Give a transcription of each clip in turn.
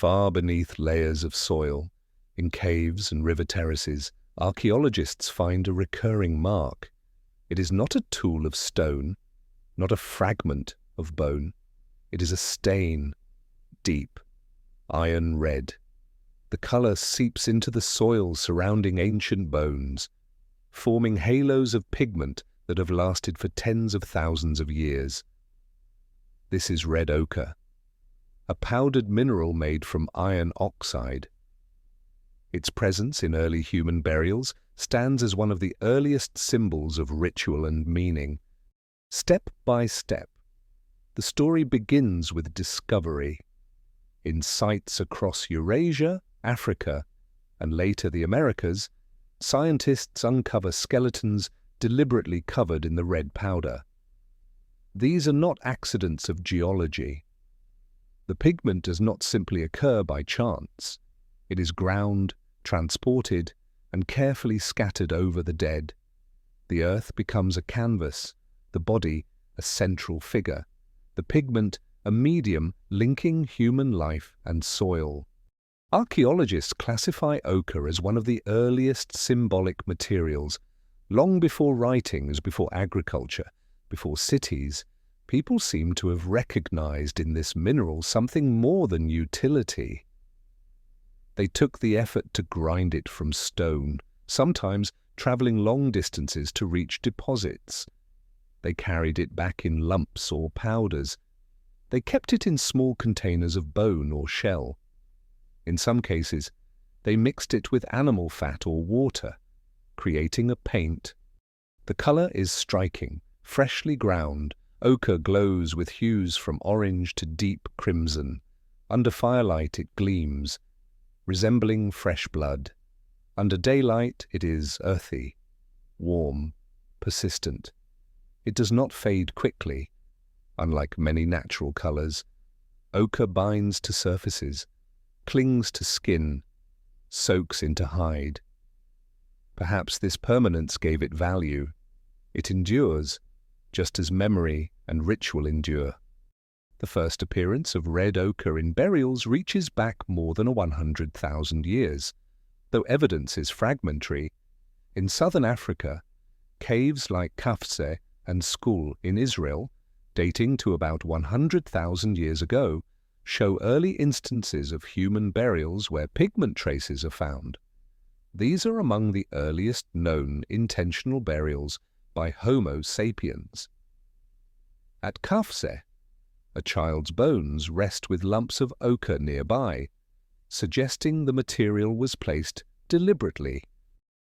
Far beneath layers of soil, in caves and river terraces, archaeologists find a recurring mark. It is not a tool of stone, not a fragment of bone. It is a stain, deep, iron red. The color seeps into the soil surrounding ancient bones, forming halos of pigment that have lasted for tens of thousands of years. This is red ochre, a powdered mineral made from iron oxide. Its presence in early human burials stands as one of the earliest symbols of ritual and meaning. Step by step, the story begins with discovery. In sites across Eurasia, Africa, and later the Americas, scientists uncover skeletons deliberately covered in the red powder. These are not accidents of geology. The pigment does not simply occur by chance. It is ground, transported, and carefully scattered over the dead. The earth becomes a canvas, the body a central figure, the pigment a medium linking human life and soil. Archaeologists classify ochre as one of the earliest symbolic materials. Long before writings, before agriculture, before cities, people seem to have recognized in this mineral something more than utility. They took the effort to grind it from stone, sometimes traveling long distances to reach deposits. They carried it back in lumps or powders. They kept it in small containers of bone or shell. In some cases, they mixed it with animal fat or water, creating a paint. The color is striking, freshly ground. Ochre glows with hues from orange to deep crimson. Under firelight it gleams, resembling fresh blood. Under daylight it is earthy, warm, persistent. It does not fade quickly. Unlike many natural colors, ochre binds to surfaces, clings to skin, soaks into hide. Perhaps this permanence gave it value. It endures, just as memory and ritual endure. The first appearance of red ochre in burials reaches back more than 100,000 years. Though evidence is fragmentary, in southern Africa, caves like Kafse and Skul in Israel, dating to about 100,000 years ago, show early instances of human burials where pigment traces are found. These are among the earliest known intentional burials by Homo sapiens. At Kafse, a child's bones rest with lumps of ochre nearby, suggesting the material was placed deliberately.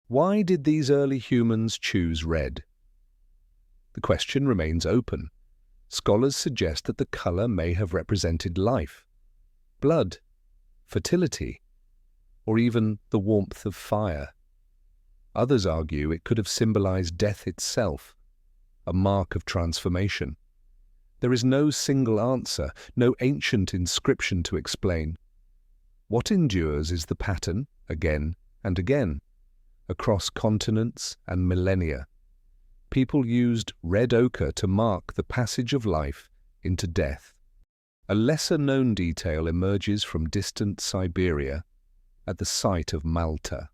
Why did these early humans choose red? The question remains open. Scholars suggest that the color may have represented life, blood, fertility, or even the warmth of fire. Others argue it could have symbolized death itself, a mark of transformation. There is no single answer, no ancient inscription to explain. What endures is the pattern, again and again, across continents and millennia. People used red ochre to mark the passage of life into death. A lesser-known detail emerges from distant Siberia at the site of Malta.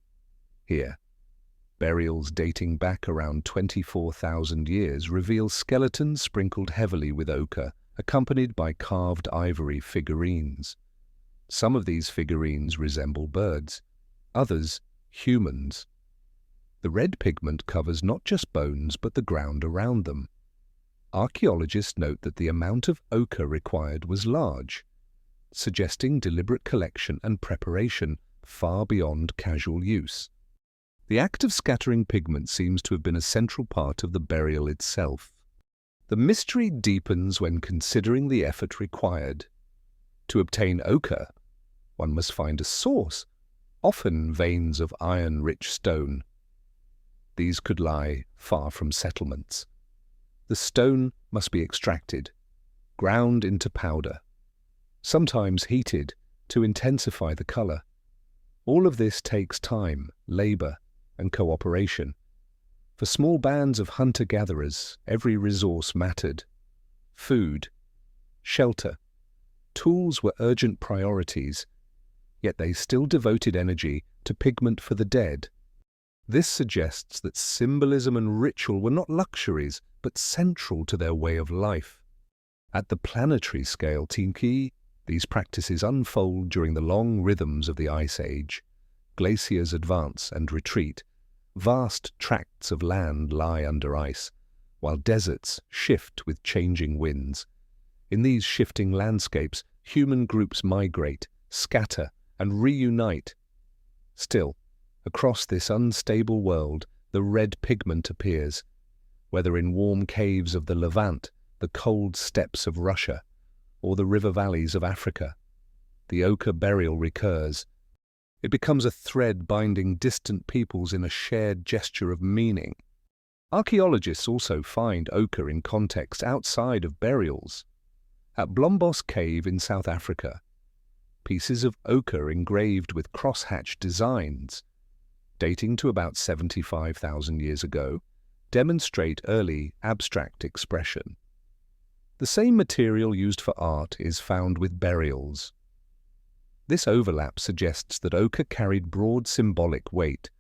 Here, burials dating back around 24,000 years reveal skeletons sprinkled heavily with ochre, accompanied by carved ivory figurines. Some of these figurines resemble birds, others humans. The red pigment covers not just bones but the ground around them. Archaeologists note that the amount of ochre required was large, suggesting deliberate collection and preparation far beyond casual use. The act of scattering pigment seems to have been a central part of the burial itself. The mystery deepens when considering the effort required. To obtain ochre, one must find a source, often veins of iron-rich stone. These could lie far from settlements. The stone must be extracted, ground into powder, sometimes heated to intensify the color. All of this takes time, labor, and cooperation. For small bands of hunter-gatherers, every resource mattered. Food, shelter, tools were urgent priorities, yet they still devoted energy to pigment for the dead. This suggests that symbolism and ritual were not luxuries, but central to their way of life. At the planetary scale, Tinki, these practices unfold during the long rhythms of the Ice Age. Glaciers advance and retreat. Vast tracts of land lie under ice, while deserts shift with changing winds. In these shifting landscapes, human groups migrate, scatter, and reunite. Still, across this unstable world, the red pigment appears, whether in warm caves of the Levant, the cold steppes of Russia, or the river valleys of Africa. The ochre burial recurs. It becomes a thread binding distant peoples in a shared gesture of meaning. Archaeologists also find ochre in context outside of burials. At Blombos Cave in South Africa, pieces of ochre engraved with crosshatch designs, dating to about 75,000 years ago, demonstrate early abstract expression. The same material used for art is found with burials. This overlap suggests that ochre carried broad symbolic weight,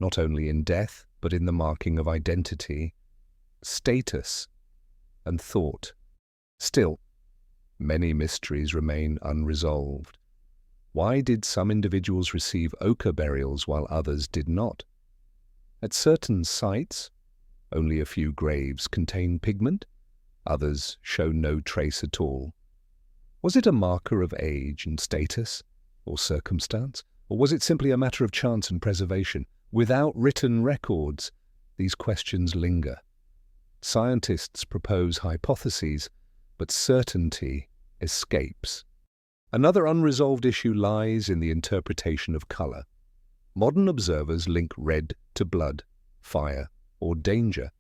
not only in death, but in the marking of identity, status, and thought. Still, many mysteries remain unresolved. Why did some individuals receive ochre burials while others did not? At certain sites, only a few graves contain pigment, others show no trace at all. Was it a marker of age and status, or circumstance, or was it simply a matter of chance and preservation? Without written records, these questions linger. Scientists propose hypotheses, but certainty escapes. Another unresolved issue lies in the interpretation of color. Modern observers link red to blood, fire, or danger,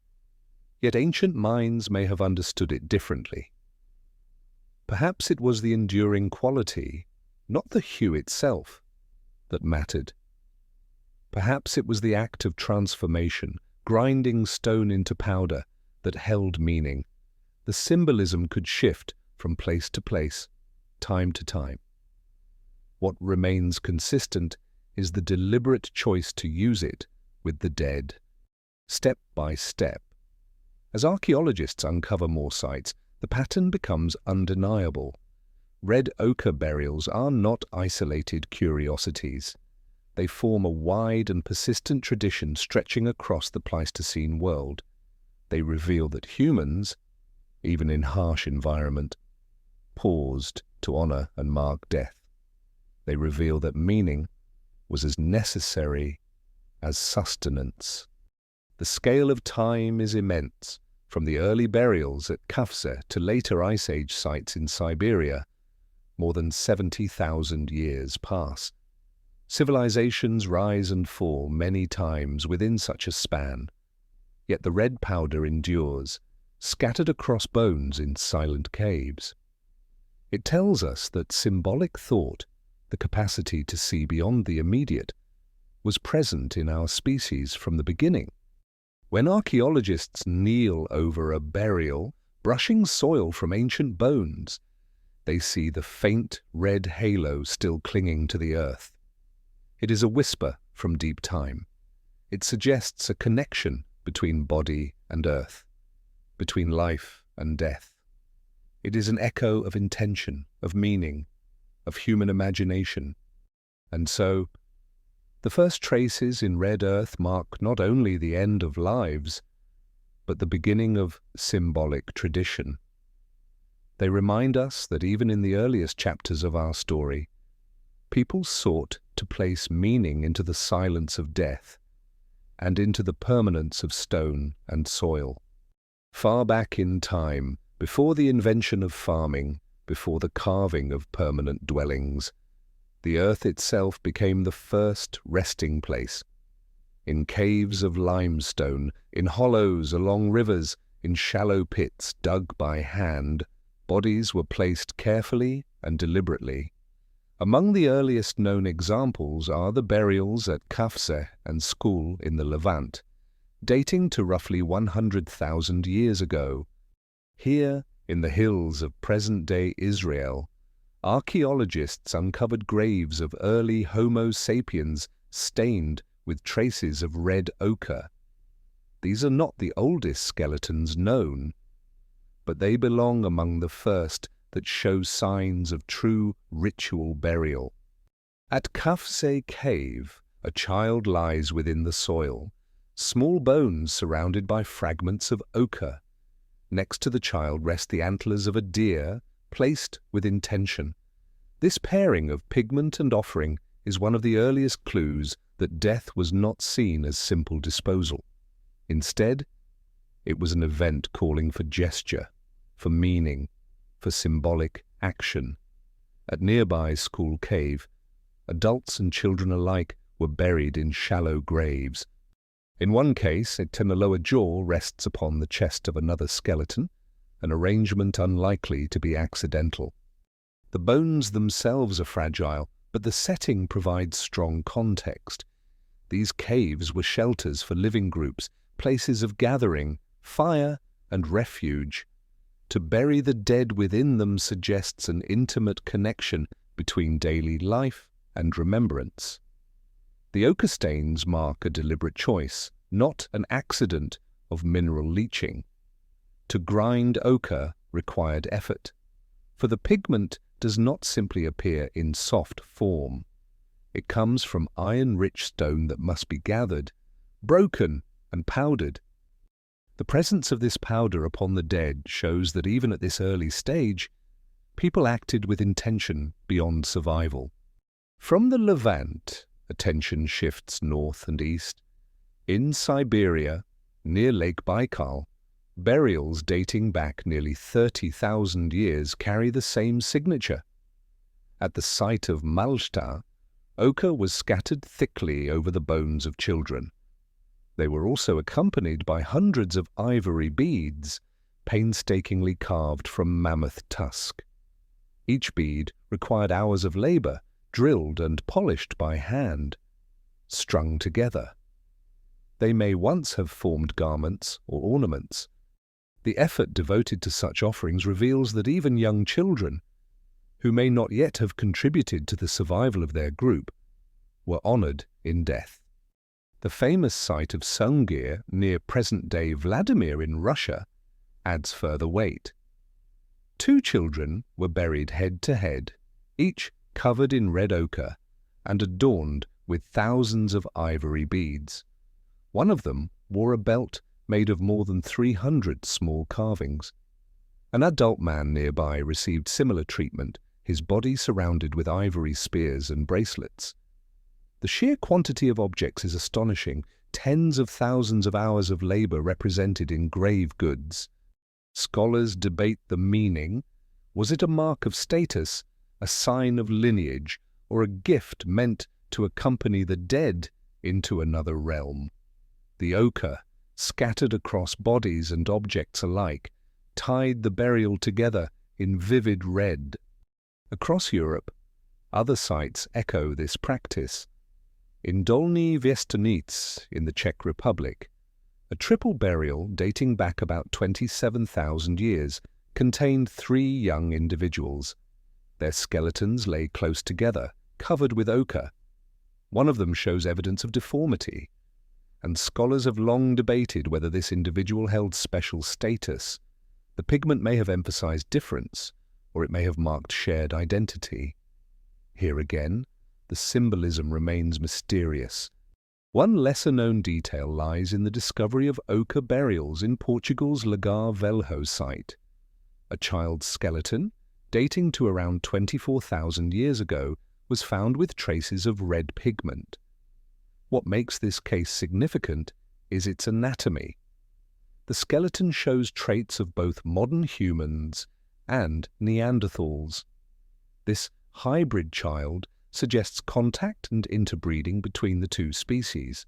yet ancient minds may have understood it differently. Perhaps it was the enduring quality, not the hue itself, that mattered. Perhaps it was the act of transformation, grinding stone into powder, that held meaning. The symbolism could shift from place to place, time to time. What remains consistent is the deliberate choice to use it with the dead, step by step. As archaeologists uncover more sites, the pattern becomes undeniable. Red ochre burials are not isolated curiosities. They form a wide and persistent tradition stretching across the Pleistocene world. They reveal that humans, even in harsh environment, paused to honor and mark death. They reveal that meaning was as necessary as sustenance. The scale of time is immense. From the early burials at Kafse to later Ice Age sites in Siberia, more than 70,000 years pass. Civilizations rise and fall many times within such a span, yet the red powder endures, scattered across bones in silent caves. It tells us that symbolic thought, the capacity to see beyond the immediate, was present in our species from the beginning. When archaeologists kneel over a burial, brushing soil from ancient bones, they see the faint red halo still clinging to the earth. It is a whisper from deep time. It suggests a connection between body and earth, between life and death. It is an echo of intention, of meaning, of human imagination. And so, the first traces in red earth mark not only the end of lives, but the beginning of symbolic tradition. They remind us that even in the earliest chapters of our story, people sought to place meaning into the silence of death and into the permanence of stone and soil. Far back in time, before the invention of farming, before the carving of permanent dwellings, the earth itself became the first resting place. In caves of limestone, in hollows along rivers, in shallow pits dug by hand, bodies were placed carefully and deliberately. Among the earliest known examples are the burials at Kafse and Skul in the Levant, dating to roughly 100,000 years ago. Here, in the hills of present-day Israel, archaeologists uncovered graves of early Homo sapiens stained with traces of red ochre. These are not the oldest skeletons known, but they belong among the first that show signs of true ritual burial. At Kafse Cave, a child lies within the soil, small bones surrounded by fragments of ochre. Next to the child rest the antlers of a deer, placed with intention. This pairing of pigment and offering is one of the earliest clues that death was not seen as simple disposal. Instead, it was an event calling for gesture, for meaning, for symbolic action. At nearby School Cave, adults and children alike were buried in shallow graves. In one case, a lower jaw rests upon the chest of another skeleton, an arrangement unlikely to be accidental. The bones themselves are fragile, but the setting provides strong context. These caves were shelters for living groups, places of gathering, fire, and refuge. To bury the dead within them suggests an intimate connection between daily life and remembrance. The ochre stains mark a deliberate choice, not an accident of mineral leaching. To grind ochre required effort, for the pigment does not simply appear in soft form. It comes from iron-rich stone that must be gathered, broken, and powdered. The presence of this powder upon the dead shows that even at this early stage, people acted with intention beyond survival. From the Levant, attention shifts north and east. In Siberia, near Lake Baikal, burials dating back nearly 30,000 years carry the same signature. At the site of Malta, ochre was scattered thickly over the bones of children. They were also accompanied by hundreds of ivory beads, painstakingly carved from mammoth tusk. Each bead required hours of labor, drilled and polished by hand, strung together. They may once have formed garments or ornaments. The effort devoted to such offerings reveals that even young children, who may not yet have contributed to the survival of their group, were honored in death. The famous site of Sungir, near present-day Vladimir in Russia, adds further weight. 2 children were buried head to head, each covered in red ochre and adorned with thousands of ivory beads. One of them wore a belt made of more than 300 small carvings. An adult man nearby received similar treatment, his body surrounded with ivory spears and bracelets. The sheer quantity of objects is astonishing, tens of thousands of hours of labor represented in grave goods. Scholars debate the meaning. Was it a mark of status, a sign of lineage, or a gift meant to accompany the dead into another realm? The ochre, scattered across bodies and objects alike, tied the burial together in vivid red. Across Europe, other sites echo this practice. In Dolní Věstonice in the Czech Republic, a triple burial dating back about 27,000 years contained 3 young individuals. Their skeletons lay close together, covered with ochre. One of them shows evidence of deformity, and scholars have long debated whether this individual held special status. The pigment may have emphasized difference, or it may have marked shared identity. Here again, the symbolism remains mysterious. One lesser-known detail lies in the discovery of ochre burials in Portugal's Lagar Velho site. A child's skeleton, dating to around 24,000 years ago, was found with traces of red pigment. What makes this case significant is its anatomy. The skeleton shows traits of both modern humans and Neanderthals. This hybrid child suggests contact and interbreeding between the 2 species.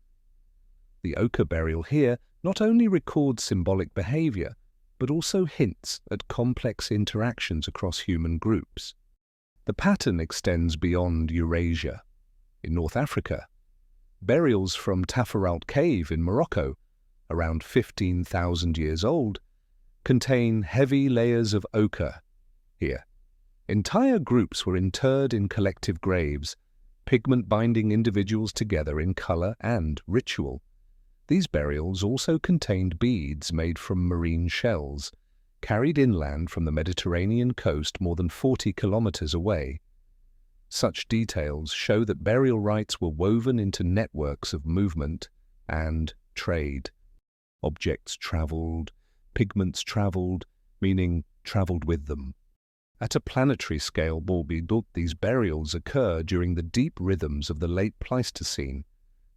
The ochre burial here not only records symbolic behavior, but also hints at complex interactions across human groups. The pattern extends beyond Eurasia. In North Africa, burials from Tafaralt Cave in Morocco, around 15,000 years old, contain heavy layers of ochre. Here, Entire groups were interred in collective graves, pigment binding individuals together in color and ritual. These burials also contained beads made from marine shells, carried inland from the Mediterranean coast more than 40 kilometers away. Such details show that burial rites were woven into networks of movement and trade. Objects traveled, pigments traveled, meaning traveled with them. At a planetary scale, these burials occur during the deep rhythms of the late Pleistocene.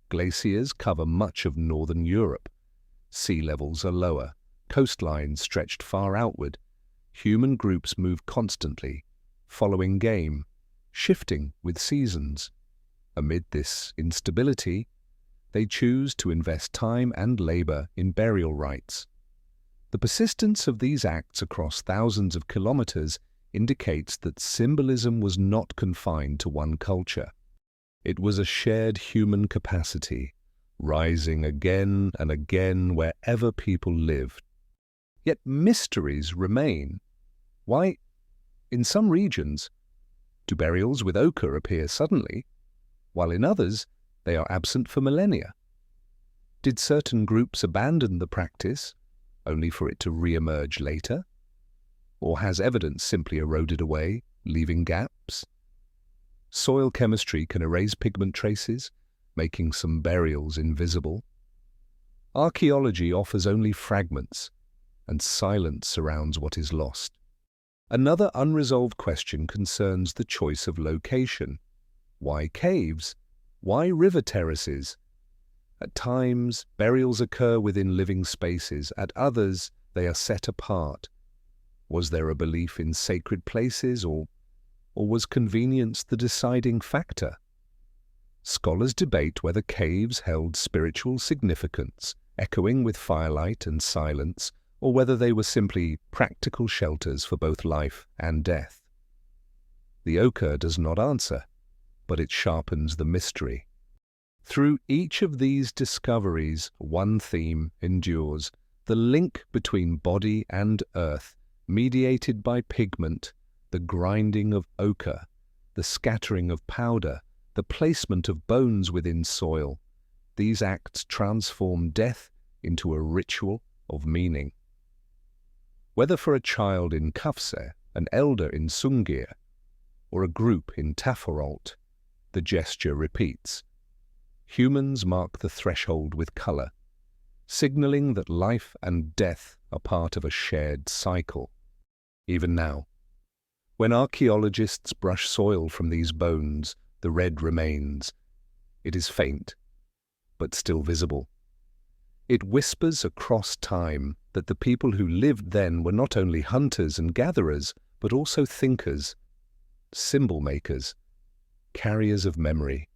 Glaciers cover much of northern Europe. Sea levels are lower, coastlines stretched far outward. Human groups move constantly, following game, shifting with seasons. Amid this instability, they choose to invest time and labor in burial rites. The persistence of these acts across thousands of kilometers indicates that symbolism was not confined to one culture. It was a shared human capacity, rising again and again wherever people lived. Yet mysteries remain. Why, in some regions, do burials with ochre appear suddenly, while in others they are absent for millennia? Did certain groups abandon the practice, only for it to re-emerge later? Or has evidence simply eroded away, leaving gaps? Soil chemistry can erase pigment traces, making some burials invisible. Archaeology offers only fragments, and silence surrounds what is lost. Another unresolved question concerns the choice of location. Why caves? Why river terraces? At times, burials occur within living spaces. At others, they are set apart. Was there a belief in sacred places, or was convenience the deciding factor? Scholars debate whether caves held spiritual significance, echoing with firelight and silence, or whether they were simply practical shelters for both life and death. The ochre does not answer, but it sharpens the mystery. Through each of these discoveries, one theme endures: the link between body and earth, mediated by pigment, the grinding of ochre, the scattering of powder, the placement of bones within soil. These acts transform death into a ritual of meaning. Whether for a child in Kafse, an elder in Sungir, or a group in Taforalt, the gesture repeats. Humans mark the threshold with color, signaling that life and death are part of a shared cycle. Even now, when archaeologists brush soil from these bones, the red remains. It is faint, but still visible. It whispers across time that the people who lived then were not only hunters and gatherers, but also thinkers, symbol makers, carriers of memory.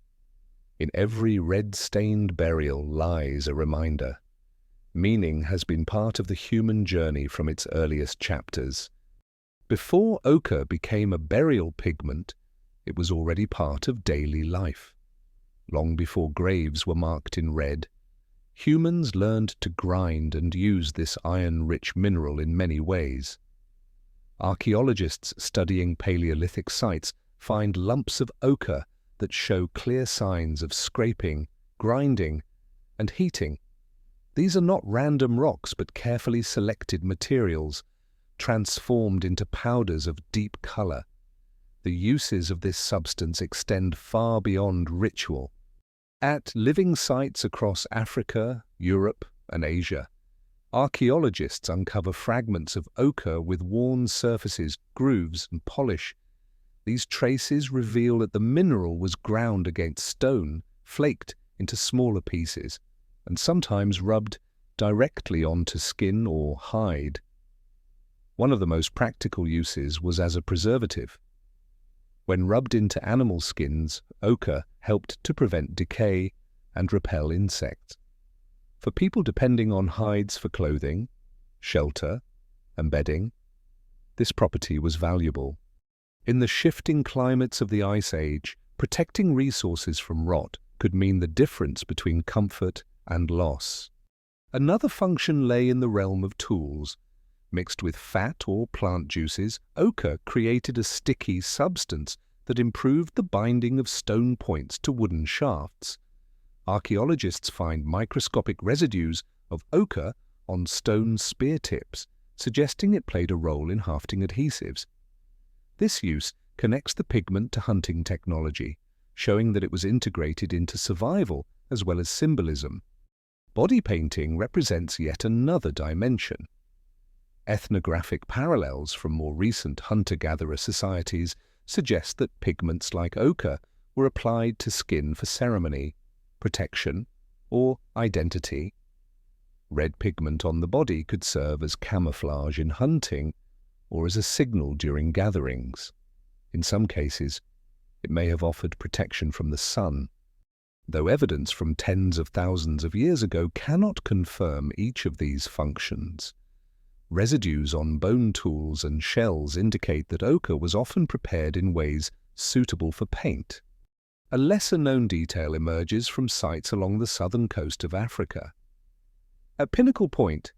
In every red-stained burial lies a reminder. Meaning has been part of the human journey from its earliest chapters. Before ochre became a burial pigment, it was already part of daily life. Long before graves were marked in red, humans learned to grind and use this iron-rich mineral in many ways. Archaeologists studying Paleolithic sites find lumps of ochre that show clear signs of scraping, grinding, and heating. These are not random rocks but carefully selected materials, transformed into powders of deep color. The uses of this substance extend far beyond ritual. At living sites across Africa, Europe, and Asia, archaeologists uncover fragments of ochre with worn surfaces, grooves, and polish. These traces reveal that the mineral was ground against stone, flaked into smaller pieces, and sometimes rubbed directly onto skin or hide. One of the most practical uses was as a preservative. When rubbed into animal skins, ochre helped to prevent decay and repel insects. For people depending on hides for clothing, shelter, and bedding, this property was valuable. In the shifting climates of the Ice Age, protecting resources from rot could mean the difference between comfort and loss. Another function lay in the realm of tools. Mixed with fat or plant juices, ochre created a sticky substance that improved the binding of stone points to wooden shafts. Archaeologists find microscopic residues of ochre on stone spear tips, suggesting it played a role in hafting adhesives. This use connects the pigment to hunting technology, showing that it was integrated into survival as well as symbolism. Body painting represents yet another dimension. Ethnographic parallels from more recent hunter-gatherer societies suggest that pigments like ochre were applied to skin for ceremony, protection, or identity. Red pigment on the body could serve as camouflage in hunting or as a signal during gatherings. In some cases, it may have offered protection from the sun, though evidence from tens of thousands of years ago cannot confirm each of these functions. Residues on bone tools and shells indicate that ochre was often prepared in ways suitable for paint. A lesser-known detail emerges from sites along the southern coast of Africa. At Pinnacle Point,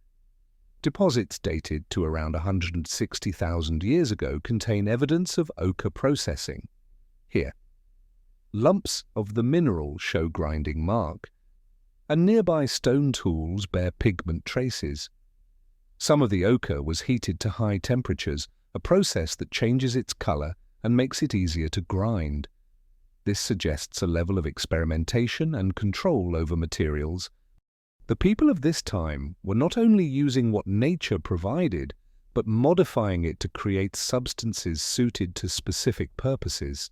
deposits dated to around 160,000 years ago contain evidence of ochre processing. Here, lumps of the mineral show grinding mark, and nearby stone tools bear pigment traces. Some of the ochre was heated to high temperatures, a process that changes its color and makes it easier to grind. This suggests a level of experimentation and control over materials. The people of this time were not only using what nature provided, but modifying it to create substances suited to specific purposes.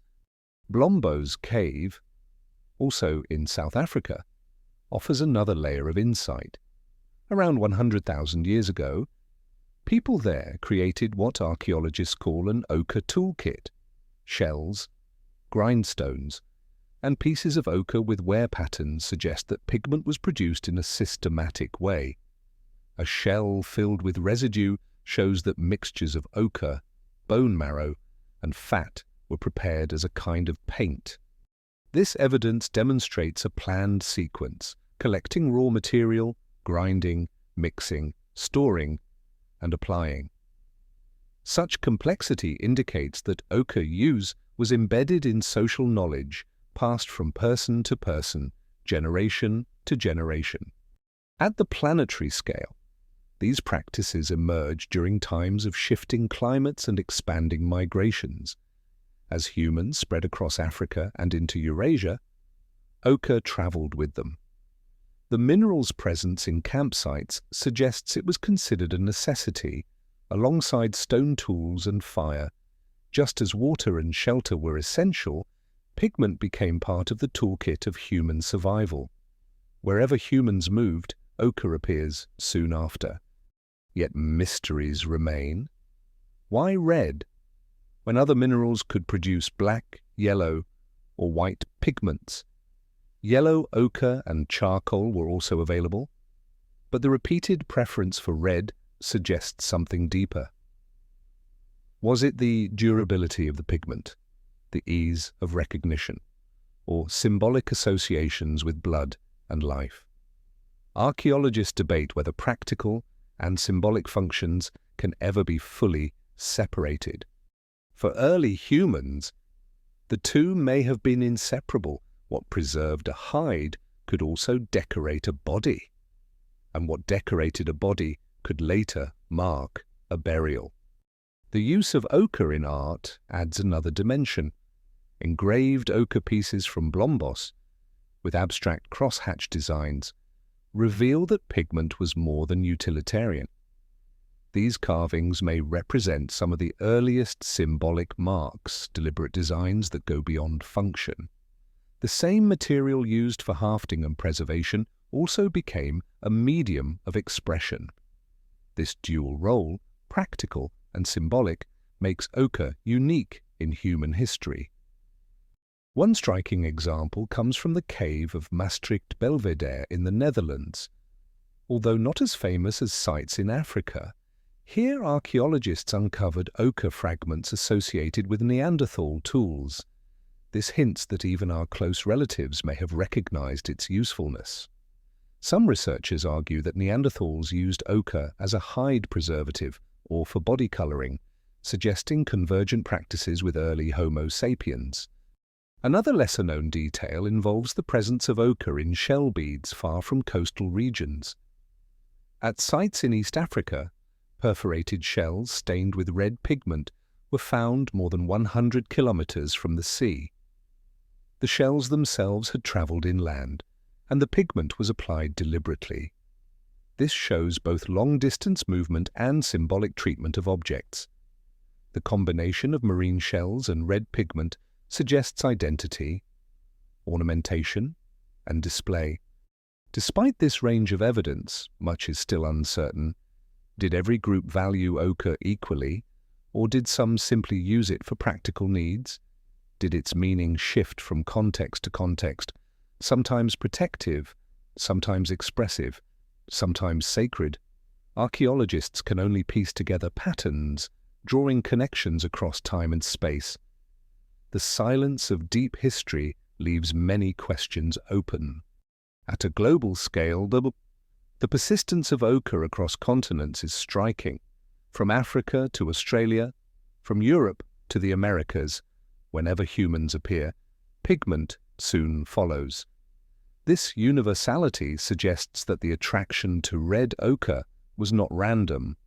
Blombo's cave, also in South Africa, offers another layer of insight. Around 100,000 years ago, people there created what archaeologists call an ochre toolkit: shells, grindstones, and pieces of ochre with wear patterns suggest that pigment was produced in a systematic way. A shell filled with residue shows that mixtures of ochre, bone marrow, and fat were prepared as a kind of paint. This evidence demonstrates a planned sequence, collecting raw material, grinding, mixing, storing, and applying. Such complexity indicates that ochre use was embedded in social knowledge, passed from person to person, generation to generation. At the planetary scale, these practices emerged during times of shifting climates and expanding migrations. As humans spread across Africa and into Eurasia, ochre traveled with them. The mineral's presence in campsites suggests it was considered a necessity, alongside stone tools and fire. Just as water and shelter were essential, pigment became part of the toolkit of human survival. Wherever humans moved, ochre appears soon after. Yet mysteries remain. Why red, when other minerals could produce black, yellow, or white pigments? Yellow ochre and charcoal were also available, but the repeated preference for red suggests something deeper. Was it the durability of the pigment, the ease of recognition, or symbolic associations with blood and life? Archaeologists debate whether practical and symbolic functions can ever be fully separated. For early humans, the two may have been inseparable. What preserved a hide could also decorate a body, and what decorated a body could later mark a burial. The use of ochre in art adds another dimension. Engraved ochre pieces from Blombos, with abstract crosshatch designs, reveal that pigment was more than utilitarian. These carvings may represent some of the earliest symbolic marks, deliberate designs that go beyond function. The same material used for hafting and preservation also became a medium of expression. This dual role, practical and symbolic, makes ochre unique in human history. One striking example comes from the cave of Maastricht Belvedere in the Netherlands. Although not as famous as sites in Africa, here archaeologists uncovered ochre fragments associated with Neanderthal tools. This hints that even our close relatives may have recognized its usefulness. Some researchers argue that Neanderthals used ochre as a hide preservative or for body coloring, suggesting convergent practices with early Homo sapiens. Another lesser-known detail involves the presence of ochre in shell beads far from coastal regions. At sites in East Africa, perforated shells stained with red pigment were found more than 100 kilometers from the sea. The shells themselves had traveled inland, and the pigment was applied deliberately. This shows both long-distance movement and symbolic treatment of objects. The combination of marine shells and red pigment suggests identity, ornamentation, and display. Despite this range of evidence, much is still uncertain. Did every group value ochre equally, or did some simply use it for practical needs? Did its meaning shift from context to context, sometimes protective, sometimes expressive, sometimes sacred? Archaeologists can only piece together patterns, drawing connections across time and space. The silence of deep history leaves many questions open. At a global scale, the persistence of ochre across continents is striking. From Africa to Australia, from Europe to the Americas, whenever humans appear, pigment soon follows. This universality suggests that the attraction to red ochre was not random,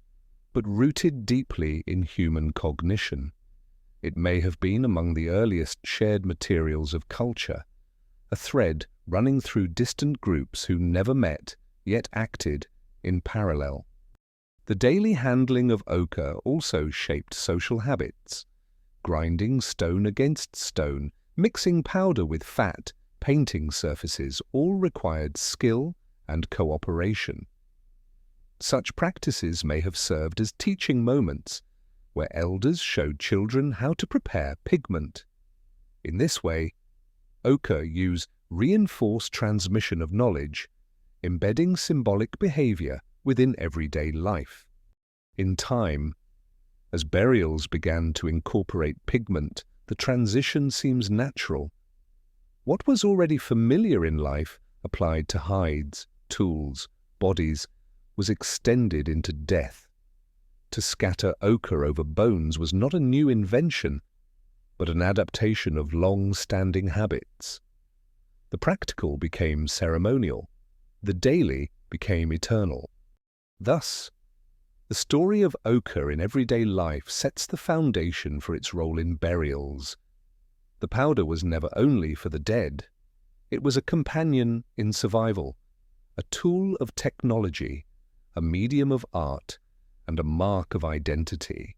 but rooted deeply in human cognition. It may have been among the earliest shared materials of culture, a thread running through distant groups who never met, yet acted in parallel. The daily handling of ochre also shaped social habits. Grinding stone against stone, mixing powder with fat, painting surfaces all required skill and cooperation. Such practices may have served as teaching moments, where elders showed children how to prepare pigment. In this way, ochre used reinforced transmission of knowledge, embedding symbolic behavior within everyday life. In time, as burials began to incorporate pigment, the transition seems natural. What was already familiar in life, applied to hides, tools, bodies, was extended into death. To scatter ochre over bones was not a new invention, but an adaptation of long-standing habits. The practical became ceremonial, the daily became eternal. Thus, the story of ochre in everyday life sets the foundation for its role in burials. The powder was never only for the dead. It was a companion in survival, a tool of technology, a medium of art, and a mark of identity.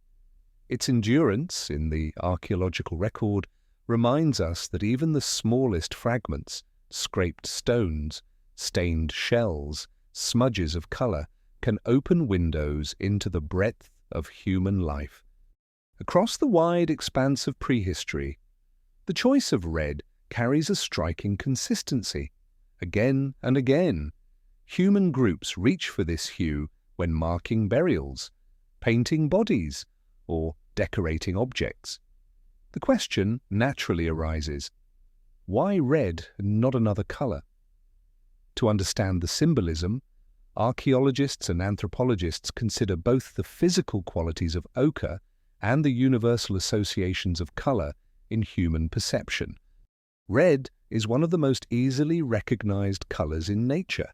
Its endurance in the archaeological record reminds us that even the smallest fragments, scraped stones, stained shells, smudges of color, can open windows into the breadth of human life. Across the wide expanse of prehistory, the choice of red carries a striking consistency. Again and again, human groups reach for this hue when marking burials, painting bodies, or decorating objects. The question naturally arises, why red and not another color? To understand the symbolism, archaeologists and anthropologists consider both the physical qualities of ochre and the universal associations of color in human perception. Red is one of the most easily recognized colors in nature.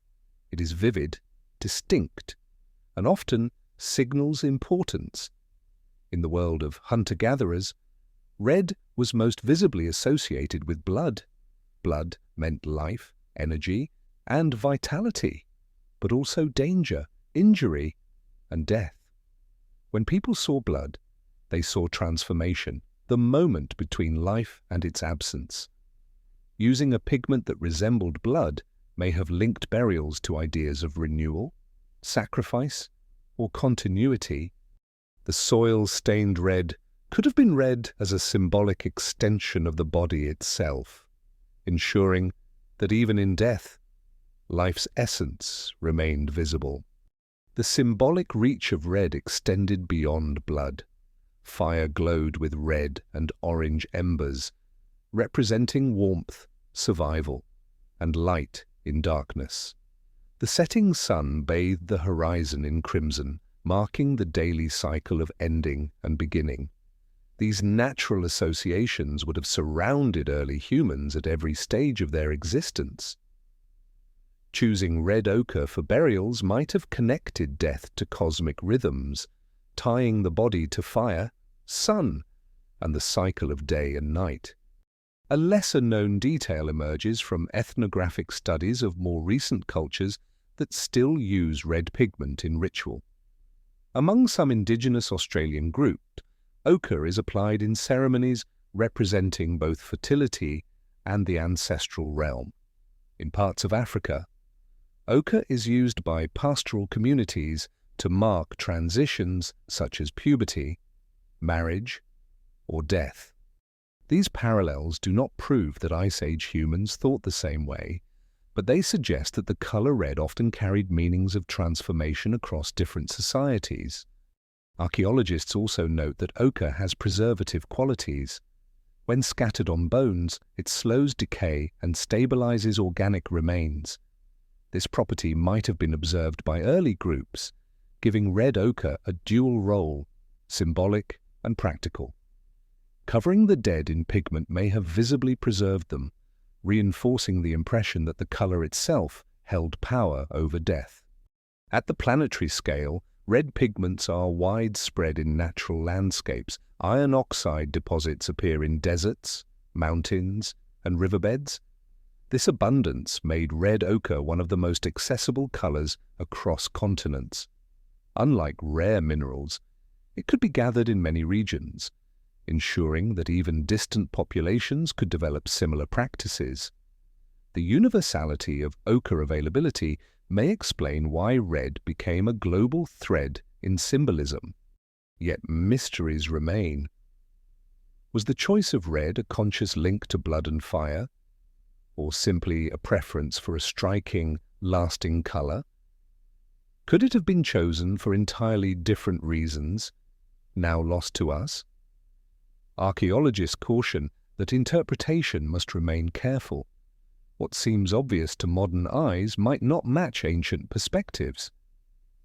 It is vivid, distinct, and often signals importance. In the world of hunter-gatherers, red was most visibly associated with blood. Blood meant life, energy, and vitality, but also danger, injury, and death. When people saw blood, they saw transformation, the moment between life and its absence. Using a pigment that resembled blood may have linked burials to ideas of renewal, sacrifice, or continuity. The soil stained red could have been read as a symbolic extension of the body itself, ensuring that even in death, life's essence remained visible. The symbolic reach of red extended beyond blood. Fire glowed with red and orange embers, representing warmth, survival, and light in darkness. The setting sun bathed the horizon in crimson, marking the daily cycle of ending and beginning. These natural associations would have surrounded early humans at every stage of their existence. Choosing red ochre for burials might have connected death to cosmic rhythms, tying the body to fire, sun, and the cycle of day and night. A lesser-known detail emerges from ethnographic studies of more recent cultures that still use red pigment in ritual. Among some indigenous Australian groups, ochre is applied in ceremonies representing both fertility and the ancestral realm. In parts of Africa, ochre is used by pastoral communities to mark transitions such as puberty, marriage, or death. These parallels do not prove that Ice Age humans thought the same way, but they suggest that the color red often carried meanings of transformation across different societies. Archaeologists also note that ochre has preservative qualities. When scattered on bones, it slows decay and stabilizes organic remains. This property might have been observed by early groups, giving red ochre a dual role, symbolic and practical. Covering the dead in pigment may have visibly preserved them, reinforcing the impression that the color itself held power over death. At the planetary scale, red pigments are widespread in natural landscapes. Iron oxide deposits appear in deserts, mountains, and riverbeds. This abundance made red ochre one of the most accessible colors across continents. Unlike rare minerals, it could be gathered in many regions, ensuring that even distant populations could develop similar practices. The universality of ochre availability may explain why red became a global thread in symbolism. Yet mysteries remain. Was the choice of red a conscious link to blood and fire, or simply a preference for a striking, lasting color? Could it have been chosen for entirely different reasons, now lost to us? Archaeologists caution that interpretation must remain careful. What seems obvious to modern eyes might not match ancient perspectives.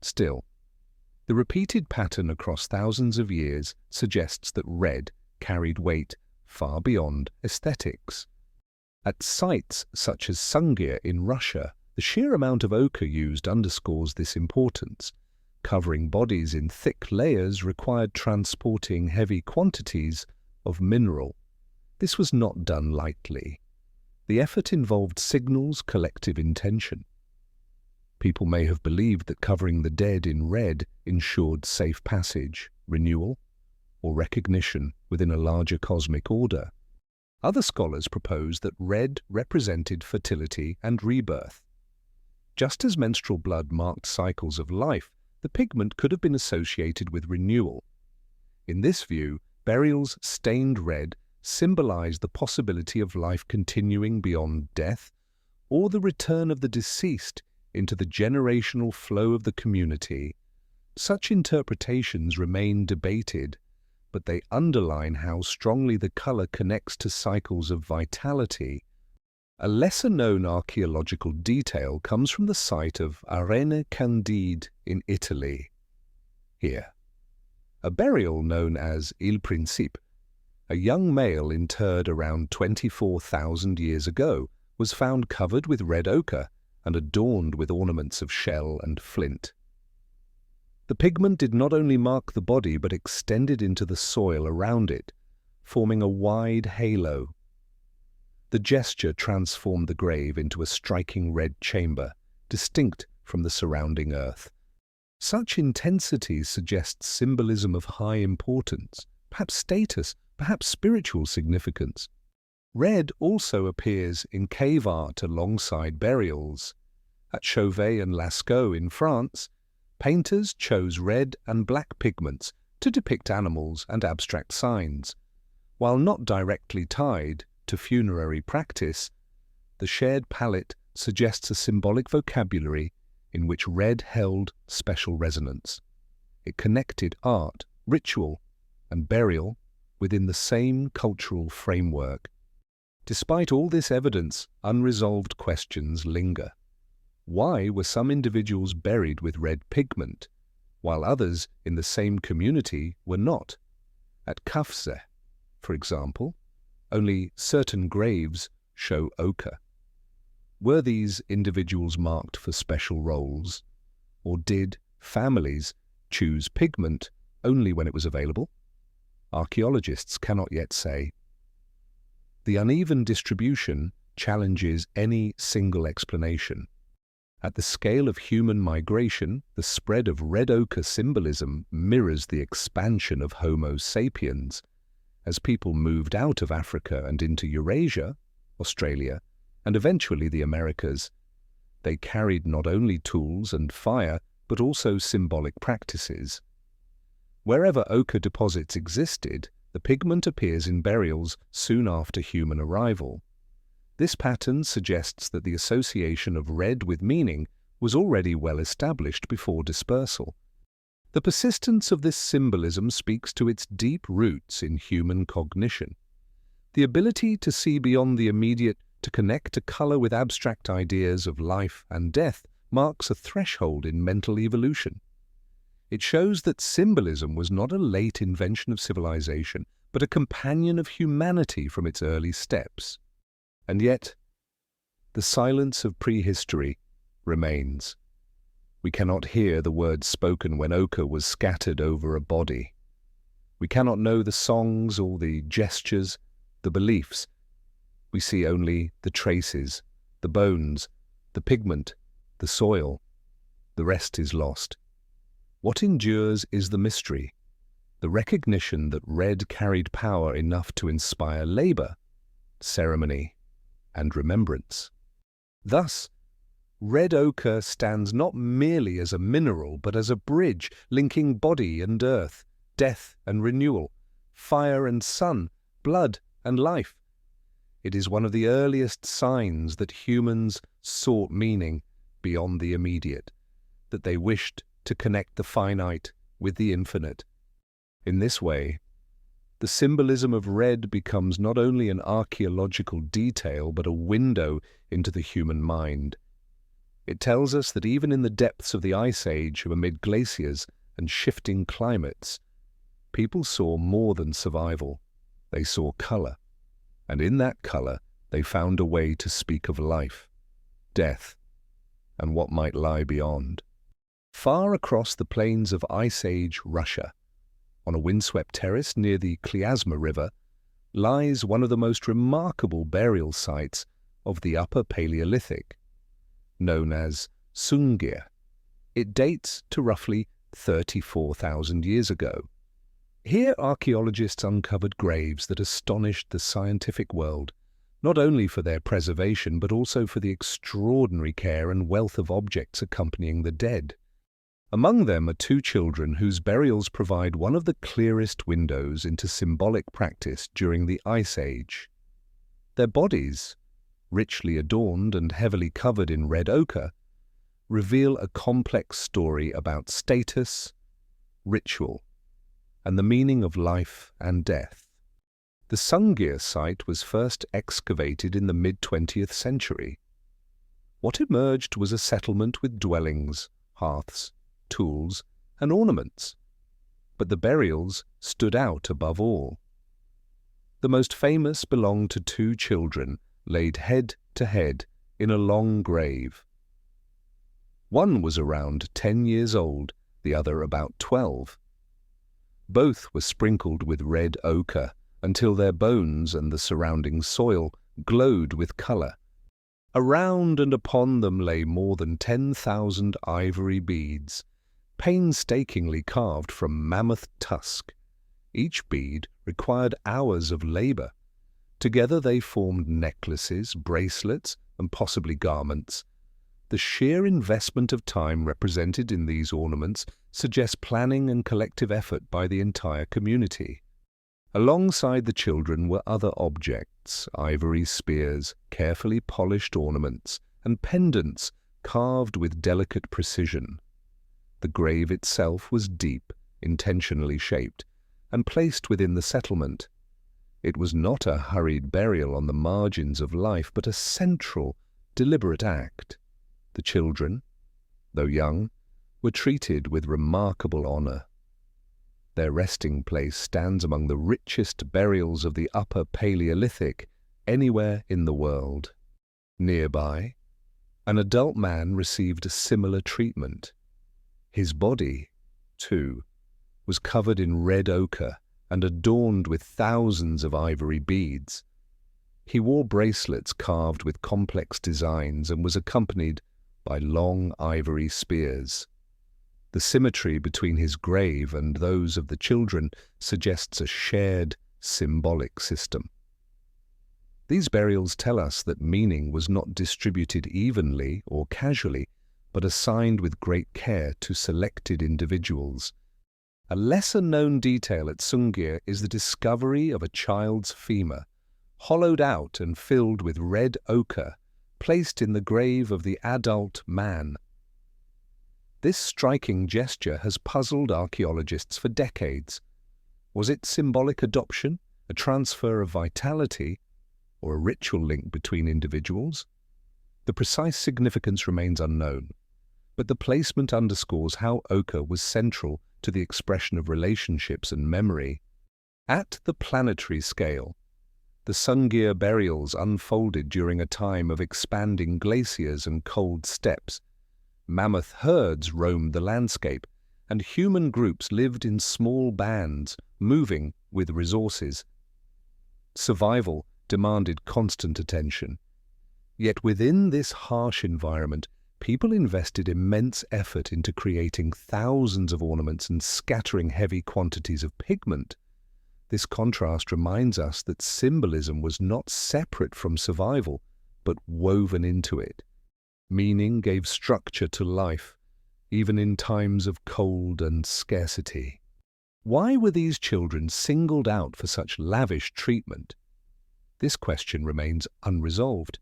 Still, the repeated pattern across thousands of years suggests that red carried weight far beyond aesthetics. At sites such as Sungir in Russia, the sheer amount of ochre used underscores this importance. Covering bodies in thick layers required transporting heavy quantities of mineral. This was not done lightly. The effort involved signals collective intention. People may have believed that covering the dead in red ensured safe passage, renewal, or recognition within a larger cosmic order. Other scholars propose that red represented fertility and rebirth. Just as menstrual blood marked cycles of life, the pigment could have been associated with renewal. In this view, burials stained red symbolize the possibility of life continuing beyond death, or the return of the deceased into the generational flow of the community. Such interpretations remain debated, but they underline how strongly the color connects to cycles of vitality. A lesser-known archaeological detail comes from the site of Arena Candide in Italy. Here, a burial known as Il Principe, a young male interred around 24,000 years ago, was found covered with red ochre and adorned with ornaments of shell and flint. The pigment did not only mark the body but extended into the soil around it, forming a wide halo. The gesture transformed the grave into a striking red chamber, distinct from the surrounding earth. Such intensity suggests symbolism of high importance, perhaps status, perhaps spiritual significance. Red also appears in cave art alongside burials. At Chauvet and Lascaux in France, painters chose red and black pigments to depict animals and abstract signs. While not directly tied to funerary practice, the shared palette suggests a symbolic vocabulary in which red held special resonance. It connected art, ritual, and burial within the same cultural framework. Despite all this evidence, unresolved questions linger. Why were some individuals buried with red pigment? while others in the same community were not. At Kafze, for example, only certain graves show ochre. Were these individuals marked for special roles, or did families choose pigment only when it was available? Archaeologists cannot yet say. The uneven distribution challenges any single explanation. At the scale of human migration, the spread of red ochre symbolism mirrors the expansion of Homo sapiens. As people moved out of Africa and into Eurasia, Australia, and eventually the Americas, they carried not only tools and fire, but also symbolic practices. Wherever ochre deposits existed, the pigment appears in burials soon after human arrival. This pattern suggests that the association of red with meaning was already well established before dispersal. The persistence of this symbolism speaks to its deep roots in human cognition. The ability to see beyond the immediate, to connect a color with abstract ideas of life and death, marks a threshold in mental evolution. It shows that symbolism was not a late invention of civilization, but a companion of humanity from its early steps. And yet, the silence of prehistory remains. We cannot hear the words spoken when ochre was scattered over a body. We cannot know the songs or the gestures, the beliefs. We see only the traces, the bones, the pigment, the soil. The rest is lost. What endures is the mystery, the recognition that red carried power enough to inspire labor, ceremony, and remembrance. Thus, red ochre stands not merely as a mineral, but as a bridge linking body and earth, death and renewal, fire and sun, blood and life. It is one of the earliest signs that humans sought meaning beyond the immediate, that they wished to connect the finite with the infinite. In this way, the symbolism of red becomes not only an archaeological detail, but a window into the human mind. It tells us that even in the depths of the Ice Age, amid glaciers and shifting climates, people saw more than survival. They saw color, and in that color they found a way to speak of life, death, and what might lie beyond. Far across the plains of Ice Age Russia, on a windswept terrace near the Kliazma River, lies one of the most remarkable burial sites of the Upper Paleolithic, known as Sungir. It dates to roughly 34,000 years ago. Here archaeologists uncovered graves that astonished the scientific world, not only for their preservation but also for the extraordinary care and wealth of objects accompanying the dead. Among them are two children whose burials provide one of the clearest windows into symbolic practice during the Ice Age. Their bodies, richly adorned and heavily covered in red ochre, reveal a complex story about status, ritual, and the meaning of life and death. The Sungir site was first excavated in the mid-20th century. What emerged was a settlement with dwellings, hearths, tools, and ornaments, but the burials stood out above all. The most famous belonged to two children laid head to head in a long grave. One was around 10 years old, the other about 12. Both were sprinkled with red ochre until their bones and the surrounding soil glowed with color. Around and upon them lay more than 10,000 ivory beads, painstakingly carved from mammoth tusk. Each bead required hours of labor. Together they formed necklaces, bracelets, and possibly garments. The sheer investment of time represented in these ornaments suggests planning and collective effort by the entire community. Alongside the children were other objects, ivory spears, carefully polished ornaments, and pendants carved with delicate precision. The grave itself was deep, intentionally shaped, and placed within the settlement. It was not a hurried burial on the margins of life, but a central, deliberate act. The children, though young, were treated with remarkable honor. Their resting place stands among the richest burials of the Upper Paleolithic anywhere in the world. Nearby, an adult man received a similar treatment. His body, too, was covered in red ochre and adorned with thousands of ivory beads. He wore bracelets carved with complex designs and was accompanied by long ivory spears. The symmetry between his grave and those of the children suggests a shared symbolic system. These burials tell us that meaning was not distributed evenly or casually, but assigned with great care to selected individuals. A lesser-known detail at Sungir is the discovery of a child's femur, hollowed out and filled with red ochre, placed in the grave of the adult man. This striking gesture has puzzled archaeologists for decades. Was it symbolic adoption, a transfer of vitality, or a ritual link between individuals? The precise significance remains unknown, but the placement underscores how ochre was central to the expression of relationships and memory. At the planetary scale, the Sungir burials unfolded during a time of expanding glaciers and cold steppes. Mammoth herds roamed the landscape, and human groups lived in small bands, moving with resources. Survival demanded constant attention. Yet within this harsh environment, people invested immense effort into creating thousands of ornaments and scattering heavy quantities of pigment. This contrast reminds us that symbolism was not separate from survival, but woven into it. Meaning gave structure to life, even in times of cold and scarcity. Why were these children singled out for such lavish treatment? This question remains unresolved.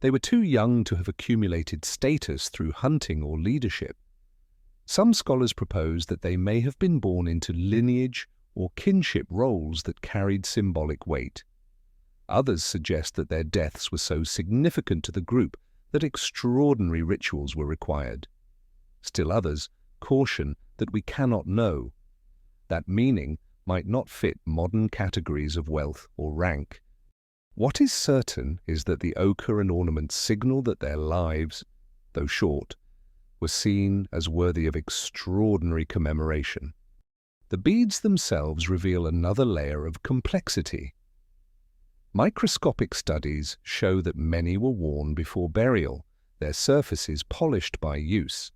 They were too young to have accumulated status through hunting or leadership. Some scholars propose that they may have been born into lineage or kinship roles that carried symbolic weight. Others suggest that their deaths were so significant to the group that extraordinary rituals were required. Still others caution that we cannot know. That meaning might not fit modern categories of wealth or rank. What is certain is that the ochre and ornaments signal that their lives, though short, were seen as worthy of extraordinary commemoration. The beads themselves reveal another layer of complexity. Microscopic studies show that many were worn before burial, their surfaces polished by use.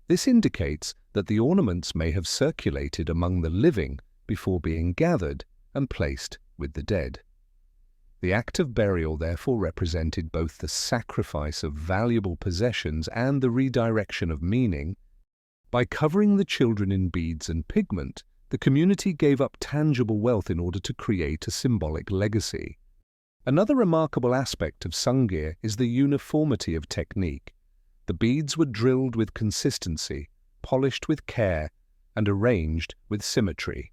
This indicates that the ornaments may have circulated among the living before being gathered and placed with the dead. The act of burial therefore represented both the sacrifice of valuable possessions and the redirection of meaning. By covering the children in beads and pigment, the community gave up tangible wealth in order to create a symbolic legacy. Another remarkable aspect of Sungir is the uniformity of technique. The beads were drilled with consistency, polished with care, and arranged with symmetry.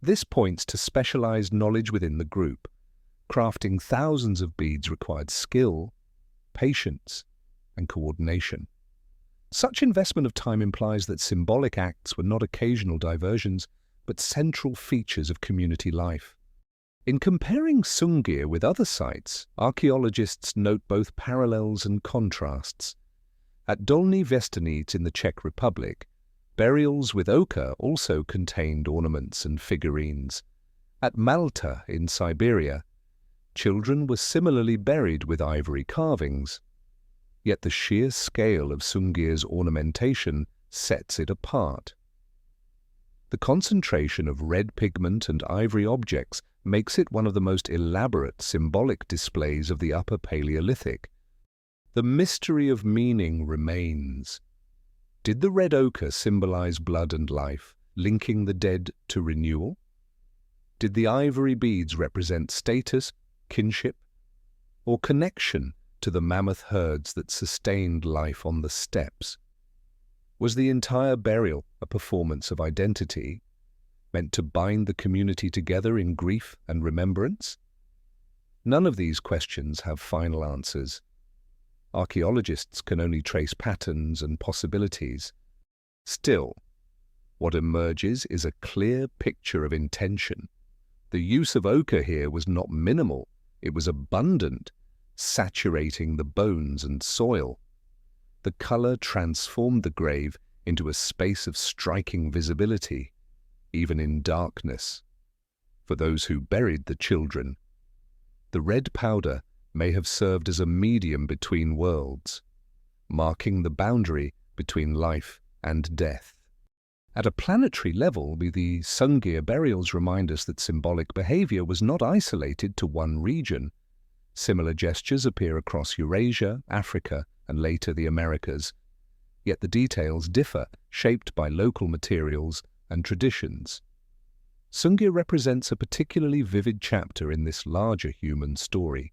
This points to specialized knowledge within the group. Crafting thousands of beads required skill, patience, and coordination. Such investment of time implies that symbolic acts were not occasional diversions, but central features of community life. In comparing Sungir with other sites, archaeologists note both parallels and contrasts. At Dolní Věstonice in the Czech Republic, burials with ochre also contained ornaments and figurines. At Malta in Siberia, children were similarly buried with ivory carvings. Yet the sheer scale of Sungir's ornamentation sets it apart. The concentration of red pigment and ivory objects makes it one of the most elaborate symbolic displays of the Upper Paleolithic. The mystery of meaning remains. Did the red ochre symbolize blood and life, linking the dead to renewal? Did the ivory beads represent status, kinship, or connection to the mammoth herds that sustained life on the steppes? Was the entire burial a performance of identity, meant to bind the community together in grief and remembrance? None of these questions have final answers. Archaeologists can only trace patterns and possibilities. Still, what emerges is a clear picture of intention. The use of ochre here was not minimal, it was abundant, saturating the bones and soil. The color transformed the grave into a space of striking visibility, even in darkness. For those who buried the children, the red powder may have served as a medium between worlds, marking the boundary between life and death. At a planetary level, the Sungir burials remind us that symbolic behavior was not isolated to one region. Similar gestures appear across Eurasia, Africa, and later the Americas. Yet the details differ, shaped by local materials and traditions. Sungir represents a particularly vivid chapter in this larger human story.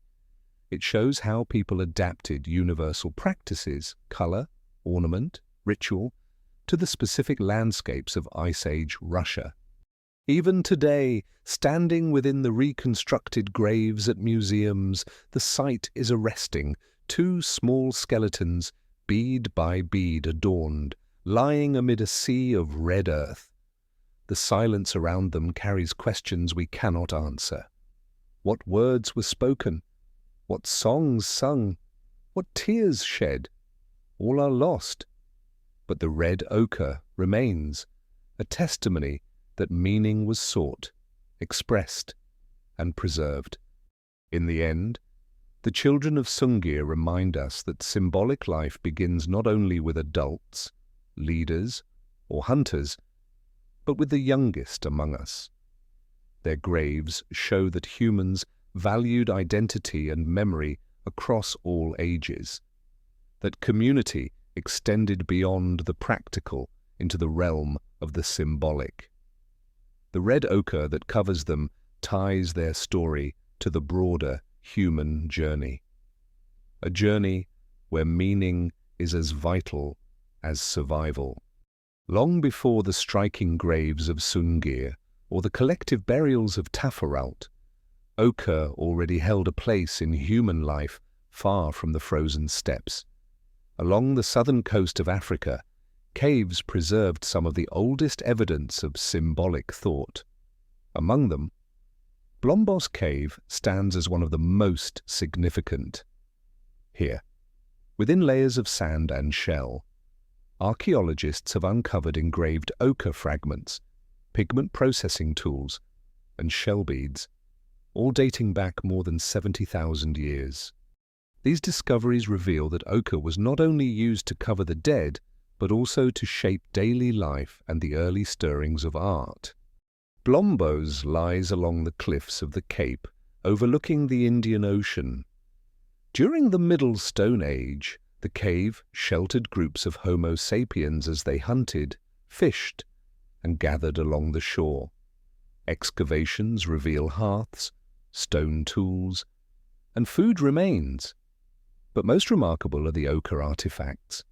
It shows how people adapted universal practices, color, ornament, ritual, to the specific landscapes of Ice Age Russia. Even today, standing within the reconstructed graves at museums, the sight is arresting. Two small skeletons, bead by bead adorned, lying amid a sea of red earth. The silence around them carries questions we cannot answer. What words were spoken? What songs sung? What tears shed? All are lost. But the red ochre remains, a testimony that meaning was sought, expressed, and preserved. In the end, the children of Sungir remind us that symbolic life begins not only with adults, leaders, or hunters, but with the youngest among us. Their graves show that humans valued identity and memory across all ages, that community extended beyond the practical into the realm of the symbolic. The red ochre that covers them ties their story to the broader human journey, a journey where meaning is as vital as survival. Long before the striking graves of Sungir or the collective burials of Taforalt, ochre already held a place in human life far from the frozen steppes. Along the southern coast of Africa, caves preserved some of the oldest evidence of symbolic thought. Among them, Blombos Cave stands as one of the most significant. Here, within layers of sand and shell, archaeologists have uncovered engraved ochre fragments, pigment processing tools, and shell beads, all dating back more than 70,000 years. These discoveries reveal that ochre was not only used to cover the dead, but also to shape daily life and the early stirrings of art. Blombos lies along the cliffs of the Cape, overlooking the Indian Ocean. During the Middle Stone Age, the cave sheltered groups of Homo sapiens as they hunted, fished, and gathered along the shore. Excavations reveal hearths, stone tools, and food remains. But most remarkable are the ochre artifacts.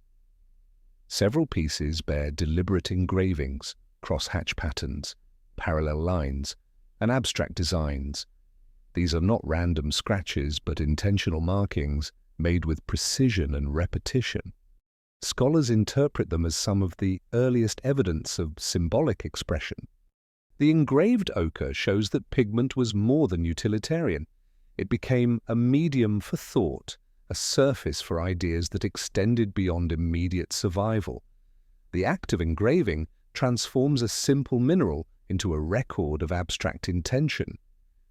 Several pieces bear deliberate engravings, crosshatch patterns, parallel lines, and abstract designs. These are not random scratches, but intentional markings made with precision and repetition. Scholars interpret them as some of the earliest evidence of symbolic expression. The engraved ochre shows that pigment was more than utilitarian. It became a medium for thought, a surface for ideas that extended beyond immediate survival. The act of engraving transforms a simple mineral into a record of abstract intention.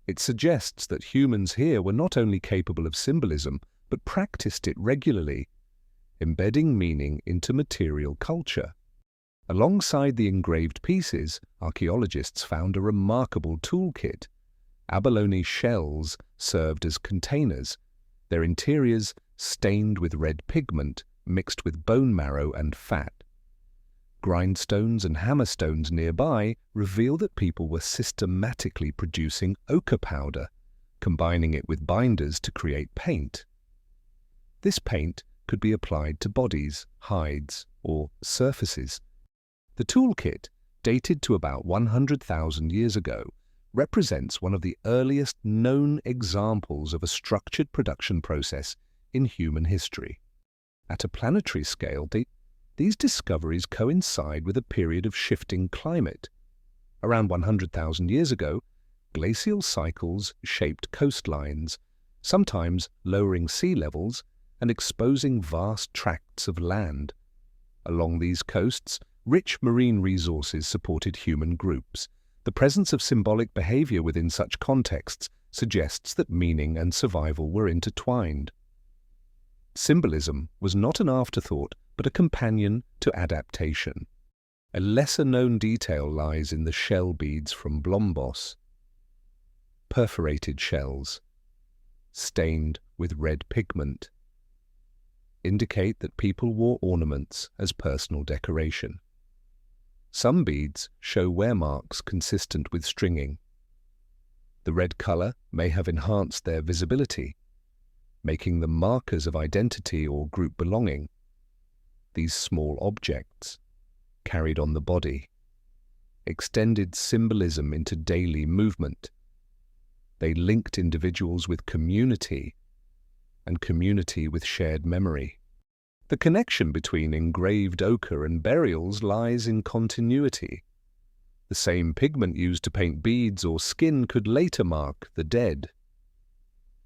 It suggests that humans here were not only capable of symbolism, but practiced it regularly, embedding meaning into material culture. Alongside the engraved pieces, archaeologists found a remarkable toolkit. Abalone shells served as containers, their interiors stained with red pigment mixed with bone marrow and fat. Grindstones and hammerstones nearby reveal that people were systematically producing ochre powder, combining it with binders to create paint. This paint could be applied to bodies, hides, or surfaces. The toolkit, dated to about 100,000 years ago, represents one of the earliest known examples of a structured production process in human history. At a planetary scale, these discoveries coincide with a period of shifting climate. Around 100,000 years ago, glacial cycles shaped coastlines, sometimes lowering sea levels and exposing vast tracts of land. Along these coasts, rich marine resources supported human groups. The presence of symbolic behavior within such contexts suggests that meaning and survival were intertwined. Symbolism was not an afterthought, but a companion to adaptation. A lesser-known detail lies in the shell beads from Blombos. Perforated shells, stained with red pigment, indicate that people wore ornaments as personal decoration. Some beads show wear marks consistent with stringing. The red color may have enhanced their visibility, making them markers of identity or group belonging. These small objects, carried on the body, extended symbolism into daily movement. They linked individuals with community, and community with shared memory. The connection between engraved ochre and burials lies in continuity. The same pigment used to paint beads or skin could later mark the dead.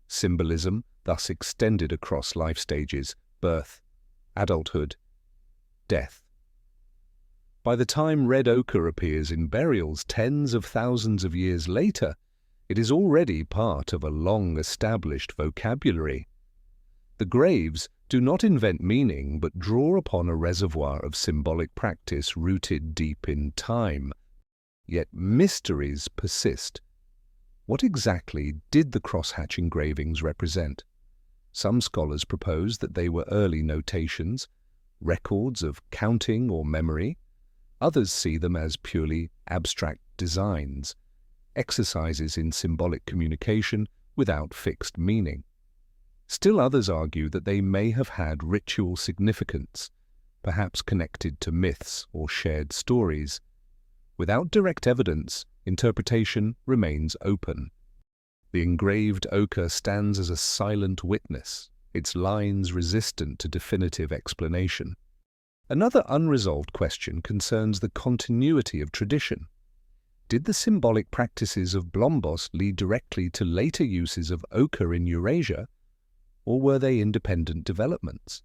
Symbolism thus extended across life stages: birth, adulthood, death. By the time red ochre appears in burials tens of thousands of years later, it is already part of a long-established vocabulary. The graves do not invent meaning but draw upon a reservoir of symbolic practice rooted deep in time. Yet mysteries persist. What exactly did the crosshatch engravings represent? Some scholars propose that they were early notations, records of counting or memory. Others see them as purely abstract designs, exercises in symbolic communication without fixed meaning. Still others argue that they may have had ritual significance, perhaps connected to myths or shared stories. Without direct evidence, interpretation remains open. The engraved ochre stands as a silent witness, its lines resistant to definitive explanation. Another unresolved question concerns the continuity of tradition. Did the symbolic practices of Blombos lead directly to later uses of ochre in Eurasia, or were they independent developments?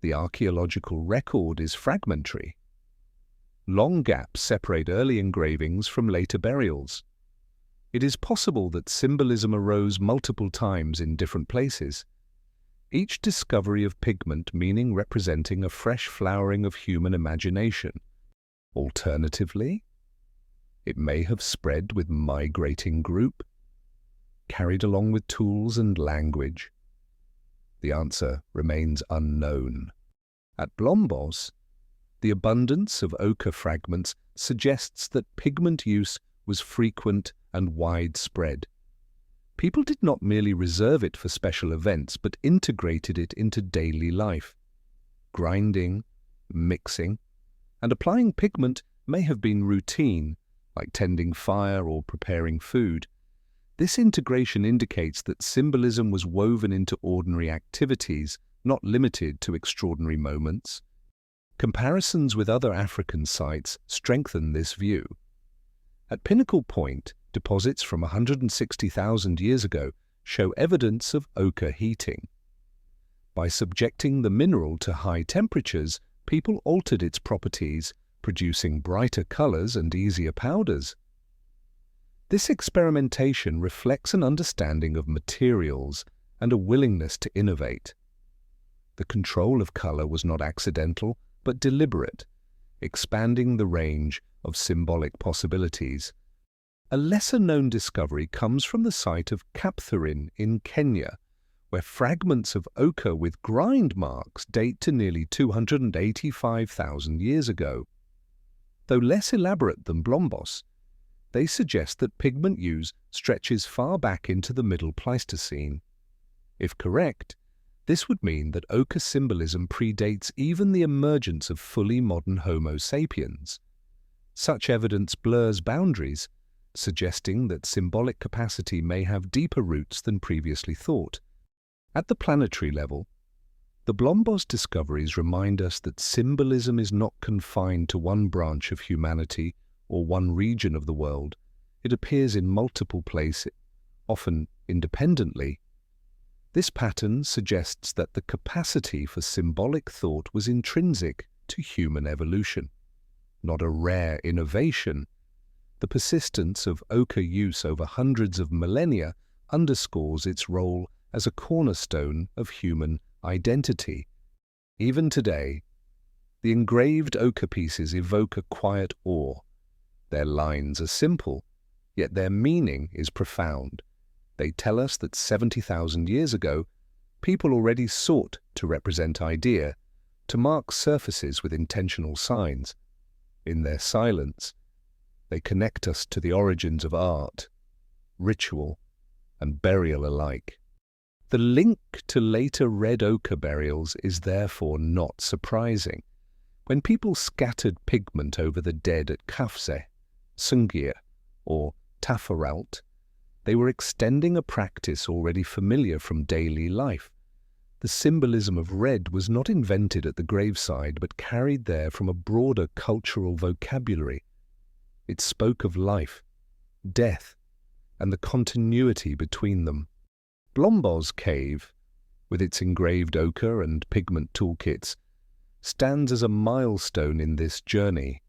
The archaeological record is fragmentary. Long gaps separate early engravings from later burials. It is possible that symbolism arose multiple times in different places, each discovery of pigment meaning representing a fresh flowering of human imagination. Alternatively, it may have spread with migrating group, carried along with tools and language. The answer remains unknown. At Blombos, the abundance of ochre fragments suggests that pigment use was frequent and widespread. People did not merely reserve it for special events, but integrated it into daily life. Grinding, mixing, and applying pigment may have been routine, like tending fire or preparing food. This integration indicates that symbolism was woven into ordinary activities, not limited to extraordinary moments. Comparisons with other African sites strengthen this view. At Pinnacle Point, deposits from 160,000 years ago show evidence of ochre heating. By subjecting the mineral to high temperatures, people altered its properties, producing brighter colors and easier powders. This experimentation reflects an understanding of materials and a willingness to innovate. The control of color was not accidental, but deliberate, expanding the range of symbolic possibilities. A lesser-known discovery comes from the site of Kaptharin in Kenya, where fragments of ochre with grind marks date to nearly 285,000 years ago. Though less elaborate than Blombos, they suggest that pigment use stretches far back into the Middle Pleistocene. If correct, this would mean that ochre symbolism predates even the emergence of fully modern Homo sapiens. Such evidence blurs boundaries, suggesting that symbolic capacity may have deeper roots than previously thought. At the planetary level, The Blombos discoveries remind us that symbolism is not confined to one branch of humanity or one region of the world. It appears in multiple places, often independently. This pattern suggests that the capacity for symbolic thought was intrinsic to human evolution, not a rare innovation. The persistence of ochre use over hundreds of millennia underscores its role as a cornerstone of human identity. Even today, the engraved ochre pieces evoke a quiet awe. Their lines are simple, yet their meaning is profound. They tell us that 70,000 years ago, people already sought to represent idea, to mark surfaces with intentional signs. In their silence, they connect us to the origins of art, ritual, and burial alike. The link to later red ochre burials is therefore not surprising. When people scattered pigment over the dead at Kafse, Sungir, or Tafaralt, they were extending a practice already familiar from daily life. The symbolism of red was not invented at the graveside, but carried there from a broader cultural vocabulary. It spoke of life, death, and the continuity between them. Blombos Cave, with its engraved ochre and pigment toolkits, stands as a milestone in this journey.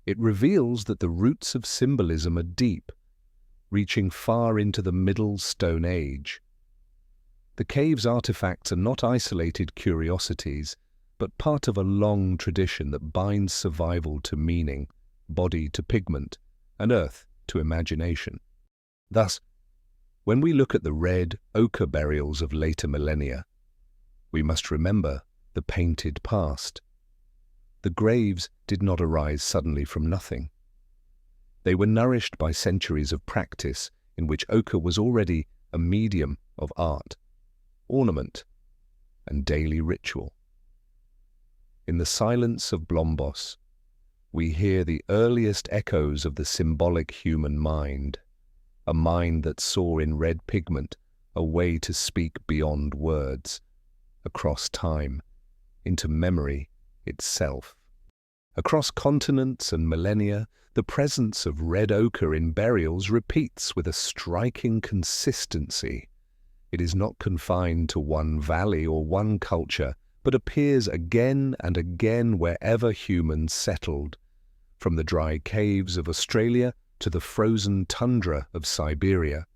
It reveals that the roots of symbolism are deep, reaching far into the Middle Stone Age. The cave's artifacts are not isolated curiosities, but part of a long tradition that binds survival to meaning, body to pigment, and earth to imagination. Thus, when we look at the red ochre burials of later millennia, we must remember the painted past. The graves did not arise suddenly from nothing. They were nourished by centuries of practice in which ochre was already a medium of art, ornament, and daily ritual. In the silence of Blombos, we hear the earliest echoes of the symbolic human mind, a mind that saw in red pigment a way to speak beyond words, across time, into memory itself. Across continents and millennia, the presence of red ochre in burials repeats with a striking consistency. It is not confined to one valley or one culture, but appears again and again wherever humans settled, from the dry caves of Australia to the frozen tundra of Siberia,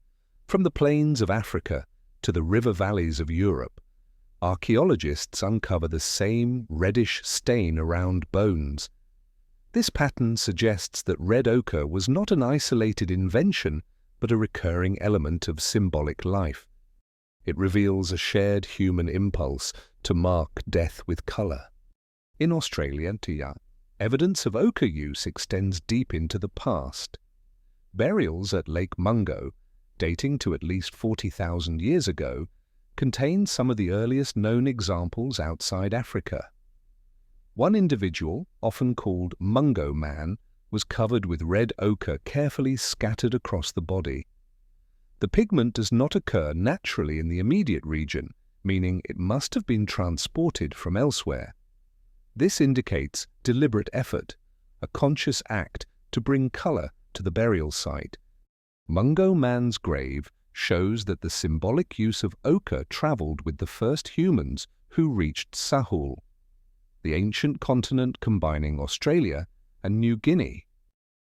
from the plains of Africa to the river valleys of Europe. Archaeologists uncover the same reddish stain around bones. This pattern suggests that red ochre was not an isolated invention, but a recurring element of symbolic life. It reveals a shared human impulse to mark death with colour. In Australia, evidence of ochre use extends deep into the past. Burials at Lake Mungo, dating to at least 40,000 years ago, contain some of the earliest known examples outside Africa. One individual, often called Mungo Man, was covered with red ochre carefully scattered across the body. The pigment does not occur naturally in the immediate region, meaning it must have been transported from elsewhere. This indicates deliberate effort, a conscious act to bring colour to the burial site. Mungo Man's grave shows that the symbolic use of ochre travelled with the first humans who reached Sahul, the ancient continent combining Australia and New Guinea.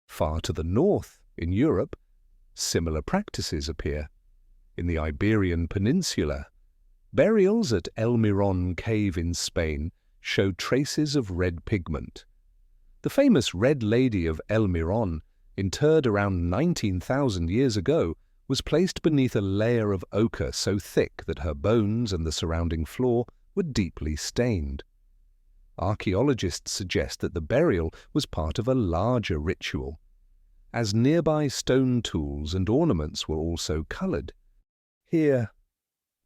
Far to the north, in Europe, similar practices appear. In the Iberian Peninsula, burials at El Mirón cave in Spain show traces of red pigment. The famous Red Lady of El Mirón, interred around 19,000 years ago, was placed beneath a layer of ochre so thick that her bones and the surrounding floor were deeply stained. Archaeologists suggest that the burial was part of a larger ritual, as nearby stone tools and ornaments were also coloured. Here,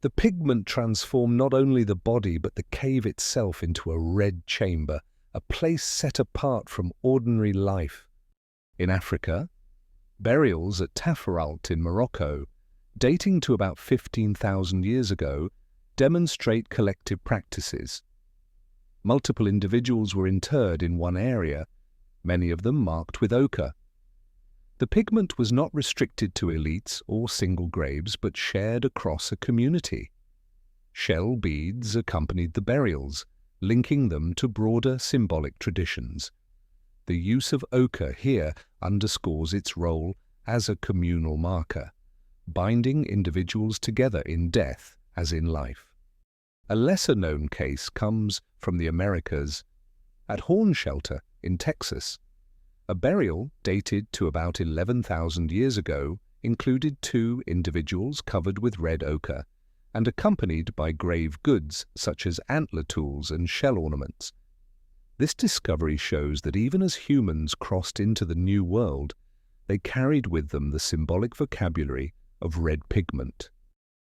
the pigment transformed not only the body but the cave itself into a red chamber, a place set apart from ordinary life. In Africa, burials at Tafaralt in Morocco, dating to about 15,000 years ago, demonstrate collective practices. Multiple individuals were interred in one area, many of them marked with ochre. The pigment was not restricted to elites or single graves, but shared across a community. Shell beads accompanied the burials, linking them to broader symbolic traditions. The use of ochre here underscores its role as a communal marker, binding individuals together in death as in life. A lesser-known case comes from the Americas. At Horn Shelter in Texas, a burial dated to about 11,000 years ago included 2 individuals covered with red ochre and accompanied by grave goods such as antler tools and shell ornaments. This discovery shows that even as humans crossed into the New World, they carried with them the symbolic vocabulary of red pigment.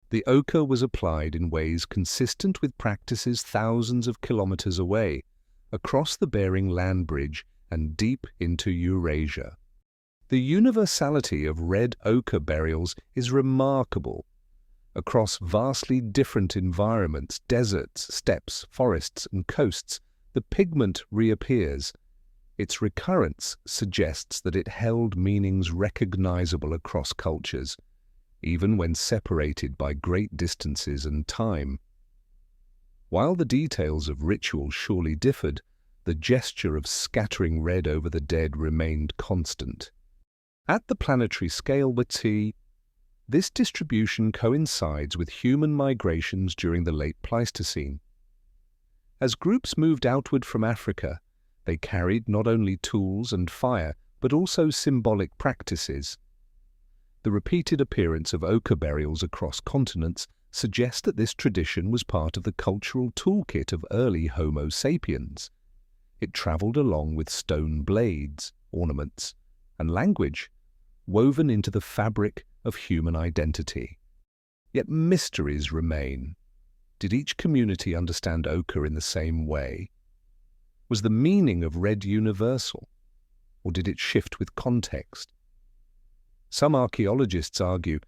The ochre was applied in ways consistent with practices thousands of kilometers away, across the Bering Land Bridge and deep into Eurasia. The universality of red ochre burials is remarkable. Across vastly different environments, deserts, steppes, forests, and coasts, the pigment reappears. Its recurrence suggests that it held meanings recognizable across cultures, even when separated by great distances and time. While the details of ritual surely differed, the gesture of scattering red over the dead remained constant. At the planetary scale, this distribution coincides with human migrations during the late Pleistocene. As groups moved outward from Africa, they carried not only tools and fire, but also symbolic practices. The repeated appearance of ochre burials across continents suggests that this tradition was part of the cultural toolkit of early Homo sapiens. It traveled along with stone blades, ornaments, and language, woven into the fabric of human identity. Yet mysteries remain. Did each community understand ochre in the same way? Was the meaning of red universal, or did it shift with context? Some archaeologists argue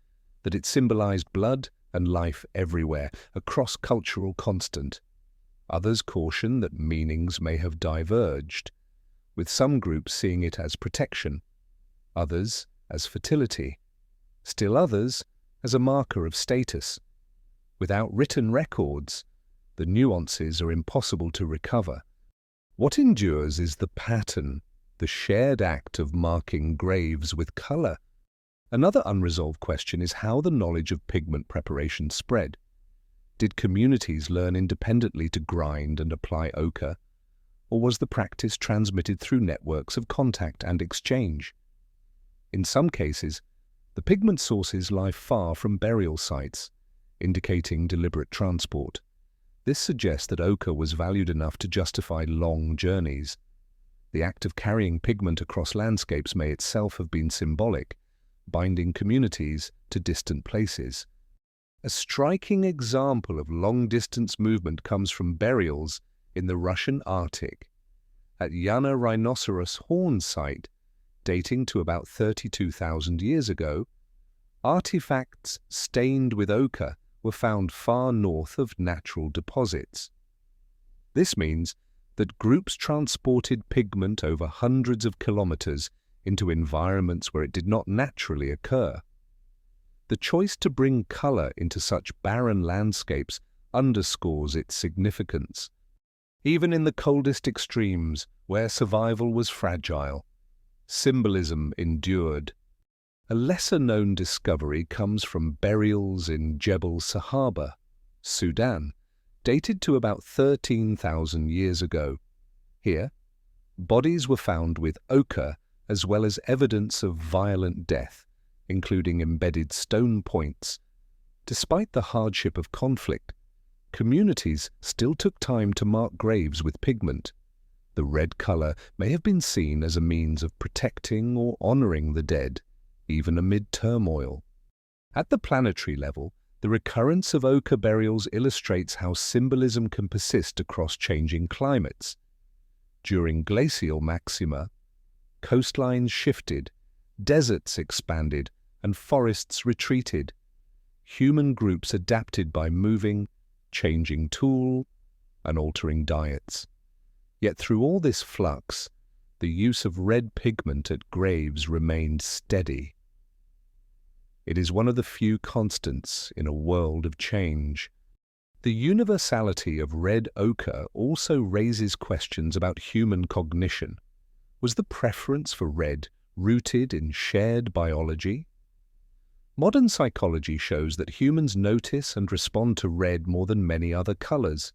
that it symbolized blood and life everywhere, a cross-cultural constant. Others caution that meanings may have diverged, with some groups seeing it as protection, others as fertility, still others as a marker of status. Without written records, the nuances are impossible to recover. What endures is the pattern, the shared act of marking graves with color. Another unresolved question is how the knowledge of pigment preparation spread. Did communities learn independently to grind and apply ochre, or was the practice transmitted through networks of contact and exchange? In some cases, the pigment sources lie far from burial sites, indicating deliberate transport. This suggests that ochre was valued enough to justify long journeys. The act of carrying pigment across landscapes may itself have been symbolic, binding communities to distant places. A striking example of long-distance movement comes from burials in the Russian Arctic. At Yana Rhinoceros Horn site, dating to about 32,000 years ago, artifacts stained with ochre were found far north of natural deposits. This means that groups transported pigment over hundreds of kilometers into environments where it did not naturally occur. The choice to bring color into such barren landscapes underscores its significance. Even in the coldest extremes, where survival was fragile, symbolism endured. A lesser-known discovery comes from burials in Jebel Sahaba, Sudan, dated to about 13,000 years ago. Here, bodies were found with ochre as well as evidence of violent death, including embedded stone points. Despite the hardship of conflict, communities still took time to mark graves with pigment. The red color may have been seen as a means of protecting or honoring the dead, even amid turmoil. At the planetary level, the recurrence of ochre burials illustrates how symbolism can persist across changing climates. During glacial maxima, coastlines shifted, deserts expanded, and forests retreated. Human groups adapted by moving, changing tool, and altering diets. Yet through all this flux, the use of red pigment at graves remained steady. It is one of the few constants in a world of change. The universality of red ochre also raises questions about human cognition. Was the preference for red rooted in shared biology? Modern psychology shows that humans notice and respond to red more than many other colors.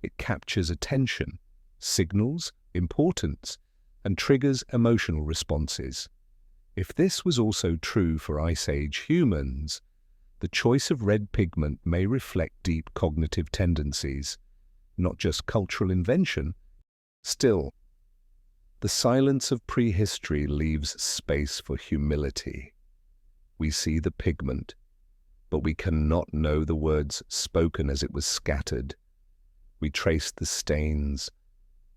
It captures attention, signals importance, and triggers emotional responses. If this was also true for Ice Age humans, the choice of red pigment may reflect deep cognitive tendencies, not just cultural invention. Still, the silence of prehistory leaves space for humility. We see the pigment, but we cannot know the words spoken as it was scattered. We trace the stains,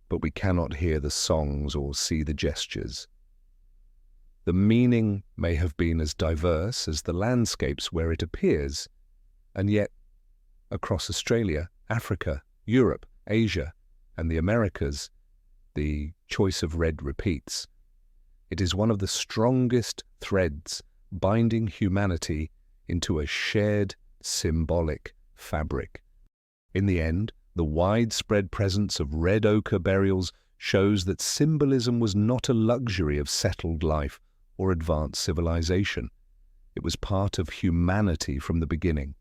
but we cannot hear the songs or see the gestures. The meaning may have been as diverse as the landscapes where it appears, and yet, across Australia, Africa, Europe, Asia, and the Americas, the choice of red repeats. It is one of the strongest threads binding humanity into a shared symbolic fabric. In the end, the widespread presence of red ochre burials shows that symbolism was not a luxury of settled life or advanced civilization. It was part of humanity from the beginning.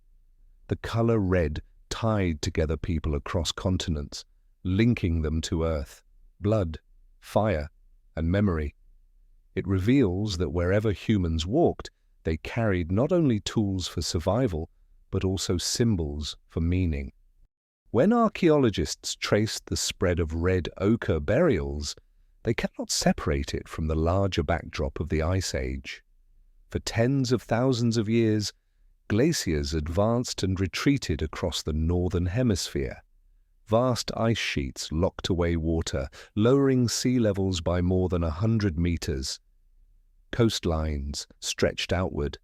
The color red tied together people across continents, linking them to earth, blood, fire, and memory. It reveals that wherever humans walked, they carried not only tools for survival, but also symbols for meaning. When archaeologists traced the spread of red ochre burials, they cannot separate it from the larger backdrop of the Ice Age. For tens of thousands of years, glaciers advanced and retreated across the northern hemisphere. Vast ice sheets locked away water, lowering sea levels by more than 100 meters. Coastlines stretched outward,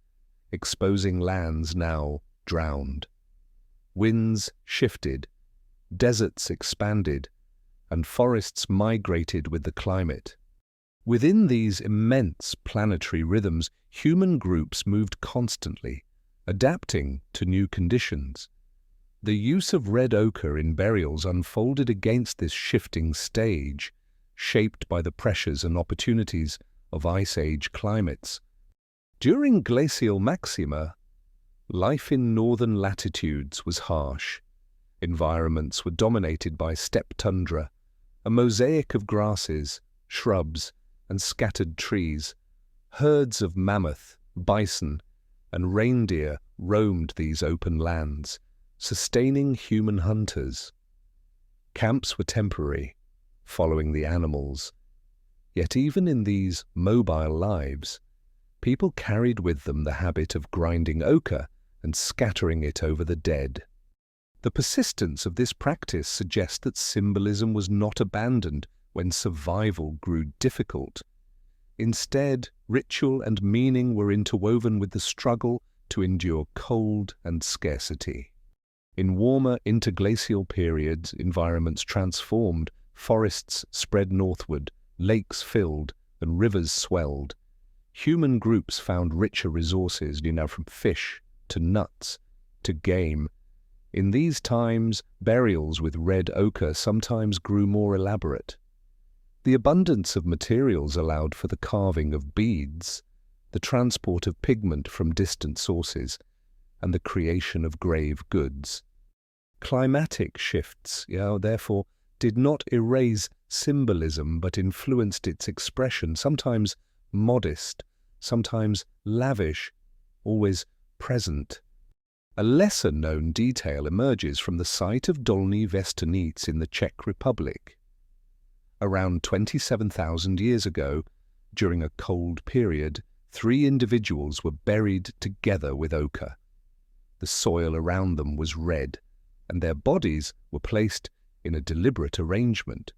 exposing lands now drowned. Winds shifted, deserts expanded, and forests migrated with the climate. Within these immense planetary rhythms, human groups moved constantly, adapting to new conditions. The use of red ochre in burials unfolded against this shifting stage, shaped by the pressures and opportunities of Ice Age climates. During glacial maxima, life in northern latitudes was harsh. Environments were dominated by steppe tundra, a mosaic of grasses, shrubs, and scattered trees. Herds of mammoth, bison, and reindeer roamed these open lands, sustaining human hunters. Camps were temporary, following the animals. Yet even in these mobile lives, people carried with them the habit of grinding ochre and scattering it over the dead. The persistence of this practice suggests that symbolism was not abandoned when survival grew difficult. Instead, ritual and meaning were interwoven with the struggle to endure cold and scarcity. In warmer interglacial periods, environments transformed, forests spread northward, lakes filled, and rivers swelled. Human groups found richer resources, from fish to nuts to game. In these times, burials with red ochre sometimes grew more elaborate. The abundance of materials allowed for the carving of beads, the transport of pigment from distant sources, and the creation of grave goods. Climatic shifts, therefore, did not erase symbolism but influenced its expression, sometimes modest, sometimes lavish, always present. A lesser-known detail emerges from the site of Dolní Věstonice in the Czech Republic. Around 27,000 years ago, during a cold period, 3 individuals were buried together with ochre. The soil around them was red, and their bodies were placed in a deliberate arrangement.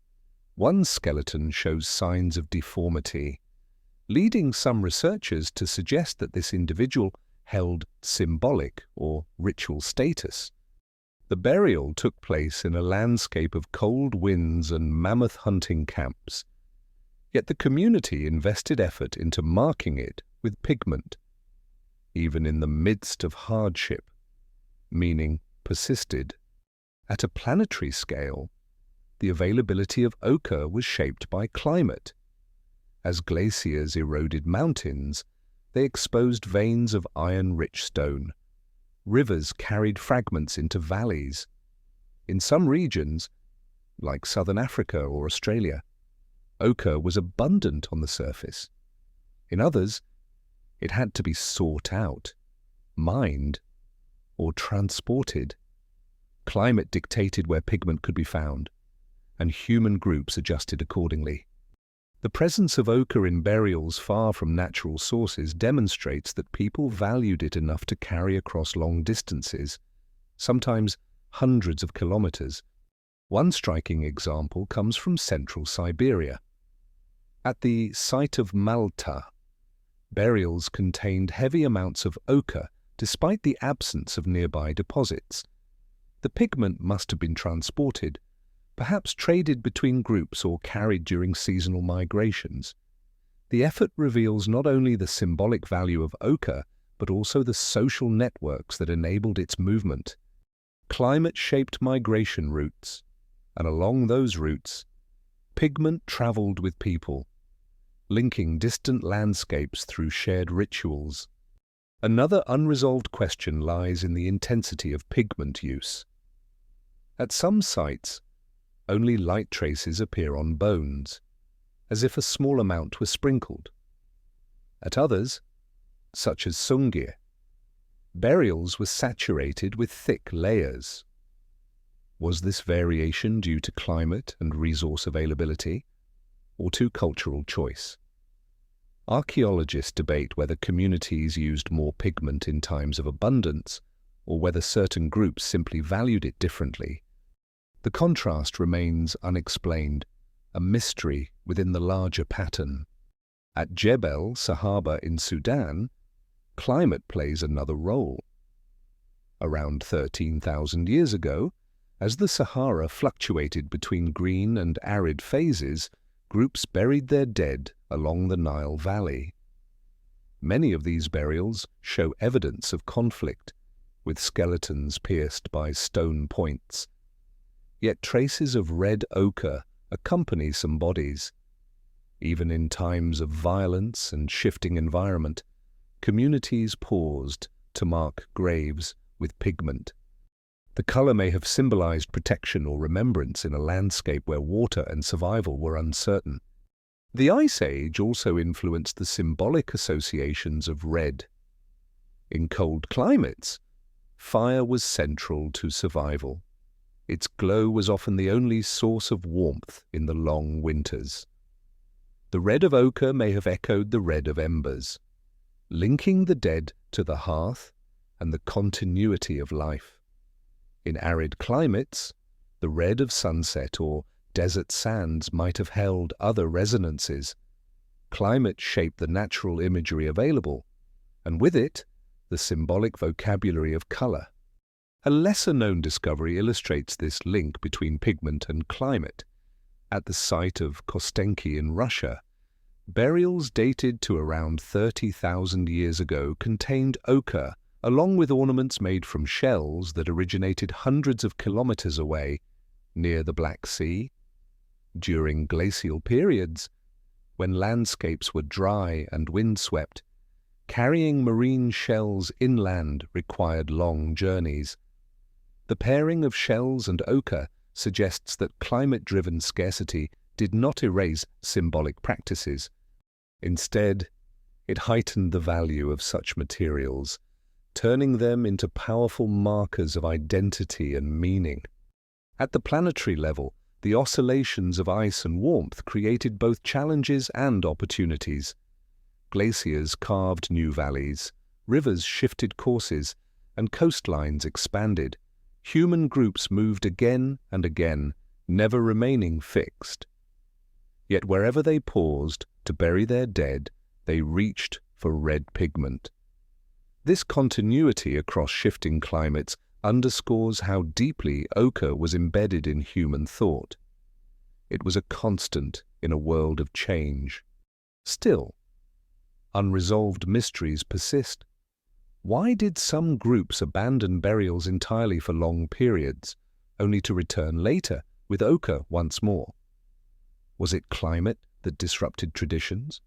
One skeleton shows signs of deformity, leading some researchers to suggest that this individual held symbolic or ritual status. The burial took place in a landscape of cold winds and mammoth hunting camps, yet the community invested effort into marking it with pigment, even in the midst of hardship, meaning persisted. At a planetary scale, the availability of ochre was shaped by climate. As glaciers eroded mountains, they exposed veins of iron-rich stone. Rivers carried fragments into valleys. In some regions, like southern Africa or Australia, ochre was abundant on the surface. In others, it had to be sought out, mined, or transported. Climate dictated where pigment could be found, and human groups adjusted accordingly. The presence of ochre in burials far from natural sources demonstrates that people valued it enough to carry across long distances, sometimes hundreds of kilometers. One striking example comes from central Siberia. At the site of Malta, burials contained heavy amounts of ochre despite the absence of nearby deposits. The pigment must have been transported, perhaps traded between groups or carried during seasonal migrations. The effort reveals not only the symbolic value of ochre, but also the social networks that enabled its movement. Climate shaped migration routes, and along those routes, pigment traveled with people, linking distant landscapes through shared rituals. Another unresolved question lies in the intensity of pigment use. At some sites, only light traces appear on bones, as if a small amount were sprinkled. At others, such as Sungir, burials were saturated with thick layers. Was this variation due to climate and resource availability, or to cultural choice? Archaeologists debate whether communities used more pigment in times of abundance, or whether certain groups simply valued it differently. The contrast remains unexplained, a mystery within the larger pattern. At Jebel Sahaba in Sudan, climate plays another role. Around 13,000 years ago, as the Sahara fluctuated between green and arid phases, groups buried their dead along the Nile Valley. Many of these burials show evidence of conflict, with skeletons pierced by stone points. Yet traces of red ochre accompany some bodies. Even in times of violence and shifting environment, communities paused to mark graves with pigment. The color may have symbolized protection or remembrance in a landscape where water and survival were uncertain. The Ice Age also influenced the symbolic associations of red. In cold climates, fire was central to survival. Its glow was often the only source of warmth in the long winters. The red of ochre may have echoed the red of embers, linking the dead to the hearth and the continuity of life. In arid climates, the red of sunset or desert sands might have held other resonances. Climate shaped the natural imagery available, and with it, the symbolic vocabulary of color. A lesser-known discovery illustrates this link between pigment and climate. At the site of Kostenki in Russia, burials dated to around 30,000 years ago contained ochre, along with ornaments made from shells that originated hundreds of kilometers away, near the Black Sea. During glacial periods, when landscapes were dry and windswept, carrying marine shells inland required long journeys. The pairing of shells and ochre suggests that climate-driven scarcity did not erase symbolic practices. Instead, it heightened the value of such materials, turning them into powerful markers of identity and meaning. At the planetary level, the oscillations of ice and warmth created both challenges and opportunities. Glaciers carved new valleys, rivers shifted courses, and coastlines expanded. Human groups moved again and again, never remaining fixed. Yet wherever they paused to bury their dead, they reached for red pigment. This continuity across shifting climates underscores how deeply ochre was embedded in human thought. It was a constant in a world of change. Still, unresolved mysteries persist. Why did some groups abandon burials entirely for long periods, only to return later with ochre once more? Was it climate that disrupted traditions,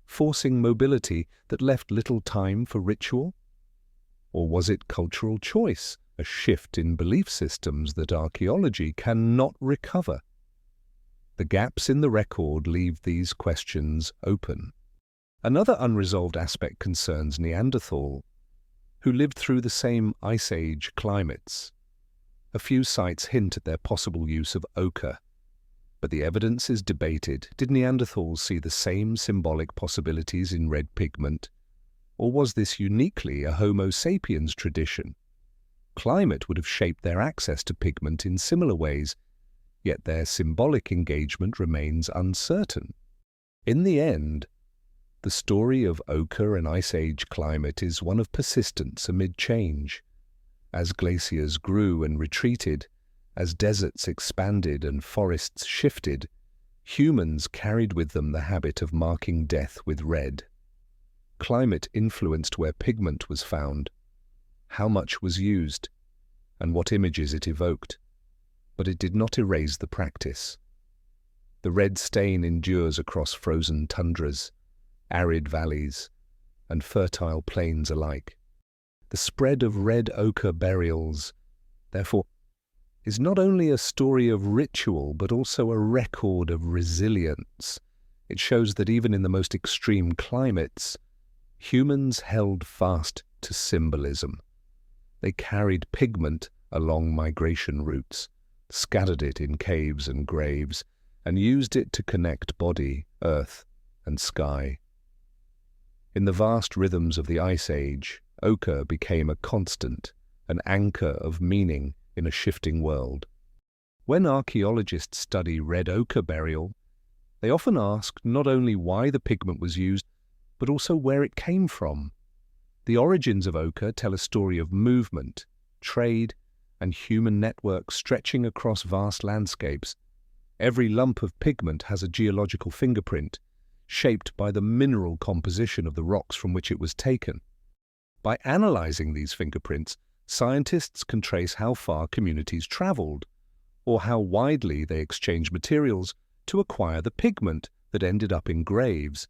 forcing mobility that left little time for ritual? Or was it cultural choice, a shift in belief systems that archaeology cannot recover? The gaps in the record leave these questions open. Another unresolved aspect concerns Neanderthal, who lived through the same Ice Age climates. A few sites hint at their possible use of ochre, but the evidence is debated. Did Neanderthals see the same symbolic possibilities in red pigment, or was this uniquely a Homo sapiens tradition? Climate would have shaped their access to pigment in similar ways, yet their symbolic engagement remains uncertain. In the end, the story of ochre and Ice Age climate is one of persistence amid change. As glaciers grew and retreated, as deserts expanded and forests shifted, humans carried with them the habit of marking death with red. Climate influenced where pigment was found, how much was used, and what images it evoked, but it did not erase the practice. The red stain endures across frozen tundras, arid valleys, and fertile plains alike. The spread of red ochre burials, therefore, is not only a story of ritual but also a record of resilience. It shows that even in the most extreme climates, humans held fast to symbolism. They carried pigment along migration routes, scattered it in caves and graves, and used it to connect body, earth, and sky. In the vast rhythms of the Ice Age, ochre became a constant, an anchor of meaning in a shifting world. When archaeologists study red ochre burial, they often ask not only why the pigment was used, but also where it came from. The origins of ochre tell a story of movement, trade, and human networks stretching across vast landscapes. Every lump of pigment has a geological fingerprint, shaped by the mineral composition of the rocks from which it was taken. By analyzing these fingerprints, scientists can trace how far communities traveled, or how widely they exchanged materials to acquire the pigment that ended up in graves.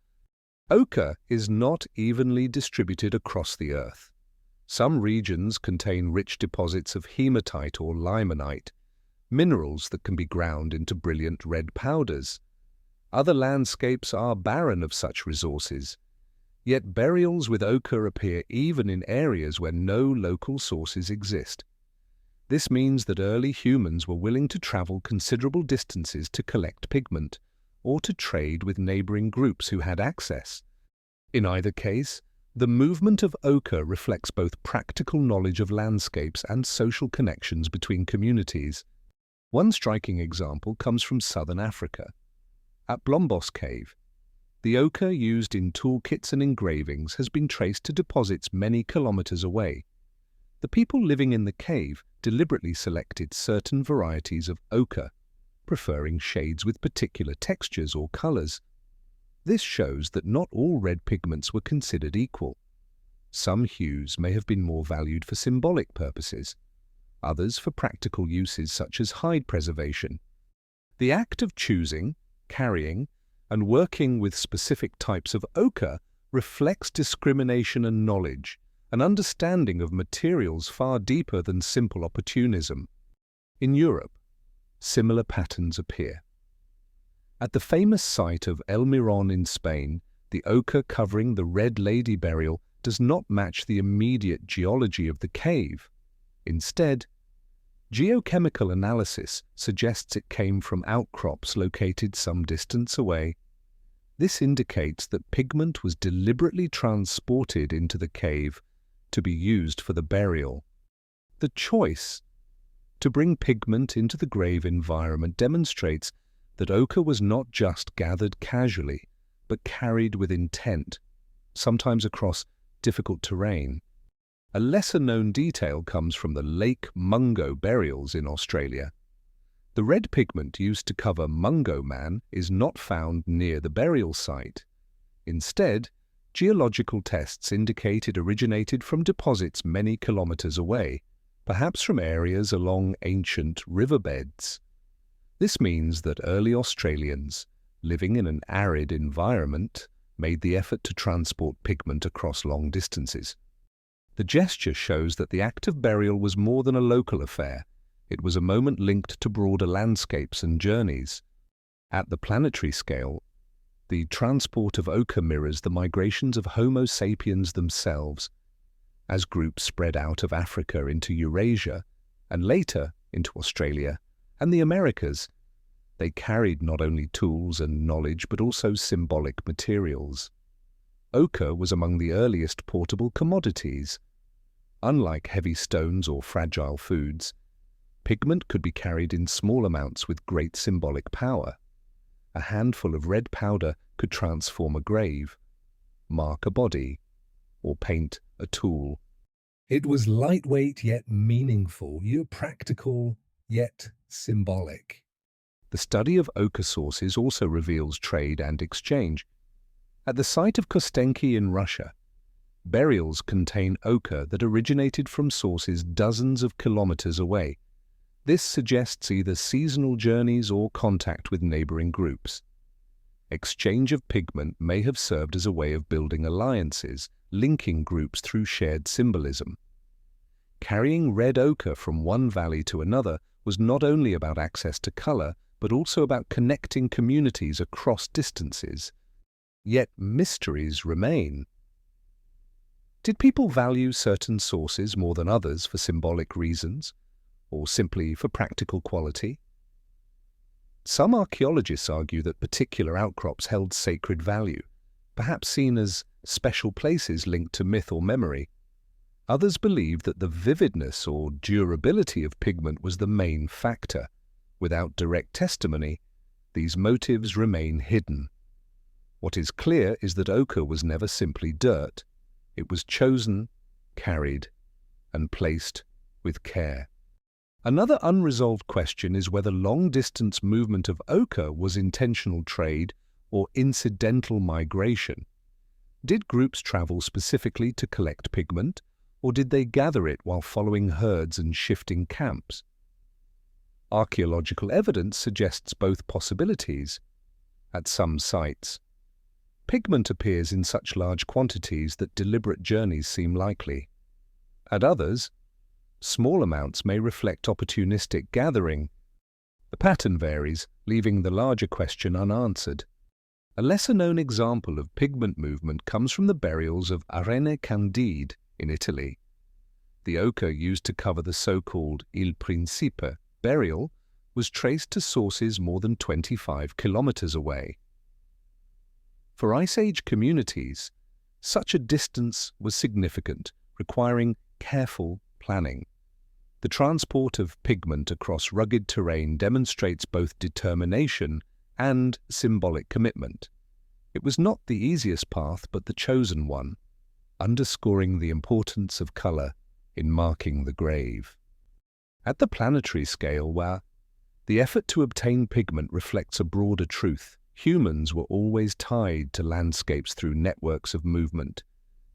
Ochre is not evenly distributed across the earth. Some regions contain rich deposits of hematite or limonite, minerals that can be ground into brilliant red powders. Other landscapes are barren of such resources, yet burials with ochre appear even in areas where no local sources exist. This means that early humans were willing to travel considerable distances to collect pigment, or to trade with neighboring groups who had access. In either case, the movement of ochre reflects both practical knowledge of landscapes and social connections between communities. One striking example comes from southern Africa. At Blombos Cave, the ochre used in toolkits and engravings has been traced to deposits many kilometers away. The people living in the cave deliberately selected certain varieties of ochre, preferring shades with particular textures or colors. This shows that not all red pigments were considered equal. Some hues may have been more valued for symbolic purposes, others for practical uses such as hide preservation. The act of choosing, carrying, and working with specific types of ochre reflects discrimination and knowledge, an understanding of materials far deeper than simple opportunism. In Europe, similar patterns appear. At the famous site of El Mirón in Spain, the ochre covering the Red Lady burial does not match the immediate geology of the cave. Instead, geochemical analysis suggests it came from outcrops located some distance away. This indicates that pigment was deliberately transported into the cave to be used for the burial. The choice to bring pigment into the grave environment demonstrates that ochre was not just gathered casually, but carried with intent, sometimes across difficult terrain. A lesser-known detail comes from the Lake Mungo burials in Australia. The red pigment used to cover Mungo Man is not found near the burial site. Instead, geological tests indicate it originated from deposits many kilometers away, perhaps from areas along ancient riverbeds. This means that early Australians, living in an arid environment, made the effort to transport pigment across long distances. The gesture shows that the act of burial was more than a local affair. It was a moment linked to broader landscapes and journeys. At the planetary scale, the transport of ochre mirrors the migrations of Homo sapiens themselves, as groups spread out of Africa into Eurasia, and later into Australia and the Americas. They carried not only tools and knowledge, but also symbolic materials. Ochre was among the earliest portable commodities. Unlike heavy stones or fragile foods, pigment could be carried in small amounts with great symbolic power. A handful of red powder could transform a grave, mark a body, or paint a tool. It was lightweight yet meaningful, practical yet symbolic. The study of ochre sources also reveals trade and exchange. At the site of Kostenki in Russia, burials contain ochre that originated from sources dozens of kilometers away. This suggests either seasonal journeys or contact with neighboring groups. Exchange of pigment may have served as a way of building alliances, linking groups through shared symbolism. Carrying red ochre from one valley to another was not only about access to color, but also about connecting communities across distances. Yet mysteries remain. Did people value certain sources more than others for symbolic reasons, or simply for practical quality? Some archaeologists argue that particular outcrops held sacred value, perhaps seen as special places linked to myth or memory. Others believe that the vividness or durability of pigment was the main factor. Without direct testimony, these motives remain hidden. What is clear is that ochre was never simply dirt. It was chosen, carried, and placed with care. Another unresolved question is whether long-distance movement of ochre was intentional trade or incidental migration. Did groups travel specifically to collect pigment, or did they gather it while following herds and shifting camps? Archaeological evidence suggests both possibilities. At some sites, pigment appears in such large quantities that deliberate journeys seem likely. At others, small amounts may reflect opportunistic gathering. The pattern varies, leaving the larger question unanswered. A lesser-known example of pigment movement comes from the burials of Arene Candide in Italy. The ochre used to cover the so-called Il Principe burial was traced to sources more than 25 kilometers away. For Ice Age communities, such a distance was significant, requiring careful planning. The transport of pigment across rugged terrain demonstrates both determination and symbolic commitment. It was not the easiest path, but the chosen one, underscoring the importance of color in marking the grave. At the planetary scale, where the effort to obtain pigment reflects a broader truth, humans were always tied to landscapes through networks of movement.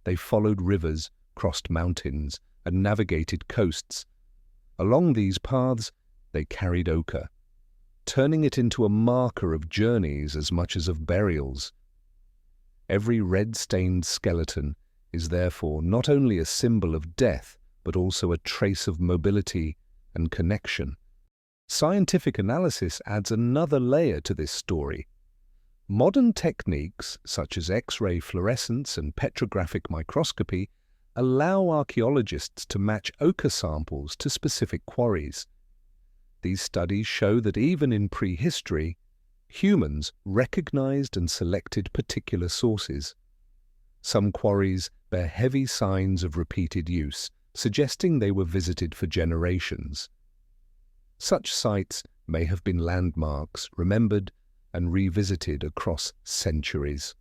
They followed rivers, crossed mountains, and navigated coasts. Along these paths, they carried ochre, turning it into a marker of journeys as much as of burials. Every red-stained skeleton is therefore not only a symbol of death, but also a trace of mobility and connection. Scientific analysis adds another layer to this story. Modern techniques such as X-ray fluorescence and petrographic microscopy allow archaeologists to match ochre samples to specific quarries. These studies show that even in prehistory, humans recognized and selected particular sources. Some quarries bear heavy signs of repeated use, suggesting they were visited for generations. Such sites may have been landmarks remembered and revisited across centuries.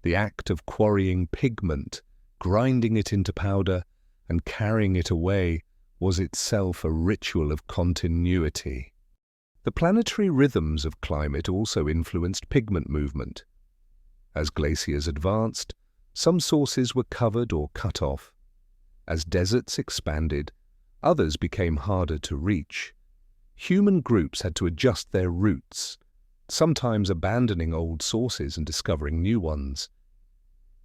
The act of quarrying pigment, grinding it into powder, and carrying it away was itself a ritual of continuity. The planetary rhythms of climate also influenced pigment movement. As glaciers advanced, some sources were covered or cut off. As deserts expanded, others became harder to reach. Human groups had to adjust their routes, sometimes abandoning old sources and discovering new ones.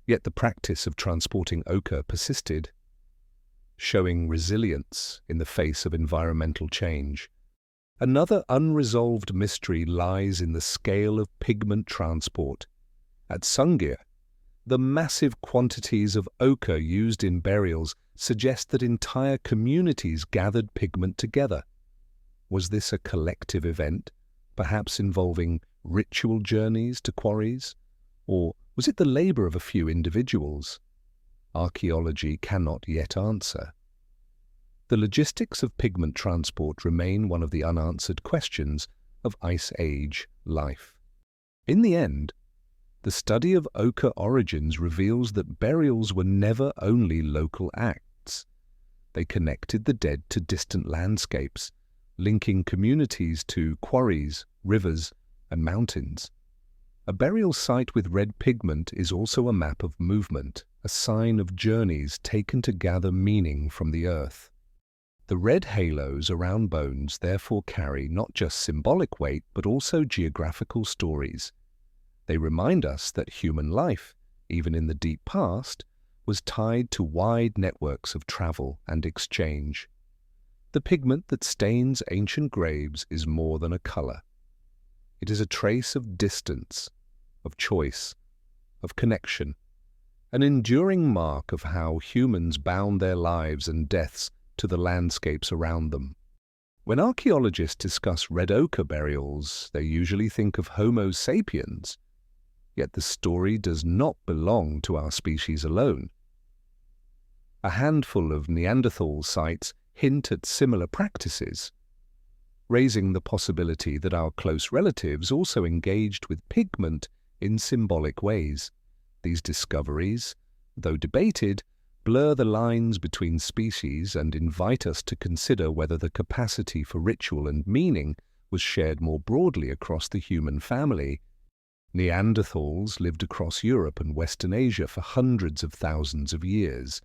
Yet the practice of transporting ochre persisted, showing resilience in the face of environmental change. Another unresolved mystery lies in the scale of pigment transport. At Sungir, the massive quantities of ochre used in burials suggest that entire communities gathered pigment together. Was this a collective event, perhaps involving ritual journeys to quarries? Or was it the labor of a few individuals? Archaeology cannot yet answer. The logistics of pigment transport remain one of the unanswered questions of Ice Age life. In the end, the study of ochre origins reveals that burials were never only local acts. They connected the dead to distant landscapes, linking communities to quarries, rivers, and mountains. A burial site with red pigment is also a map of movement, a sign of journeys taken to gather meaning from the earth. The red halos around bones therefore carry not just symbolic weight but also geographical stories. They remind us that human life, even in the deep past, was tied to wide networks of travel and exchange. The pigment that stains ancient graves is more than a color. It is a trace of distance, of choice, of connection, an enduring mark of how humans bound their lives and deaths to the landscapes around them. When archaeologists discuss red ochre burials, they usually think of Homo sapiens, yet the story does not belong to our species alone. A handful of Neanderthal sites hint at similar practices, raising the possibility that our close relatives also engaged with pigment in symbolic ways. These discoveries, though debated, blur the lines between species and invite us to consider whether the capacity for ritual and meaning was shared more broadly across the human family. Neanderthals lived across Europe and Western Asia for hundreds of thousands of years,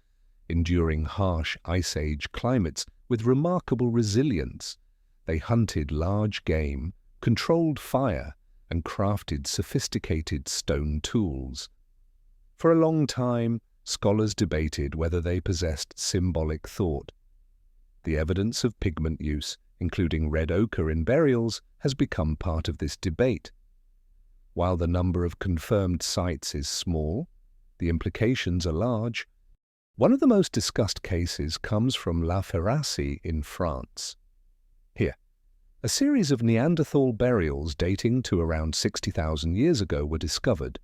enduring harsh Ice Age climates with remarkable resilience. They hunted large game, controlled fire, and crafted sophisticated stone tools. For a long time, scholars debated whether they possessed symbolic thought. The evidence of pigment use, including red ochre in burials, has become part of this debate. While the number of confirmed sites is small, the implications are large. One of the most discussed cases comes from La Ferracie in France. Here, a series of Neanderthal burials dating to around 60,000 years ago were discovered.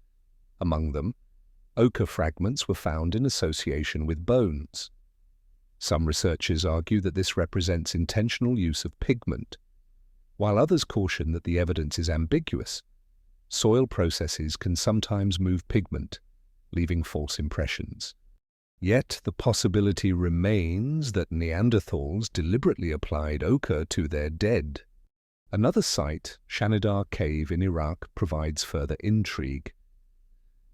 Among them, ochre fragments were found in association with bones. Some researchers argue that this represents intentional use of pigment, while others caution that the evidence is ambiguous. Soil processes can sometimes move pigment, leaving false impressions. Yet the possibility remains that Neanderthals deliberately applied ochre to their dead. Another site, Shanidar Cave in Iraq, provides further intrigue.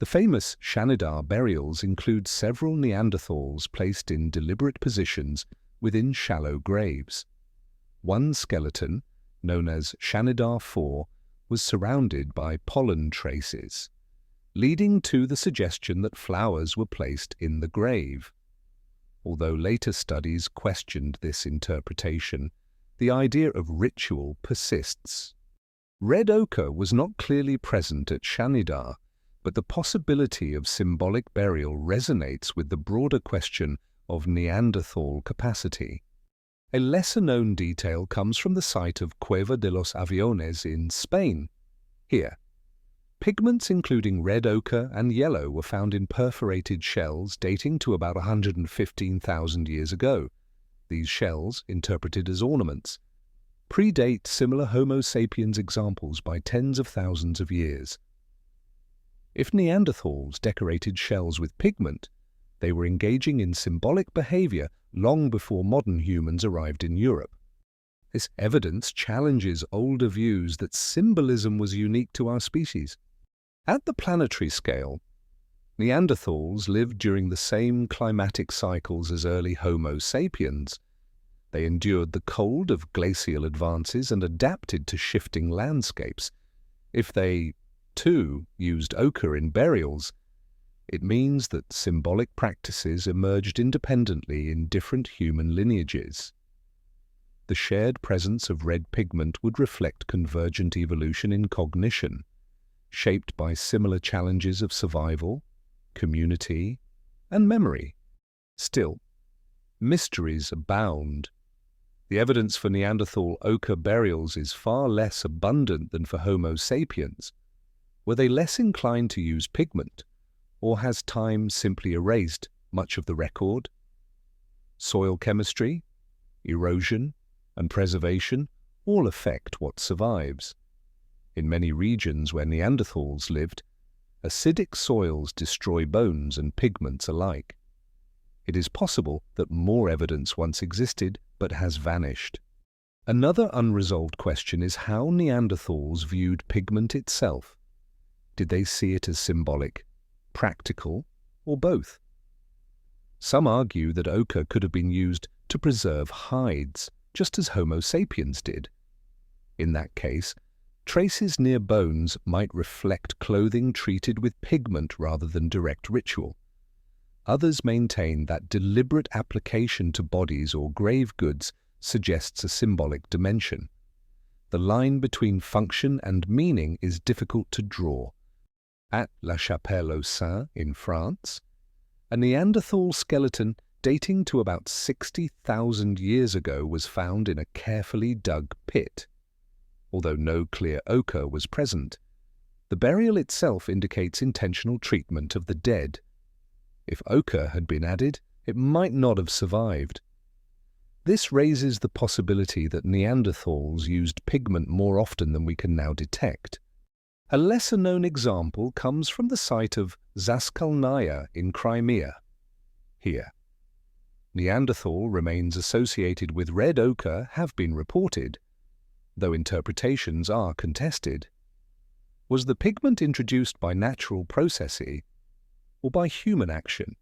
The famous Shanidar burials include several Neanderthals placed in deliberate positions within shallow graves. One skeleton, known as Shanidar IV, was surrounded by pollen traces, leading to the suggestion that flowers were placed in the grave. Although later studies questioned this interpretation, the idea of ritual persists. Red ochre was not clearly present at Shanidar, but the possibility of symbolic burial resonates with the broader question of Neanderthal capacity. A lesser-known detail comes from the site of Cueva de los Aviones in Spain. Here, pigments including red ochre and yellow were found in perforated shells dating to about 115,000 years ago. These shells, interpreted as ornaments, predate similar Homo sapiens examples by tens of thousands of years. If Neanderthals decorated shells with pigment, They were engaging in symbolic behavior long before modern humans arrived in Europe. This evidence challenges older views that symbolism was unique to our species. At the planetary scale, Neanderthals lived during the same climatic cycles as early Homo sapiens. They endured the cold of glacial advances and adapted to shifting landscapes. If they, too, used ochre in burials, it means that symbolic practices emerged independently in different human lineages. The shared presence of red pigment would reflect convergent evolution in cognition, shaped by similar challenges of survival, community, and memory. Still, mysteries abound. The evidence for Neanderthal ochre burials is far less abundant than for Homo sapiens. Were they less inclined to use pigment, or has time simply erased much of the record? Soil chemistry, erosion, and preservation all affect what survives. In many regions where Neanderthals lived, acidic soils destroy bones and pigments alike. It is possible that more evidence once existed but has vanished. Another unresolved question is how Neanderthals viewed pigment itself. Did they see it as symbolic, practical, or both? Some argue that ochre could have been used to preserve hides, just as Homo sapiens did. In that case, traces near bones might reflect clothing treated with pigment rather than direct ritual. Others maintain that deliberate application to bodies or grave goods suggests a symbolic dimension. The line between function and meaning is difficult to draw. At La Chapelle-aux-Saints in France, a Neanderthal skeleton dating to about 60,000 years ago was found in a carefully dug pit. Although no clear ochre was present, the burial itself indicates intentional treatment of the dead. If ochre had been added, it might not have survived. This raises the possibility that Neanderthals used pigment more often than we can now detect. A lesser-known example comes from the site of Zaskalnaya in Crimea. Here, Neanderthal remains associated with red ochre have been reported, though interpretations are contested. Was the pigment introduced by natural processes or by human action?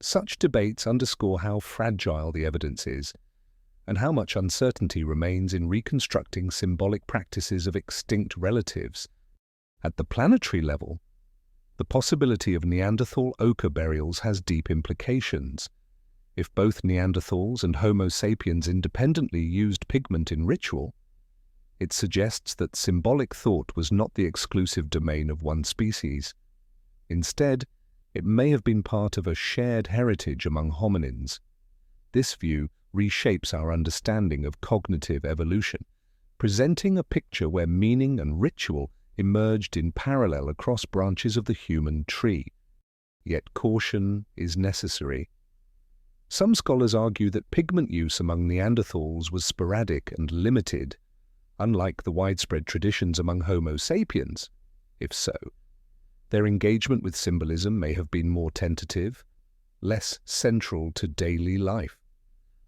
Such debates underscore how fragile the evidence is and how much uncertainty remains in reconstructing symbolic practices of extinct relatives. At the planetary level, the possibility of Neanderthal ochre burials has deep implications. If both Neanderthals and Homo sapiens independently used pigment in ritual, it suggests that symbolic thought was not the exclusive domain of one species. Instead, it may have been part of a shared heritage among hominins. This view reshapes our understanding of cognitive evolution, presenting a picture where meaning and ritual emerged in parallel across branches of the human tree. Yet caution is necessary. Some scholars argue that pigment use among Neanderthals was sporadic and limited, unlike the widespread traditions among Homo sapiens. If so, their engagement with symbolism may have been more tentative, less central to daily life.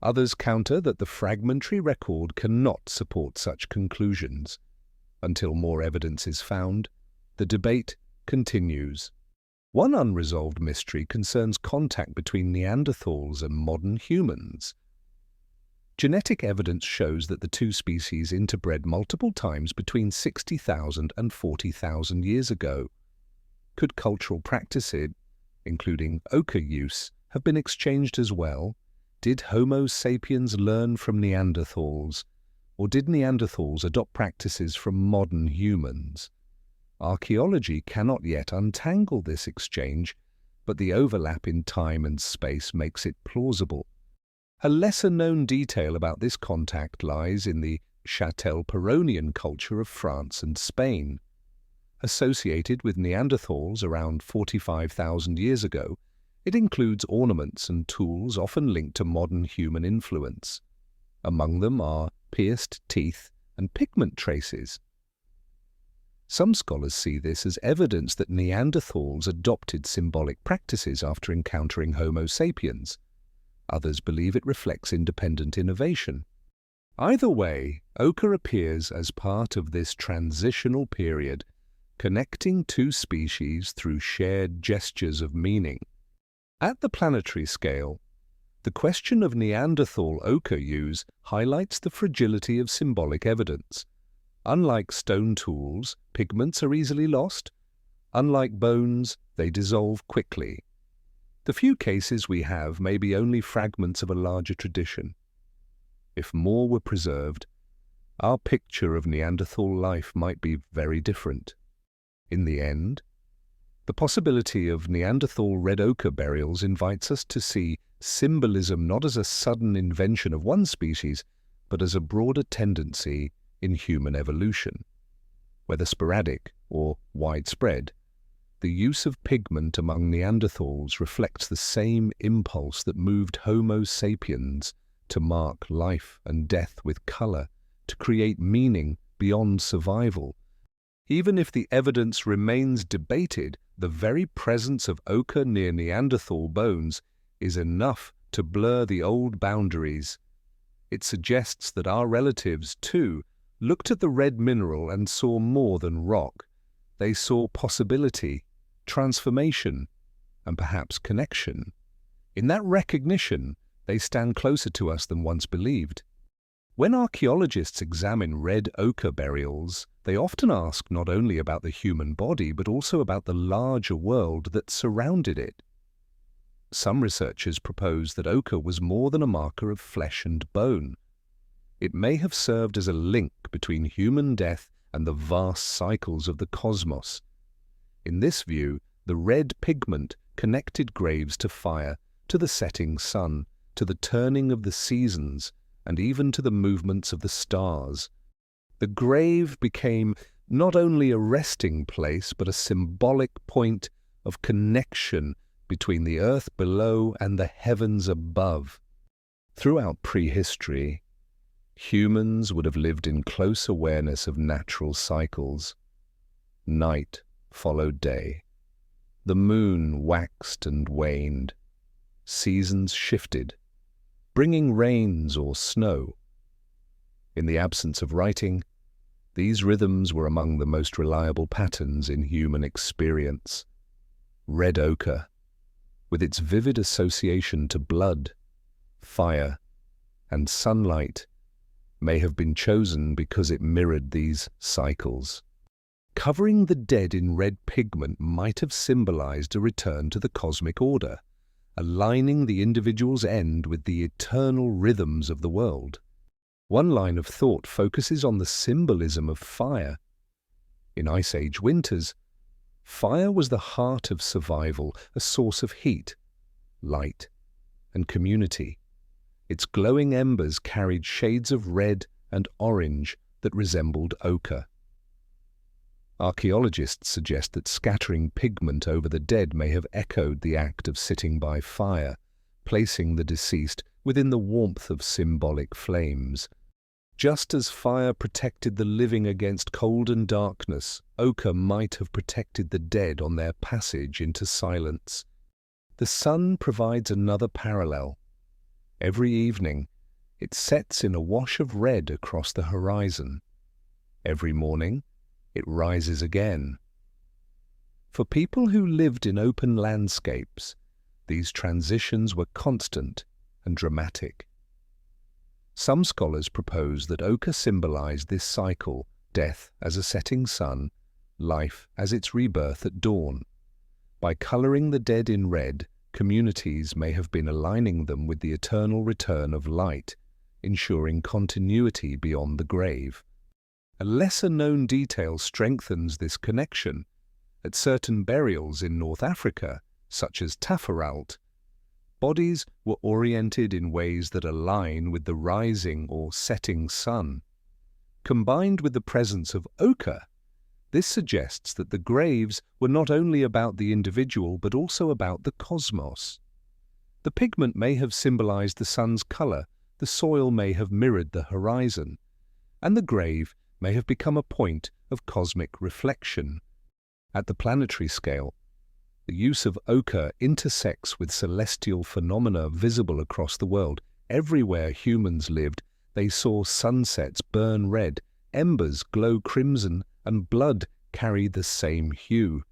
Others counter that the fragmentary record cannot support such conclusions. Until more evidence is found, the debate continues. One unresolved mystery concerns contact between Neanderthals and modern humans. Genetic evidence shows that the two species interbred multiple times between 60,000 and 40,000 years ago. Could cultural practices, including ochre use, have been exchanged as well? Did Homo sapiens learn from Neanderthals, or did Neanderthals adopt practices from modern humans? Archaeology cannot yet untangle this exchange, but the overlap in time and space makes it plausible. A lesser-known detail about this contact lies in the Châtel-Perronian culture of France and Spain. Associated with Neanderthals around 45,000 years ago, it includes ornaments and tools often linked to modern human influence. Among them are pierced teeth and pigment traces. Some scholars see this as evidence that Neanderthals adopted symbolic practices after encountering Homo sapiens. Others believe it reflects independent innovation. Either way, ochre appears as part of this transitional period, connecting two species through shared gestures of meaning. At the planetary scale, the question of Neanderthal ochre use highlights the fragility of symbolic evidence. Unlike stone tools, pigments are easily lost. Unlike bones, they dissolve quickly. The few cases we have may be only fragments of a larger tradition. If more were preserved, our picture of Neanderthal life might be very different. In the end, the possibility of Neanderthal red ochre burials invites us to see symbolism not as a sudden invention of one species, but as a broader tendency in human evolution. Whether sporadic or widespread, the use of pigment among Neanderthals reflects the same impulse that moved Homo sapiens to mark life and death with color, to create meaning beyond survival. Even if the evidence remains debated, the very presence of ochre near Neanderthal bones is enough to blur the old boundaries. It suggests that our relatives, too, looked at the red mineral and saw more than rock. They saw possibility, transformation, and perhaps connection. In that recognition, they stand closer to us than once believed. When archaeologists examine red ochre burials, they often ask not only about the human body, but also about the larger world that surrounded it. Some researchers propose that ochre was more than a marker of flesh and bone. It may have served as a link between human death and the vast cycles of the cosmos. In this view, the red pigment connected graves to fire, to the setting sun, to the turning of the seasons, and even to the movements of the stars. The grave became not only a resting place, but a symbolic point of connection between the earth below and the heavens above. Throughout prehistory, humans would have lived in close awareness of natural cycles. Night followed day. The moon waxed and waned. Seasons shifted, bringing rains or snow. In the absence of writing, these rhythms were among the most reliable patterns in human experience. Red ochre, with its vivid association to blood, fire, and sunlight, may have been chosen because it mirrored these cycles. Covering the dead in red pigment might have symbolized a return to the cosmic order, aligning the individual's end with the eternal rhythms of the world. One line of thought focuses on the symbolism of fire. In Ice Age winters, fire was the heart of survival, a source of heat, light, and community. Its glowing embers carried shades of red and orange that resembled ochre. Archaeologists suggest that scattering pigment over the dead may have echoed the act of sitting by fire, placing the deceased within the warmth of symbolic flames. Just as fire protected the living against cold and darkness, ochre might have protected the dead on their passage into silence. The sun provides another parallel. Every evening, it sets in a wash of red across the horizon. Every morning, it rises again. For people who lived in open landscapes, these transitions were constant and dramatic. Some scholars propose that ochre symbolized this cycle, death as a setting sun, life as its rebirth at dawn. By coloring the dead in red, communities may have been aligning them with the eternal return of light, ensuring continuity beyond the grave. A lesser-known detail strengthens this connection. At certain burials in North Africa, such as Tafaralt, bodies were oriented in ways that align with the rising or setting sun. Combined with the presence of ochre, this suggests that the graves were not only about the individual but also about the cosmos. The pigment may have symbolized the sun's color, the soil may have mirrored the horizon, and the grave may have become a point of cosmic reflection. At the planetary scale, the use of ochre intersects with celestial phenomena visible across the world. Everywhere humans lived, they saw sunsets burn red, embers glow crimson, and blood carry the same hue.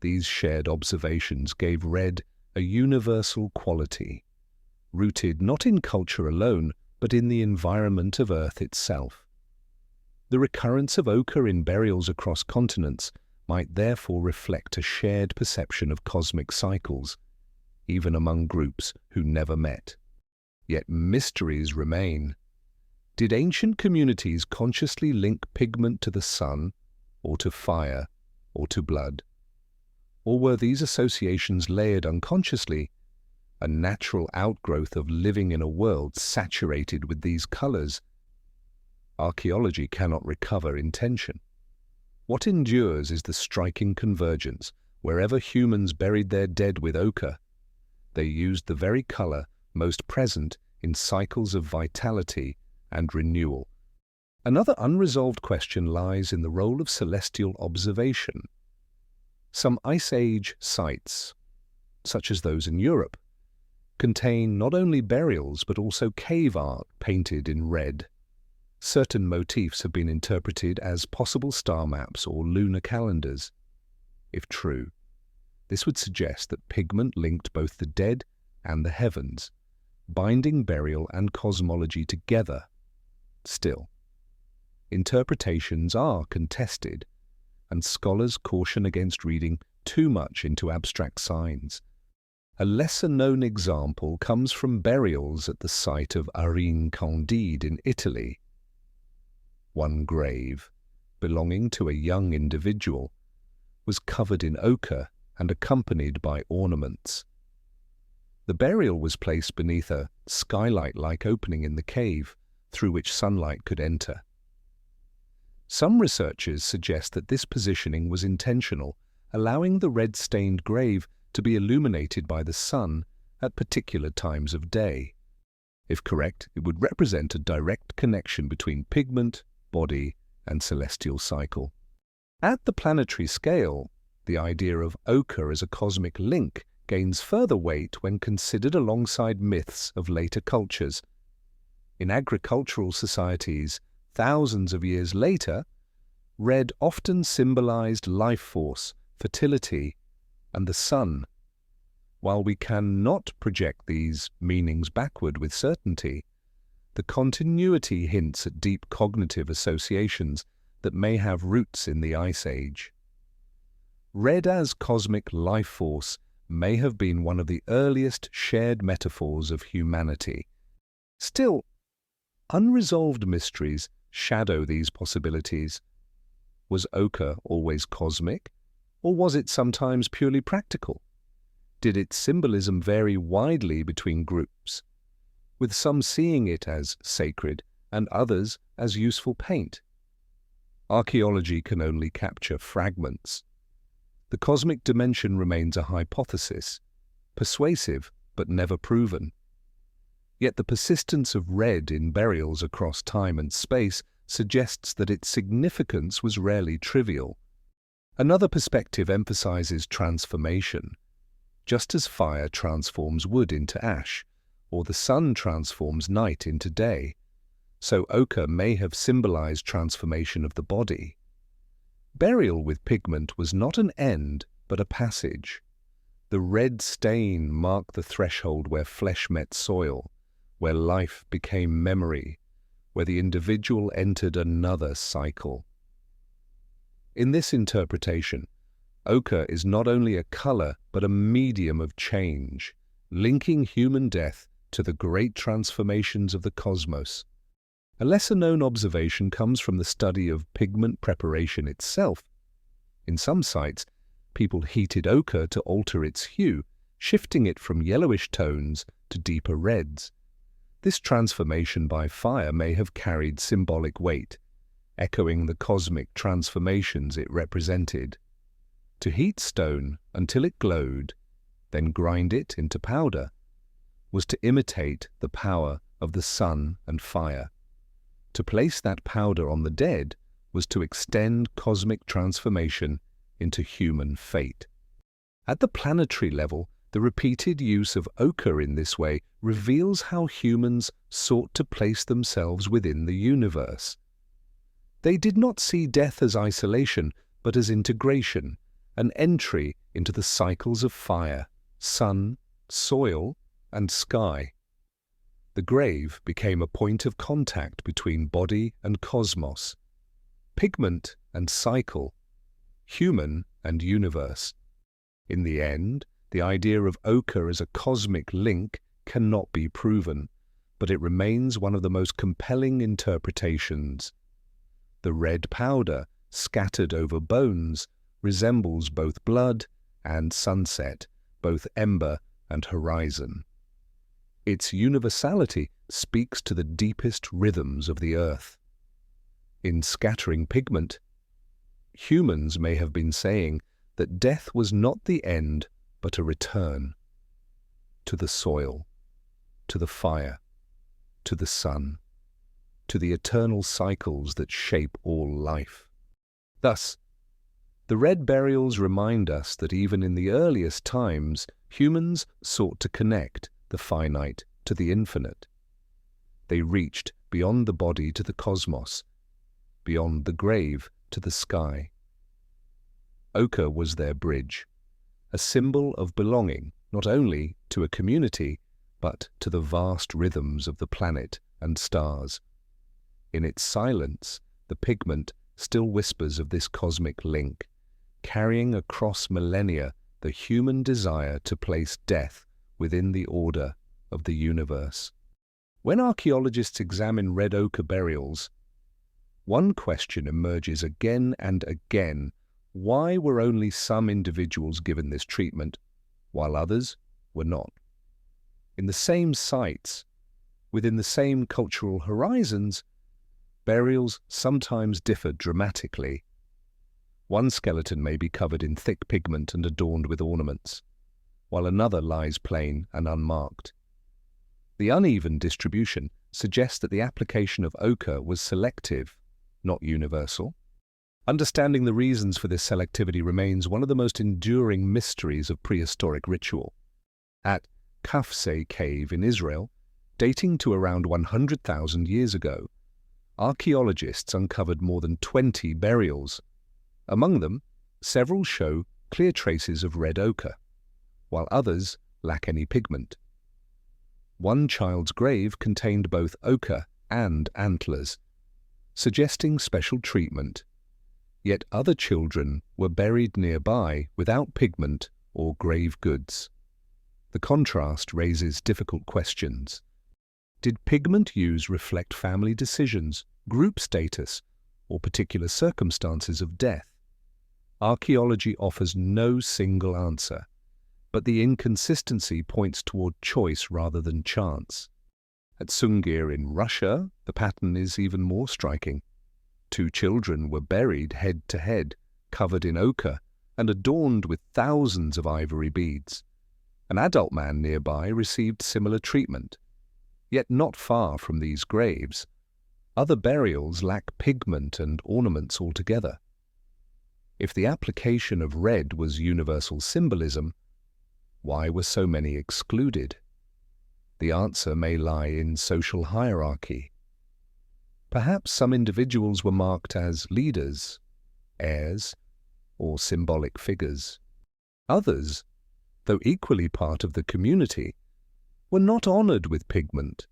These shared observations gave red a universal quality, rooted not in culture alone, but in the environment of Earth itself. The recurrence of ochre in burials across continents might therefore reflect a shared perception of cosmic cycles, even among groups who never met. Yet mysteries remain. Did ancient communities consciously link pigment to the sun, or to fire, or to blood? Or were these associations layered unconsciously, a natural outgrowth of living in a world saturated with these colors? Archaeology cannot recover intention. What endures is the striking convergence. Wherever humans buried their dead with ochre, they used the very color most present in cycles of vitality and renewal. Another unresolved question lies in the role of celestial observation. Some Ice Age sites, such as those in Europe, contain not only burials but also cave art painted in red. Certain motifs have been interpreted as possible star maps or lunar calendars. If true, this would suggest that pigment linked both the dead and the heavens, binding burial and cosmology together. Still, interpretations are contested, and scholars caution against reading too much into abstract signs. A lesser-known example comes from burials at the site of Arine Candide in Italy. One grave, belonging to a young individual, was covered in ochre and accompanied by ornaments. The burial was placed beneath a skylight-like opening in the cave, through which sunlight could enter. Some researchers suggest that this positioning was intentional, allowing the red-stained grave to be illuminated by the sun at particular times of day. If correct, it would represent a direct connection between pigment, body, and celestial cycle. At the planetary scale, the idea of ochre as a cosmic link gains further weight when considered alongside myths of later cultures. In agricultural societies, thousands of years later, red often symbolized life force, fertility, and the sun. While we cannot project these meanings backward with certainty, the continuity hints at deep cognitive associations that may have roots in the Ice Age. Red as cosmic life force may have been one of the earliest shared metaphors of humanity. Still, unresolved mysteries shadow these possibilities. Was ochre always cosmic, or was it sometimes purely practical? Did its symbolism vary widely between groups, with some seeing it as sacred and others as useful paint? Archaeology can only capture fragments. The cosmic dimension remains a hypothesis, persuasive but never proven. Yet the persistence of red in burials across time and space suggests that its significance was rarely trivial. Another perspective emphasizes transformation. Just as fire transforms wood into ash, or the sun transforms night into day, so ochre may have symbolized transformation of the body. Burial with pigment was not an end, but a passage. The red stain marked the threshold where flesh met soil, where life became memory, where the individual entered another cycle. In this interpretation, ochre is not only a color but a medium of change, linking human death to the great transformations of the cosmos. A lesser-known observation comes from the study of pigment preparation itself. In some sites, people heated ochre to alter its hue, shifting it from yellowish tones to deeper reds. This transformation by fire may have carried symbolic weight, echoing the cosmic transformations it represented. To heat stone until it glowed, then grind it into powder, was to imitate the power of the sun and fire. To place that powder on the dead was to extend cosmic transformation into human fate. At the planetary level, the repeated use of ochre in this way reveals how humans sought to place themselves within the universe. They did not see death as isolation, but as integration, an entry into the cycles of fire, sun, soil, and sky. The grave became a point of contact between body and cosmos, pigment and cycle, human and universe. In the end, the idea of ochre as a cosmic link cannot be proven, but it remains one of the most compelling interpretations. The red powder, scattered over bones, resembles both blood and sunset, both ember and horizon. Its universality speaks to the deepest rhythms of the earth. In scattering pigment, humans may have been saying that death was not the end, but a return to the soil, to the fire, to the sun, to the eternal cycles that shape all life. Thus, the red burials remind us that even in the earliest times, humans sought to connect the finite to the infinite. They reached beyond the body to the cosmos, beyond the grave to the sky. Ochre was their bridge, a symbol of belonging not only to a community, but to the vast rhythms of the planet and stars. In its silence, the pigment still whispers of this cosmic link, carrying across millennia the human desire to place death within the order of the universe. When archaeologists examine red ochre burials, one question emerges again and again: why were only some individuals given this treatment, while others were not? In the same sites, within the same cultural horizons, burials sometimes differ dramatically. One skeleton may be covered in thick pigment and adorned with ornaments, while another lies plain and unmarked. The uneven distribution suggests that the application of ochre was selective, not universal. Understanding the reasons for this selectivity remains one of the most enduring mysteries of prehistoric ritual. At Kafse Cave in Israel, dating to around 100,000 years ago, archaeologists uncovered more than 20 burials. Among them, several show clear traces of red ochre, while others lack any pigment. One child's grave contained both ochre and antlers, suggesting special treatment. Yet other children were buried nearby without pigment or grave goods. The contrast raises difficult questions. Did pigment use reflect family decisions, group status, or particular circumstances of death? Archaeology offers no single answer, but the inconsistency points toward choice rather than chance. At Sungir in Russia, the pattern is even more striking. 2 children were buried head to head, covered in ochre, and adorned with thousands of ivory beads. An adult man nearby received similar treatment. Yet not far from these graves, other burials lack pigment and ornaments altogether. If the application of red was universal symbolism, why were so many excluded? The answer may lie in social hierarchy. Perhaps some individuals were marked as leaders, heirs, or symbolic figures. Others, though equally part of the community, were not honored with pigment.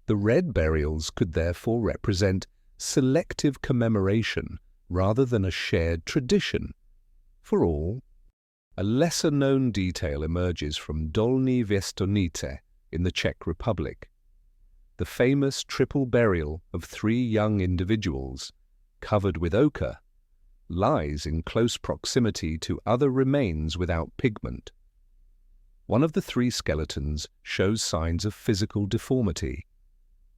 The red burials could therefore represent selective commemoration rather than a shared tradition. For all, a lesser-known detail emerges from Dolní Věstonice in the Czech Republic. The famous triple burial of 3 young individuals, covered with ochre, lies in close proximity to other remains without pigment. One of the 3 skeletons shows signs of physical deformity.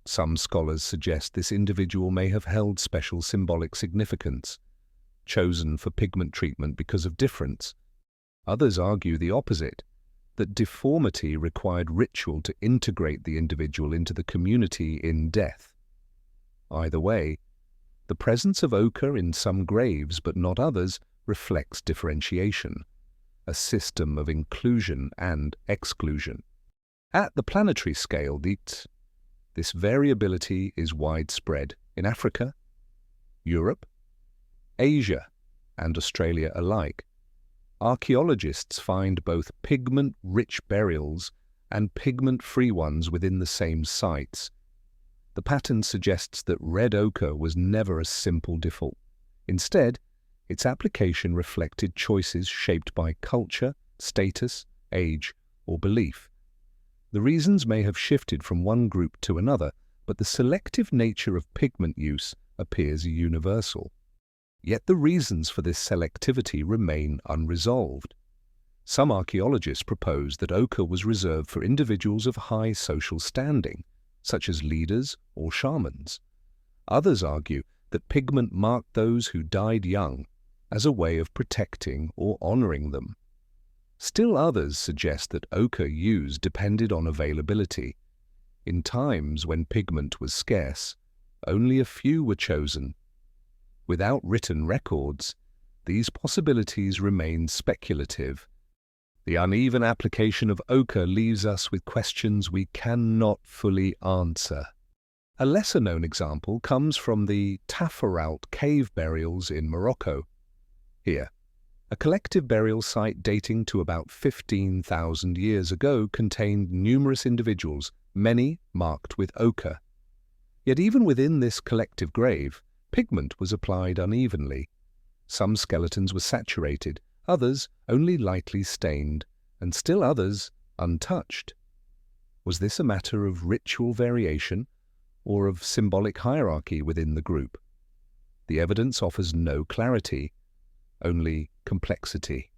Some scholars suggest this individual may have held special symbolic significance, chosen for pigment treatment because of difference. Others argue the opposite, that deformity required ritual to integrate the individual into the community in death. Either way, The presence of ochre in some graves but not others reflects differentiation, a system of inclusion and exclusion. At the planetary scale, this variability is widespread in Africa, Europe, Asia, and Australia alike. Archaeologists find both pigment-rich burials and pigment-free ones within the same sites. The pattern suggests that red ochre was never a simple default. Instead, its application reflected choices shaped by culture, status, age, or belief. The reasons may have shifted from one group to another, but the selective nature of pigment use appears universal. Yet the reasons for this selectivity remain unresolved. Some archaeologists propose that ochre was reserved for individuals of high social standing, such as leaders or shamans. Others argue that pigment marked those who died young as a way of protecting or honoring them. Still others suggest that ochre use depended on availability. In times when pigment was scarce, only a few were chosen. Without written records, these possibilities remain speculative. The uneven application of ochre leaves us with questions we cannot fully answer. A lesser-known example comes from the Taforalt cave burials in Morocco. Here, a collective burial site dating to about 15,000 years ago contained numerous individuals, many marked with ochre. Yet even within this collective grave, pigment was applied unevenly. Some skeletons were saturated, others only lightly stained, and still others untouched. Was this a matter of ritual variation or of symbolic hierarchy within the group? The evidence offers no clarity, only complexity.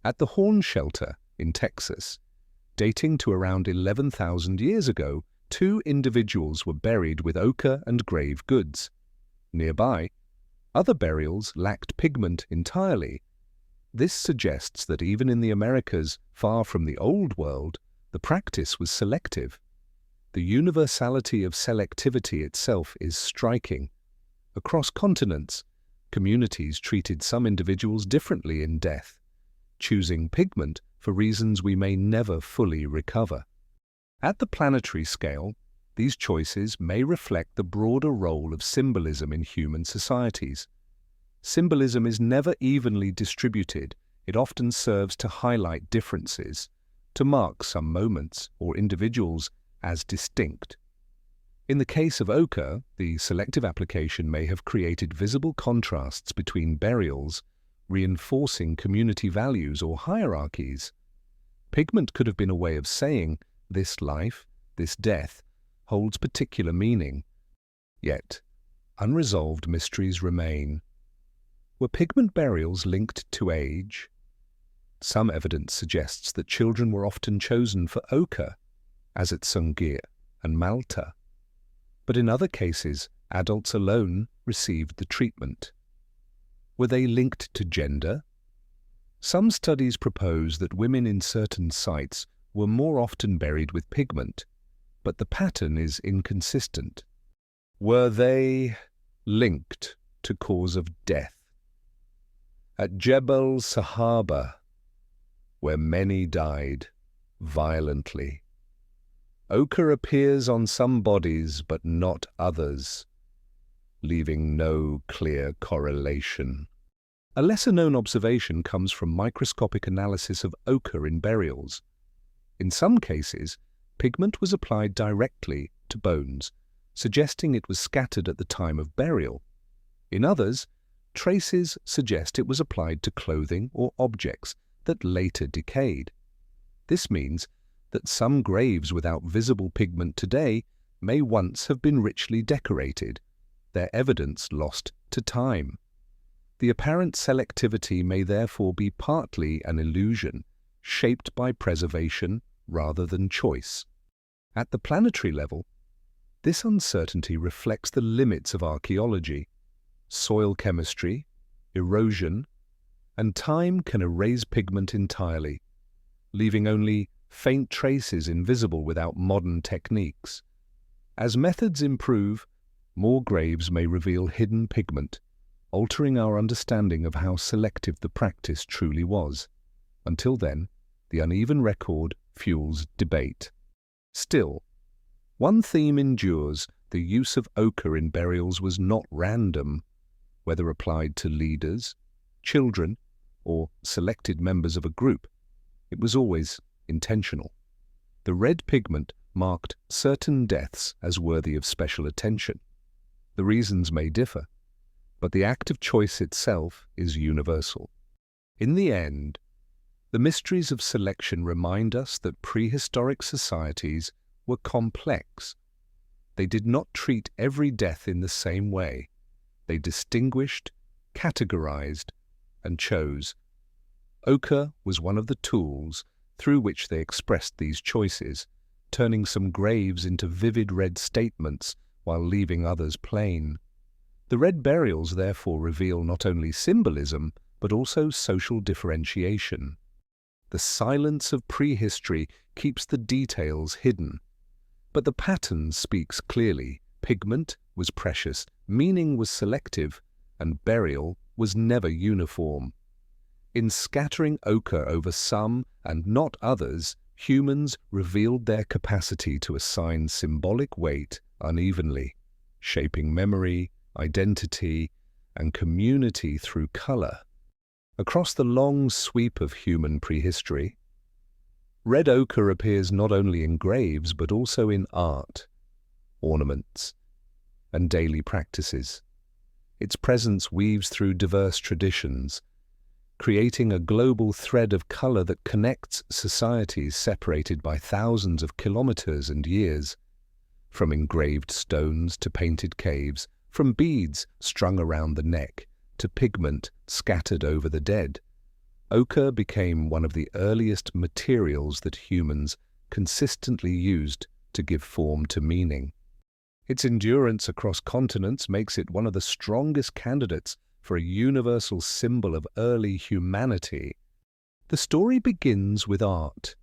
At the Horn Shelter in Texas, dating to around 11,000 years ago, 2 individuals were buried with ochre and grave goods. Nearby, other burials lacked pigment entirely. This suggests that even in the Americas, far from the Old World, the practice was selective. The universality of selectivity itself is striking. Across continents, communities treated some individuals differently in death, choosing pigment for reasons we may never fully recover. At the planetary scale, these choices may reflect the broader role of symbolism in human societies. Symbolism is never evenly distributed. It often serves to highlight differences, to mark some moments or individuals as distinct. In the case of ochre, the selective application may have created visible contrasts between burials, reinforcing community values or hierarchies. Pigment could have been a way of saying, this life, this death, holds particular meaning. Yet, unresolved mysteries remain. Were pigment burials linked to age? Some evidence suggests that children were often chosen for ochre, as at Sungir and Malta. But in other cases, adults alone received the treatment. Were they linked to gender? Some studies propose that women in certain sites were more often buried with pigment, but the pattern is inconsistent. Were they linked to cause of death? At Jebel Sahaba, where many died violently, ochre appears on some bodies but not others, leaving no clear correlation. A lesser-known observation comes from microscopic analysis of ochre in burials. In some cases, pigment was applied directly to bones, suggesting it was scattered at the time of burial. In others, traces suggest it was applied to clothing or objects that later decayed. This means that some graves without visible pigment today may once have been richly decorated, their evidence lost to time. The apparent selectivity may therefore be partly an illusion, shaped by preservation rather than choice. At the planetary level, this uncertainty reflects the limits of archaeology. Soil chemistry, erosion, and time can erase pigment entirely, leaving only faint traces invisible without modern techniques. As methods improve, more graves may reveal hidden pigment, altering our understanding of how selective the practice truly was. Until then, the uneven record fuels debate. Still, one theme endures: the use of ochre in burials was not random, whether applied to leaders, children, or selected members of a group. It was always intentional. The red pigment marked certain deaths as worthy of special attention. The reasons may differ, but the act of choice itself is universal. In the end, the mysteries of selection remind us that prehistoric societies were complex. They did not treat every death in the same way. They distinguished, categorized, and chose. Ochre was one of the tools through which they expressed these choices, turning some graves into vivid red statements while leaving others plain. The red burials therefore reveal not only symbolism, but also social differentiation. The silence of prehistory keeps the details hidden, but the pattern speaks clearly. Pigment was precious, meaning was selective, and burial was never uniform. In scattering ochre over some and not others, humans revealed their capacity to assign symbolic weight unevenly, shaping memory, identity, and community through color. Across the long sweep of human prehistory, red ochre appears not only in graves but also in art, ornaments, and daily practices. Its presence weaves through diverse traditions, creating a global thread of color that connects societies separated by thousands of kilometers and years. From engraved stones to painted caves, from beads strung around the neck to pigment scattered over the dead, ochre became one of the earliest materials that humans consistently used to give form to meaning. Its endurance across continents makes it one of the strongest candidates for a universal symbol of early humanity. The story begins with art.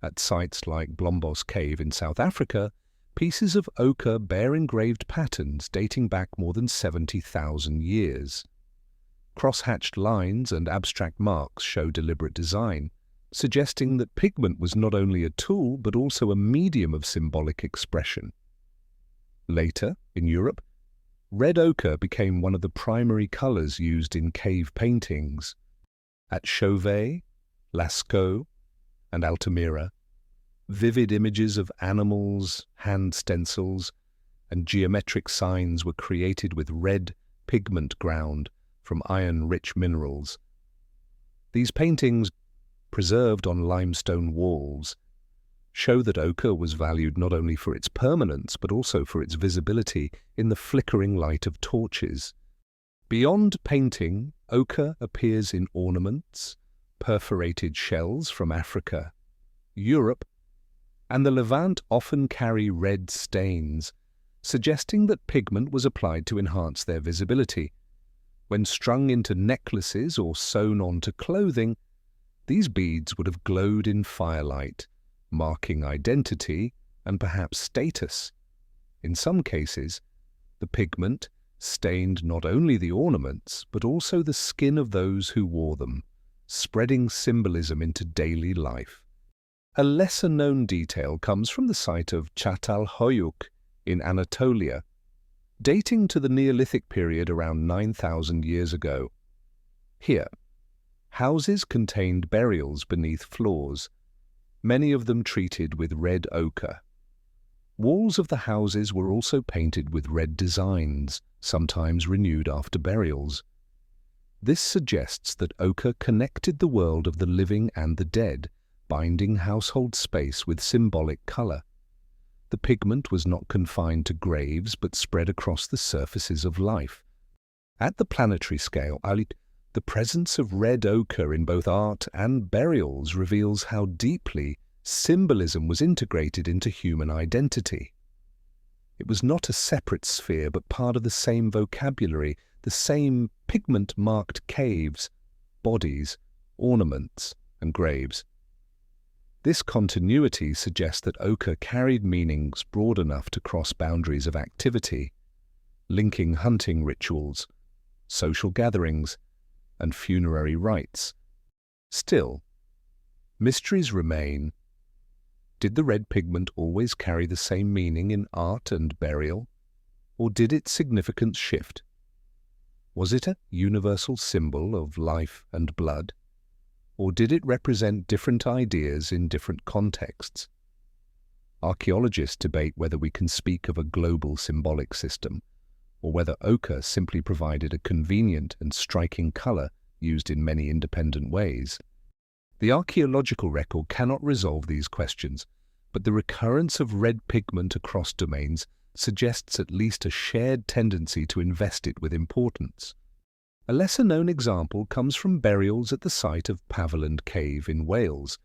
At sites like Blombos Cave in South Africa, pieces of ochre bear engraved patterns dating back more than 70,000 years. Cross-hatched lines and abstract marks show deliberate design, suggesting that pigment was not only a tool but also a medium of symbolic expression. Later, in Europe, red ochre became one of the primary colors used in cave paintings. At Chauvet, Lascaux, and Altamira, vivid images of animals, hand stencils, and geometric signs were created with red pigment ground from iron-rich minerals. These paintings, preserved on limestone walls, show that ochre was valued not only for its permanence but also for its visibility in the flickering light of torches. Beyond painting, ochre appears in ornaments, perforated shells from Africa. Europe and the Levant often carry red stains, suggesting that pigment was applied to enhance their visibility. When strung into necklaces or sewn onto clothing, these beads would have glowed in firelight, marking identity and perhaps status. In some cases, the pigment stained not only the ornaments but also the skin of those who wore them, spreading symbolism into daily life. A lesser-known detail comes from the site of Çatalhöyük in Anatolia, dating to the Neolithic period around 9,000 years ago. Here, houses contained burials beneath floors, many of them treated with red ochre. Walls of the houses were also painted with red designs, sometimes renewed after burials. This suggests that ochre connected the world of the living and the dead, binding household space with symbolic color. The pigment was not confined to graves but spread across the surfaces of life. At the planetary scale, the presence of red ochre in both art and burials reveals how deeply symbolism was integrated into human identity. It was not a separate sphere but part of the same vocabulary. The same pigment marked caves, bodies, ornaments, and graves. This continuity suggests that ochre carried meanings broad enough to cross boundaries of activity. linking hunting rituals, social gatherings, and funerary rites. Still, mysteries remain. Did the red pigment always carry the same meaning in art and burial, or did its significance shift? Was it a universal symbol of life and blood, or did it represent different ideas in different contexts? Archaeologists debate whether we can speak of a global symbolic system, or whether ochre simply provided a convenient and striking color used in many independent ways. The archaeological record cannot resolve these questions, but the recurrence of red pigment across domains suggests at least a shared tendency to invest it with importance. A lesser-known example comes from burials at the site of Paviland Cave in Wales,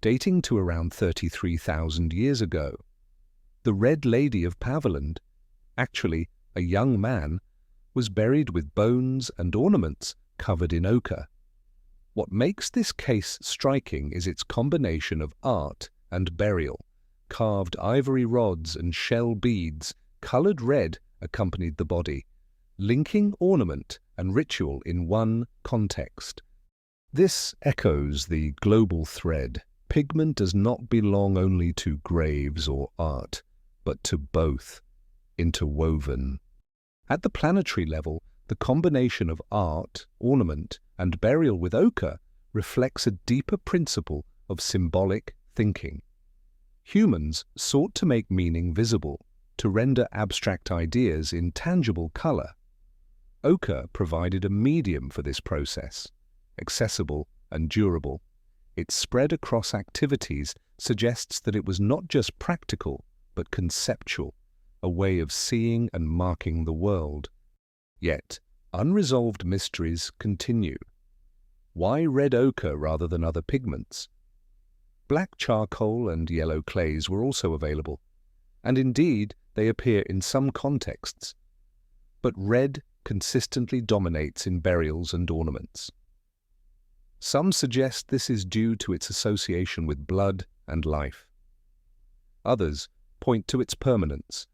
dating to around 33,000 years ago. The Red Lady of Paviland, actually a young man, was buried with bones and ornaments covered in ochre. What makes this case striking is its combination of art and burial. Carved ivory rods and shell beads, colored red, accompanied the body, linking ornament and ritual in one context. This echoes the global thread. Pigment does not belong only to graves or art, but to both, interwoven. At the planetary level, the combination of art, ornament, and burial with ochre reflects a deeper principle of symbolic thinking. Humans sought to make meaning visible, to render abstract ideas in tangible color. Ochre provided a medium for this process, accessible and durable. Its spread across activities suggests that it was not just practical, but conceptual, a way of seeing and marking the world. Yet, unresolved mysteries continue. Why red ochre rather than other pigments? Black charcoal and yellow clays were also available, and indeed they appear in some contexts. But red consistently dominates in burials and ornaments. Some suggest this is due to its association with blood and life. Others point to its permanence,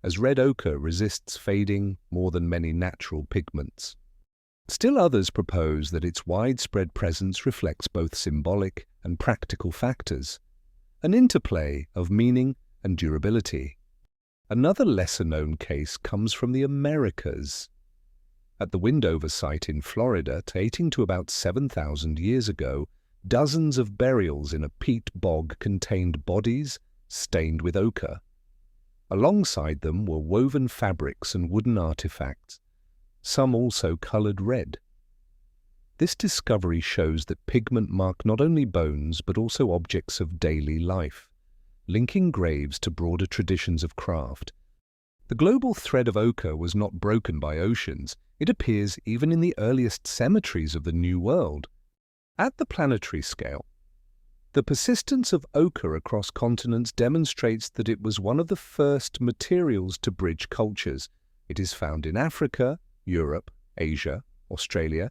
as red ochre resists fading more than many natural pigments. Still others propose that its widespread presence reflects both symbolic and practical factors, an interplay of meaning and durability. Another lesser-known case comes from the Americas. At the Windover site in Florida, dating to about 7,000 years ago, dozens of burials in a peat bog contained bodies stained with ochre. Alongside them were woven fabrics and wooden artifacts, some also colored red. This discovery shows that pigment marked not only bones but also objects of daily life, linking graves to broader traditions of craft. The global thread of ochre was not broken by oceans. It appears even in the earliest cemeteries of the New World. At the planetary scale, the persistence of ochre across continents demonstrates that it was one of the first materials to bridge cultures. It is found in Africa, Europe, Asia, Australia,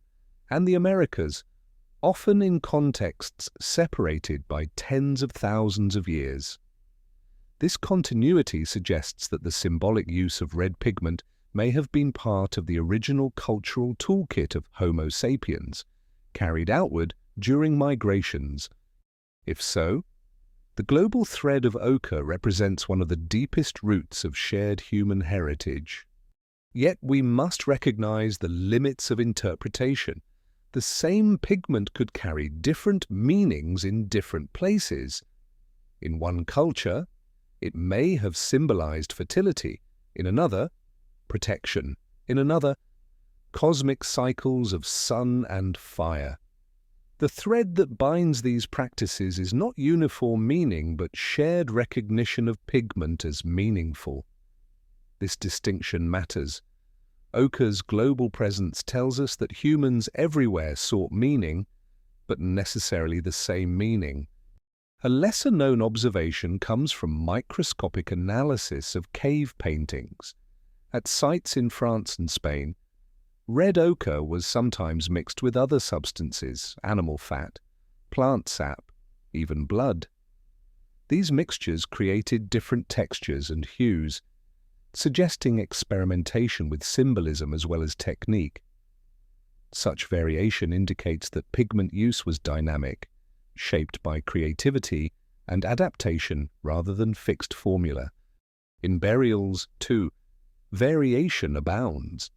and the Americas, often in contexts separated by tens of thousands of years. This continuity suggests that the symbolic use of red pigment may have been part of the original cultural toolkit of Homo sapiens, carried outward during migrations. If so, the global thread of ochre represents one of the deepest roots of shared human heritage. Yet we must recognize the limits of interpretation. The same pigment could carry different meanings in different places. In one culture, it may have symbolized fertility, in another, protection, in another, cosmic cycles of sun and fire. The thread that binds these practices is not uniform meaning, but shared recognition of pigment as meaningful. This distinction matters. Ochre's global presence tells us that humans everywhere sought meaning, but necessarily the same meaning. A lesser-known observation comes from microscopic analysis of cave paintings. At sites in France and Spain, red ochre was sometimes mixed with other substances, animal fat, plant sap, even blood. These mixtures created different textures and hues. suggesting experimentation with symbolism as well as technique. Such variation indicates that pigment use was dynamic, shaped by creativity and adaptation rather than fixed formula. In burials, too, variation abounds.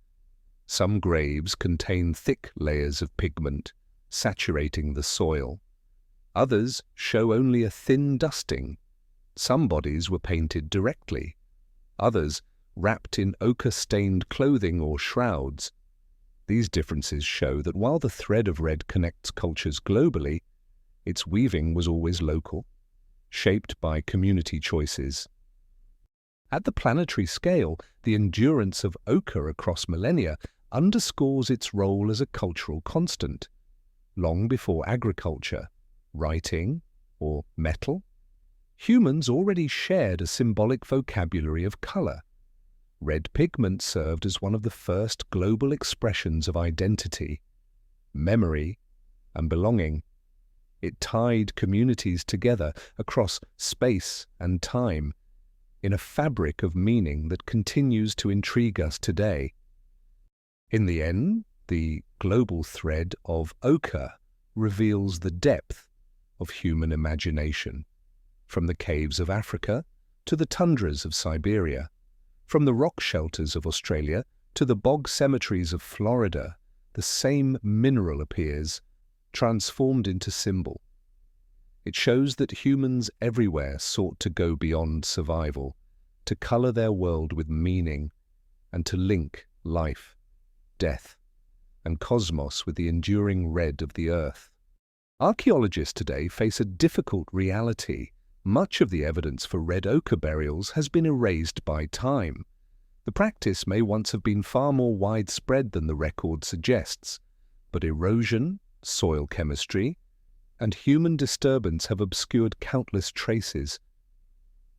Some graves contain thick layers of pigment, saturating the soil. Others show only a thin dusting. Some bodies were painted directly. Others wrapped in ochre-stained clothing or shrouds. These differences show that while the thread of red connects cultures globally, its weaving was always local, shaped by community choices. At the planetary scale, the endurance of ochre across millennia underscores its role as a cultural constant. Long before agriculture, writing, or metal, humans already shared a symbolic vocabulary of color. Red pigment served as one of the first global expressions of identity, memory, and belonging. It tied communities together across space and time in a fabric of meaning that continues to intrigue us today. In the end, the global thread of ochre reveals the depth of human imagination, from the caves of Africa to the tundras of Siberia, from the rock shelters of Australia to the bog cemeteries of Florida. The same mineral appears, transformed into symbol. It shows that humans everywhere sought to go beyond survival, to color their world with meaning, and to link life, death, and cosmos with the enduring red of the earth. Archaeologists today face a difficult reality. Much of the evidence for red ochre burials has been erased by time. The practice may once have been far more widespread than the record suggests, but erosion, soil chemistry, and human disturbance have obscured countless traces.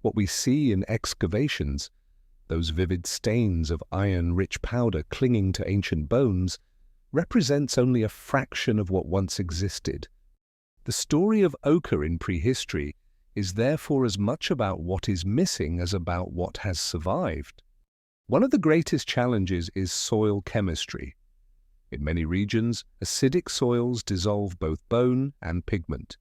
What we see in excavations, those vivid stains of iron-rich powder clinging to ancient bones, represents only a fraction of what once existed. The story of ochre in prehistory is therefore as much about what is missing as about what has survived. One of the greatest challenges is soil chemistry. In many regions, acidic soils dissolve both bone and pigment.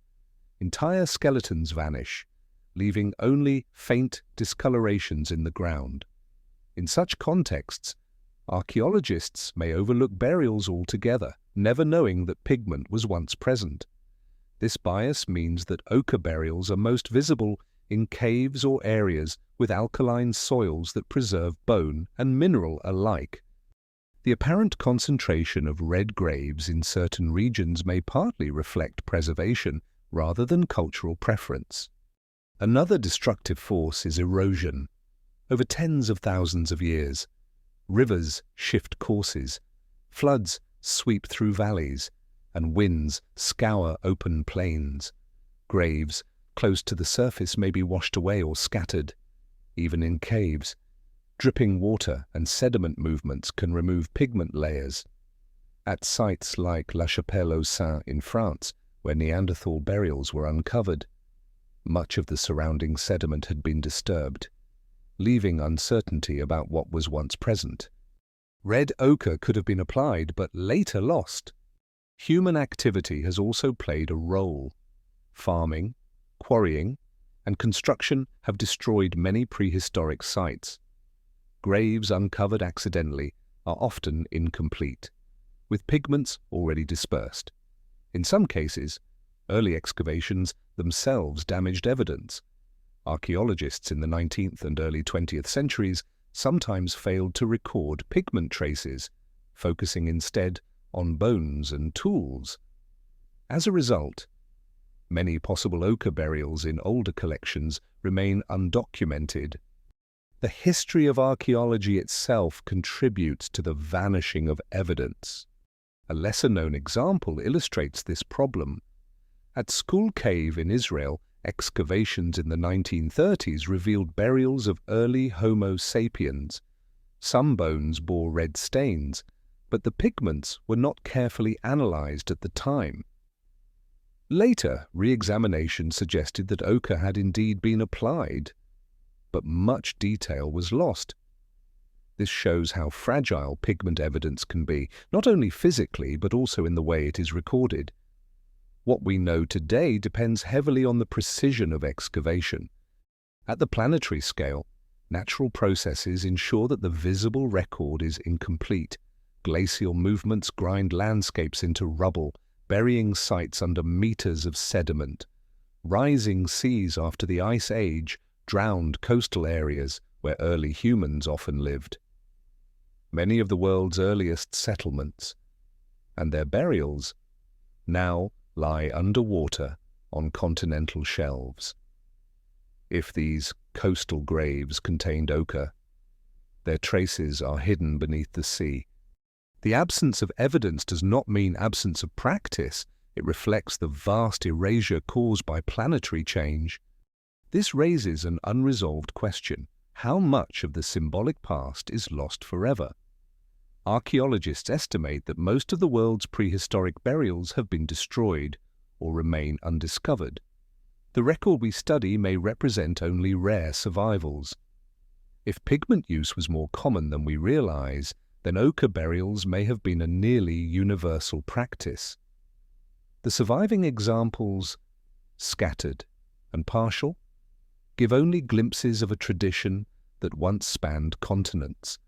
Entire skeletons vanish, leaving only faint discolorations in the ground. In such contexts, archaeologists may overlook burials altogether, never knowing that pigment was once present. This bias means that ochre burials are most visible in caves or areas with alkaline soils that preserve bone and mineral alike. The apparent concentration of red graves in certain regions may partly reflect preservation rather than cultural preference. Another destructive force is erosion. Over tens of thousands of years, rivers shift courses, floods sweep through valleys, and winds scour open plains. Graves close to the surface may be washed away or scattered. Even in caves, dripping water and sediment movements can remove pigment layers. At sites like La Chapelle-aux-Saints in France, where Neanderthal burials were uncovered, much of the surrounding sediment had been disturbed, leaving uncertainty about what was once present. Red ochre could have been applied but later lost. Human activity has also played a role. Farming, quarrying, and construction have destroyed many prehistoric sites. Graves uncovered accidentally are often incomplete, with pigments already dispersed. In some cases, early excavations themselves damaged evidence. Archaeologists in the 19th and early 20th centuries sometimes failed to record pigment traces, focusing instead on bones and tools. As a result, many possible ochre burials in older collections remain undocumented. The history of archaeology itself contributes to the vanishing of evidence. A lesser-known example illustrates this problem. At Skull Cave in Israel, excavations in the 1930s revealed burials of early Homo sapiens. Some bones bore red stains, but the pigments were not carefully analyzed at the time. Later, re-examination suggested that ochre had indeed been applied, but much detail was lost. This shows how fragile pigment evidence can be, not only physically but also in the way it is recorded. What we know today depends heavily on the precision of excavation. At the planetary scale, natural processes ensure that the visible record is incomplete. Glacial movements grind landscapes into rubble, burying sites under meters of sediment. Rising seas after the Ice Age drowned coastal areas where early humans often lived. Many of the world's earliest settlements and their burials now lie underwater on continental shelves. If these coastal graves contained ochre, their traces are hidden beneath the sea. The absence of evidence does not mean absence of practice. It reflects the vast erasure caused by planetary change. This raises an unresolved question. How much of the symbolic past is lost forever? Archaeologists estimate that most of the world's prehistoric burials have been destroyed or remain undiscovered. The record we study may represent only rare survivals. If pigment use was more common than we realize, then ochre burials may have been a nearly universal practice. The surviving examples, scattered and partial, give only glimpses of a tradition that once spanned continents.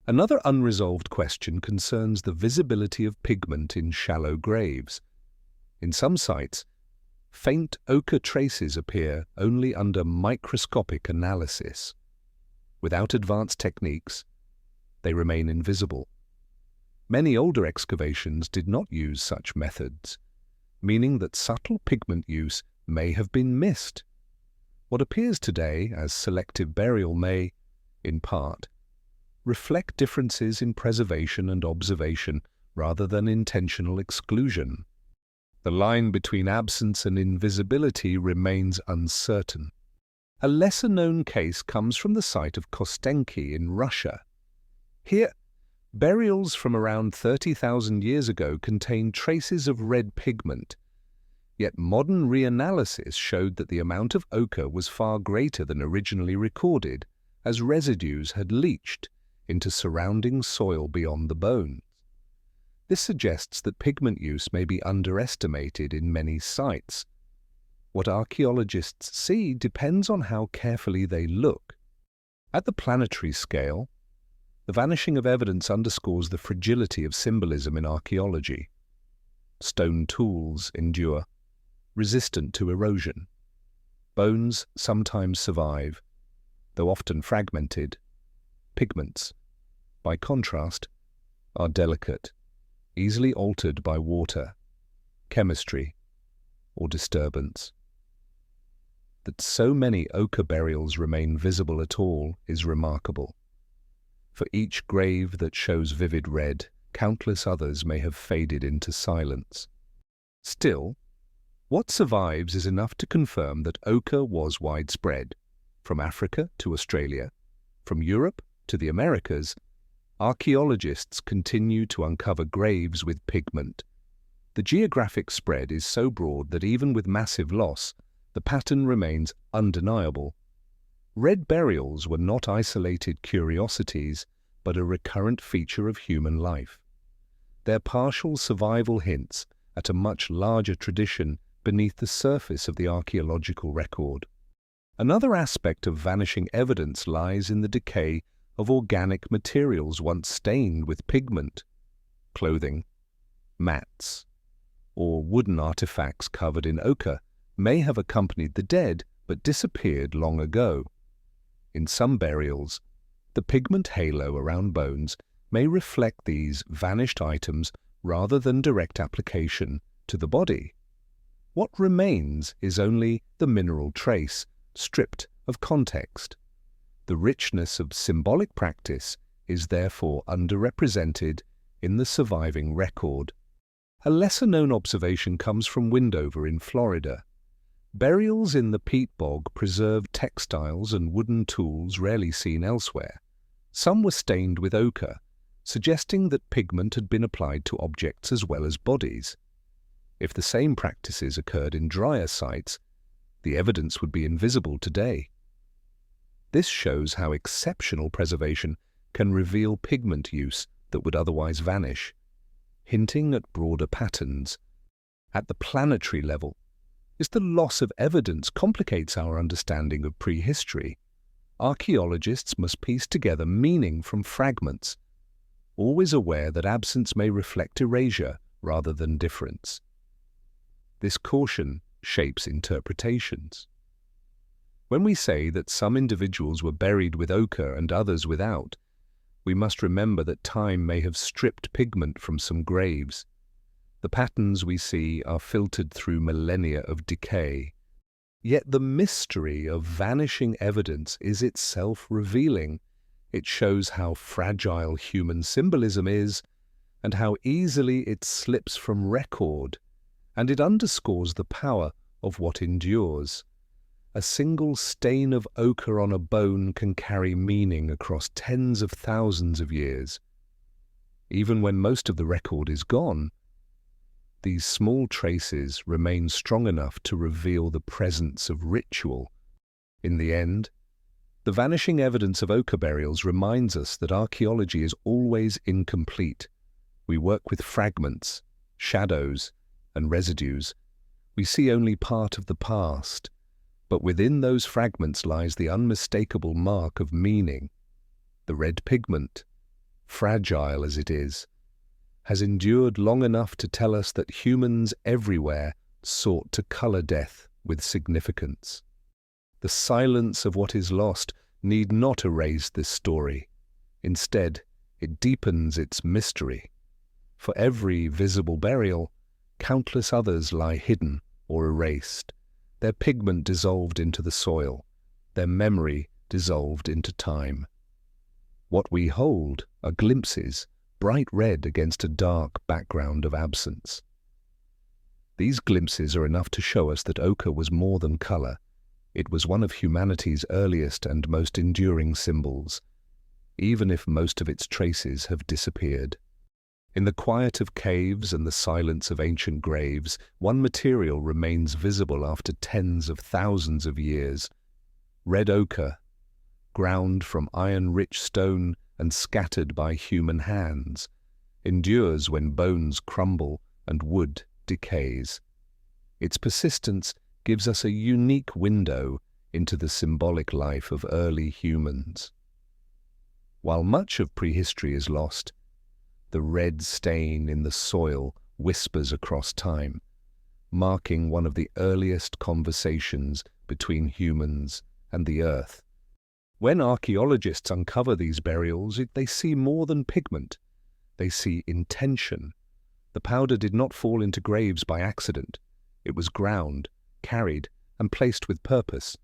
Another unresolved question concerns the visibility of pigment in shallow graves. In some sites, faint ochre traces appear only under microscopic analysis. Without advanced techniques, they remain invisible. Many older excavations did not use such methods, meaning that subtle pigment use may have been missed. What appears today as selective burial may, in part, reflect differences in preservation and observation rather than intentional exclusion. The line between absence and invisibility remains uncertain. A lesser-known case comes from the site of Kostenki in Russia. Here, burials from around 30,000 years ago contain traces of red pigment, yet modern reanalysis showed that the amount of ochre was far greater than originally recorded, as residues had leached into surrounding soil beyond the bones. This suggests that pigment use may be underestimated in many sites. What archaeologists see depends on how carefully they look. At the planetary scale, the vanishing of evidence underscores the fragility of symbolism in archaeology. Stone tools endure, resistant to erosion. Bones sometimes survive, though often fragmented. Pigments, by contrast, are delicate, easily altered by water, chemistry, or disturbance. That so many ochre burials remain visible at all is remarkable. For each grave that shows vivid red, countless others may have faded into silence. Still, what survives is enough to confirm that ochre was widespread. From Africa to Australia, from Europe to the Americas, archaeologists continue to uncover graves with pigment. The geographic spread is so broad that even with massive loss, the pattern remains undeniable. Red burials were not isolated curiosities, but a recurrent feature of human life. Their partial survival hints at a much larger tradition beneath the surface of the archaeological record. Another aspect of vanishing evidence lies in the decay of organic materials once stained with pigment. Clothing, mats, or wooden artifacts covered in ochre may have accompanied the dead but disappeared long ago. In some burials, the pigment halo around bones may reflect these vanished items rather than direct application to the body. What remains is only the mineral trace, stripped of context. The richness of symbolic practice is therefore underrepresented in the surviving record. A lesser-known observation comes from Windover in Florida. Burials in the peat bog preserved textiles and wooden tools rarely seen elsewhere. Some were stained with ochre, suggesting that pigment had been applied to objects as well as bodies. If the same practices occurred in drier sites, the evidence would be invisible today. This shows how exceptional preservation can reveal pigment use that would otherwise vanish, hinting at broader patterns. At the planetary level, the loss of evidence complicates our understanding of prehistory. Archaeologists must piece together meaning from fragments, always aware that absence may reflect erasure rather than difference. This caution shapes interpretations. When we say that some individuals were buried with ochre and others without, we must remember that time may have stripped pigment from some graves. The patterns we see are filtered through millennia of decay. Yet the mystery of vanishing evidence is itself revealing. It shows how fragile human symbolism is and how easily it slips from record, and it underscores the power of what endures. A single stain of ochre on a bone can carry meaning across tens of thousands of years. Even when most of the record is gone, these small traces remain strong enough to reveal the presence of ritual. In the end, the vanishing evidence of ochre burials reminds us that archaeology is always incomplete. We work with fragments, shadows, and residues. We see only part of the past, but within those fragments lies the unmistakable mark of meaning. The red pigment, fragile as it is, has endured long enough to tell us that humans everywhere sought to color death with significance. The silence of what is lost need not erase this story. Instead, it deepens its mystery. For every visible burial, countless others lie hidden or erased, their pigment dissolved into the soil, their memory dissolved into time. What we hold are glimpses, bright red against a dark background of absence. These glimpses are enough to show us that ochre was more than color. It was one of humanity's earliest and most enduring symbols, even if most of its traces have disappeared. In the quiet of caves and the silence of ancient graves, one material remains visible after tens of thousands of years. Red ochre, ground from iron-rich stone and scattered by human hands, endures when bones crumble and wood decays. Its persistence gives us a unique window into the symbolic life of early humans. While much of prehistory is lost, the red stain in the soil whispers across time, marking one of the earliest conversations between humans and the earth. When archaeologists uncover these burials, they see more than pigment. They see intention. The powder did not fall into graves by accident. It was ground, carried, and placed with purpose.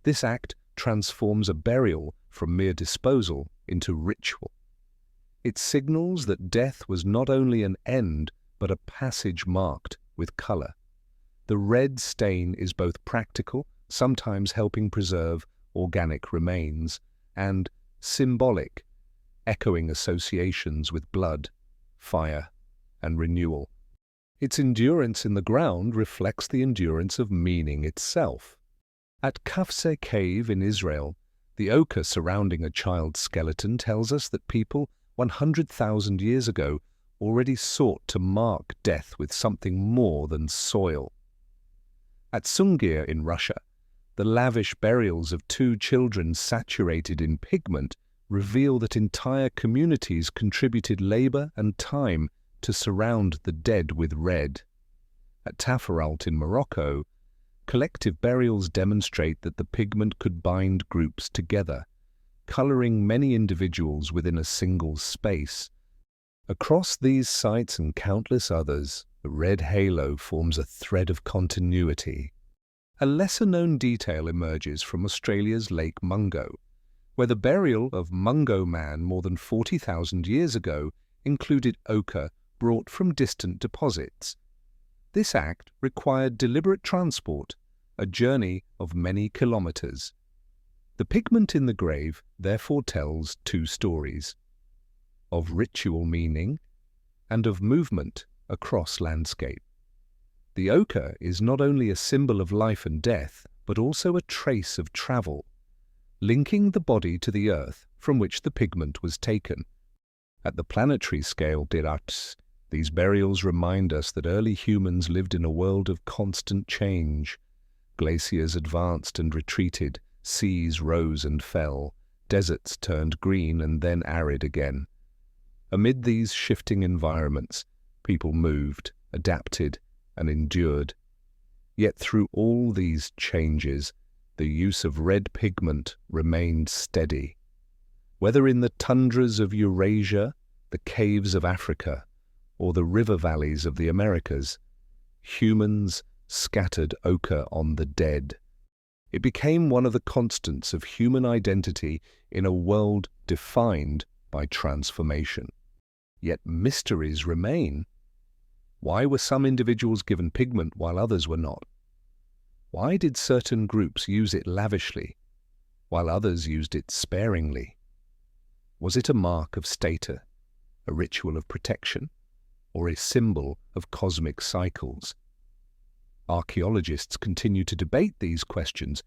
This act transforms a burial from mere disposal into ritual. It signals that death was not only an end, but a passage marked with color. The red stain is both practical, sometimes helping preserve organic remains, and symbolic, echoing associations with blood, fire, and renewal. Its endurance in the ground reflects the endurance of meaning itself. At Kafse Cave in Israel, the ochre surrounding a child's skeleton tells us that people 100,000 years ago already sought to mark death with something more than soil. At Sungir in Russia, the lavish burials of 2 children saturated in pigment reveal that entire communities contributed labor and time to surround the dead with red. At Tafaralt in Morocco, collective burials demonstrate that the pigment could bind groups together, coloring many individuals within a single space. Across these sites and countless others, the red halo forms a thread of continuity. A lesser-known detail emerges from Australia's Lake Mungo, where the burial of Mungo Man more than 40,000 years ago included ochre brought from distant deposits. This act required deliberate transport, a journey of many kilometers. The pigment in the grave therefore tells 2 stories, of ritual meaning and of movement across landscape. The ochre is not only a symbol of life and death, but also a trace of travel, linking the body to the earth from which the pigment was taken. At the planetary scale, these burials remind us that early humans lived in a world of constant change. Glaciers advanced and retreated, seas rose and fell, deserts turned green and then arid again. Amid these shifting environments, people moved, adapted, and endured. Yet through all these changes, the use of red pigment remained steady. Whether in the tundras of Eurasia, the caves of Africa, or the river valleys of the Americas, humans scattered ochre on the dead. It became one of the constants of human identity in a world defined by transformation. Yet mysteries remain. Why were some individuals given pigment while others were not? Why did certain groups use it lavishly, while others used it sparingly? Was it a mark of status, a ritual of protection, or a symbol of cosmic cycles? Archaeologists continue to debate these questions.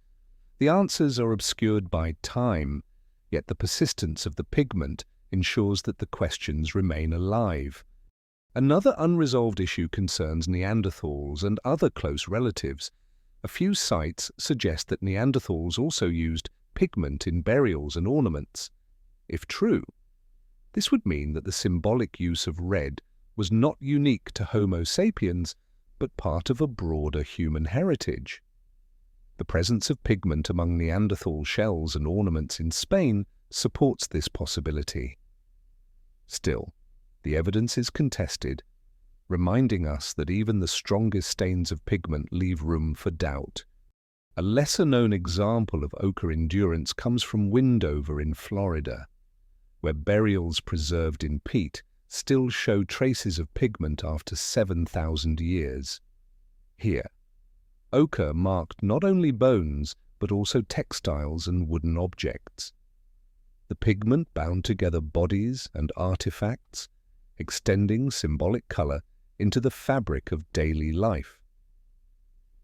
The answers are obscured by time, yet the persistence of the pigment ensures that the questions remain alive. Another unresolved issue concerns Neanderthals and other close relatives. A few sites suggest that Neanderthals also used pigment in burials and ornaments. If true, this would mean that the symbolic use of red was not unique to Homo sapiens, but part of a broader human heritage. The presence of pigment among Neanderthal shells and ornaments in Spain supports this possibility. Still, the evidence is contested, reminding us that even the strongest stains of pigment leave room for doubt. A lesser-known example of ochre endurance comes from Windover in Florida, where burials preserved in peat still show traces of pigment after 7,000 years. Here, ochre marked not only bones, but also textiles and wooden objects. The pigment bound together bodies and artifacts, extending symbolic color into the fabric of daily life.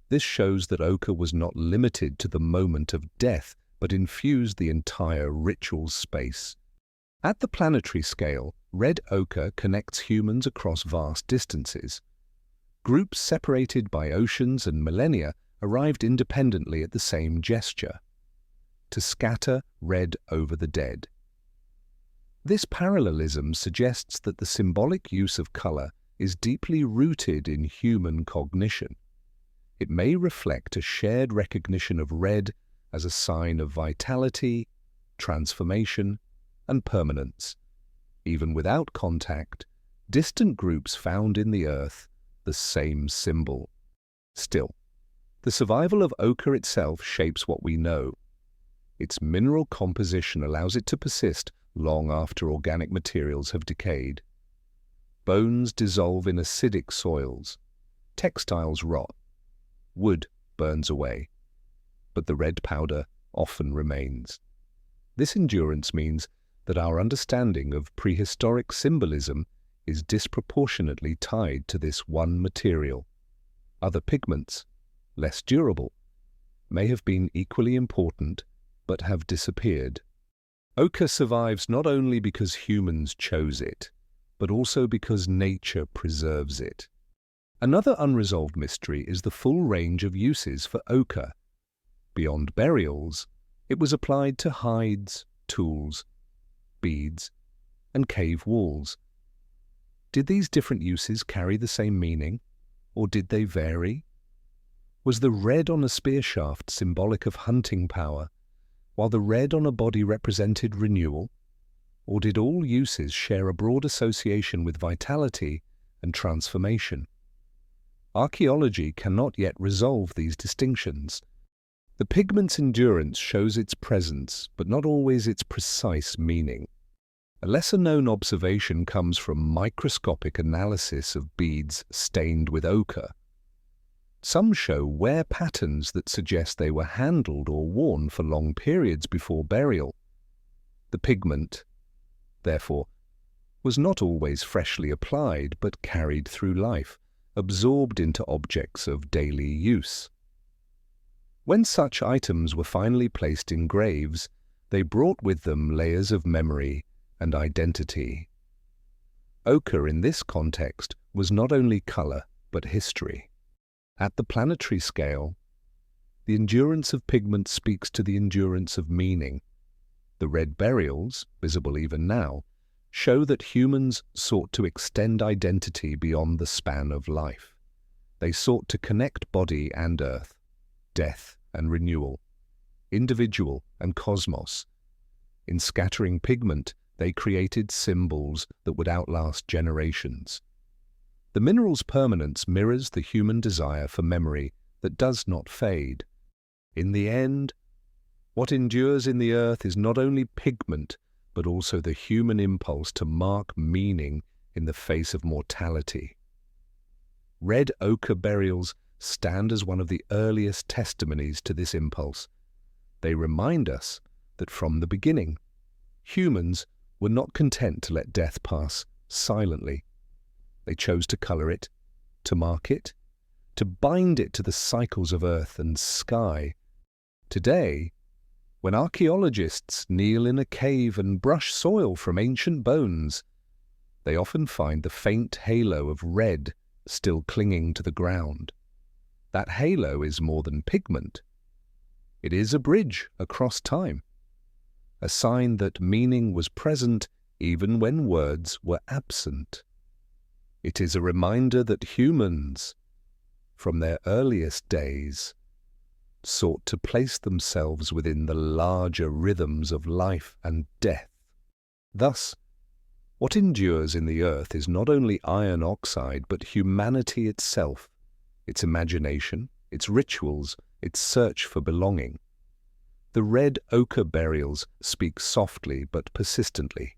This shows that ochre was not limited to the moment of death, but infused the entire ritual space. At the planetary scale, red ochre connects humans across vast distances. Groups separated by oceans and millennia arrived independently at the same gesture: to scatter red over the dead. This parallelism suggests that the symbolic use of color is deeply rooted in human cognition. It may reflect a shared recognition of red as a sign of vitality, transformation, and permanence. Even without contact, distant groups found in the earth the same symbol. Still, the survival of ochre itself shapes what we know. Its mineral composition allows it to persist long after organic materials have decayed. Bones dissolve in acidic soils, textiles rot, wood burns away, but the red powder often remains. This endurance means that our understanding of prehistoric symbolism is disproportionately tied to this one material. Other pigments, less durable, may have been equally important but have disappeared. Ochre survives not only because humans chose it, but also because nature preserves it. Another unresolved mystery is the full range of uses for ochre. Beyond burials, it was applied to hides, tools, beads, and cave walls. Did these different uses carry the same meaning, or did they vary? Was the red on a spear shaft symbolic of hunting power, while the red on a body represented renewal? Or did all uses share a broad association with vitality and transformation? Archaeology cannot yet resolve these distinctions. The pigment's endurance shows its presence, but not always its precise meaning. A lesser-known observation comes from microscopic analysis of beads stained with ochre. Some show wear patterns that suggest they were handled or worn for long periods before burial. The pigment, therefore, was not always freshly applied, but carried through life, absorbed into objects of daily use. When such items were finally placed in graves, They brought with them layers of memory and identity. Ochre in this context was not only color, but history. At the planetary scale, the endurance of pigment speaks to the endurance of meaning. The red burials, visible even now, show that humans sought to extend identity beyond the span of life. They sought to connect body and earth, death and renewal, individual and cosmos. In scattering pigment, they created symbols that would outlast generations. The mineral's permanence mirrors the human desire for memory that does not fade. In the end, what endures in the earth is not only pigment, but also the human impulse to mark meaning in the face of mortality. Red ochre burials stand as one of the earliest testimonies to this impulse. They remind us that from the beginning, humans were not content to let death pass silently. They chose to color it, to mark it, to bind it to the cycles of earth and sky. Today, when archaeologists kneel in a cave and brush soil from ancient bones, they often find the faint halo of red still clinging to the ground. That halo is more than pigment. It is a bridge across time, a sign that meaning was present even when words were absent. It is a reminder that humans, from their earliest days, sought to place themselves within the larger rhythms of life and death. Thus, what endures in the earth is not only iron oxide, but humanity itself, its imagination, its rituals, its search for belonging. The red ochre burials speak softly but persistently,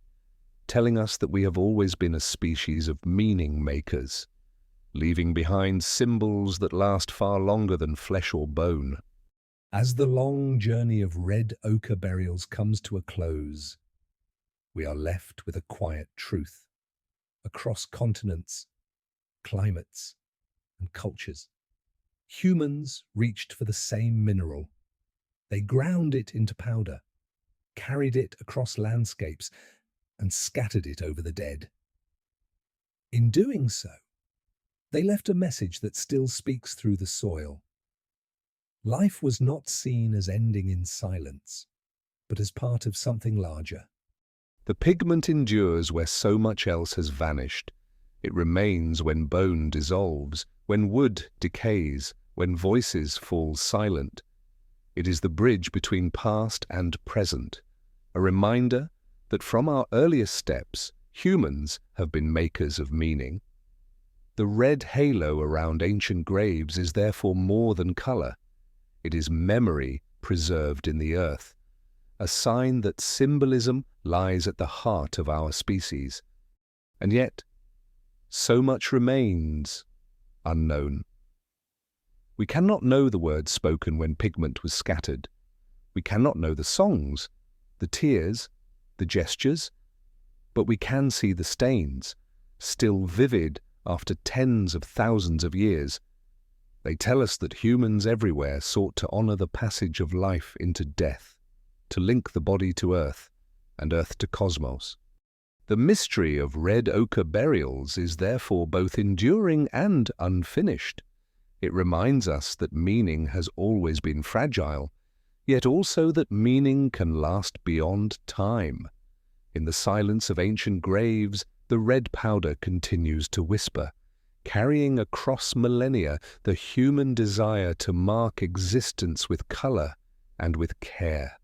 telling us that we have always been a species of meaning makers, leaving behind symbols that last far longer than flesh or bone. As the long journey of red ochre burials comes to a close, we are left with a quiet truth. Across continents, climates, and cultures, humans reached for the same mineral. They ground it into powder, carried it across landscapes, and scattered it over the dead. In doing so, they left a message that still speaks through the soil. Life was not seen as ending in silence, but as part of something larger. The pigment endures where so much else has vanished. It remains when bone dissolves, when wood decays, when voices fall silent. It is the bridge between past and present, a reminder that from our earliest steps, humans have been makers of meaning. The red halo around ancient graves is therefore more than color. It is memory preserved in the earth, a sign that symbolism lies at the heart of our species. And yet, so much remains unknown. We cannot know the words spoken when pigment was scattered. We cannot know the songs, the tears, the gestures, but we can see the stains, still vivid after tens of thousands of years. They tell us that humans everywhere sought to honor the passage of life into death, to link the body to earth and earth to cosmos. The mystery of red ochre burials is therefore both enduring and unfinished. It reminds us that meaning has always been fragile, yet also that meaning can last beyond time. In the silence of ancient graves, the red powder continues to whisper, carrying across millennia the human desire to mark existence with color and with care.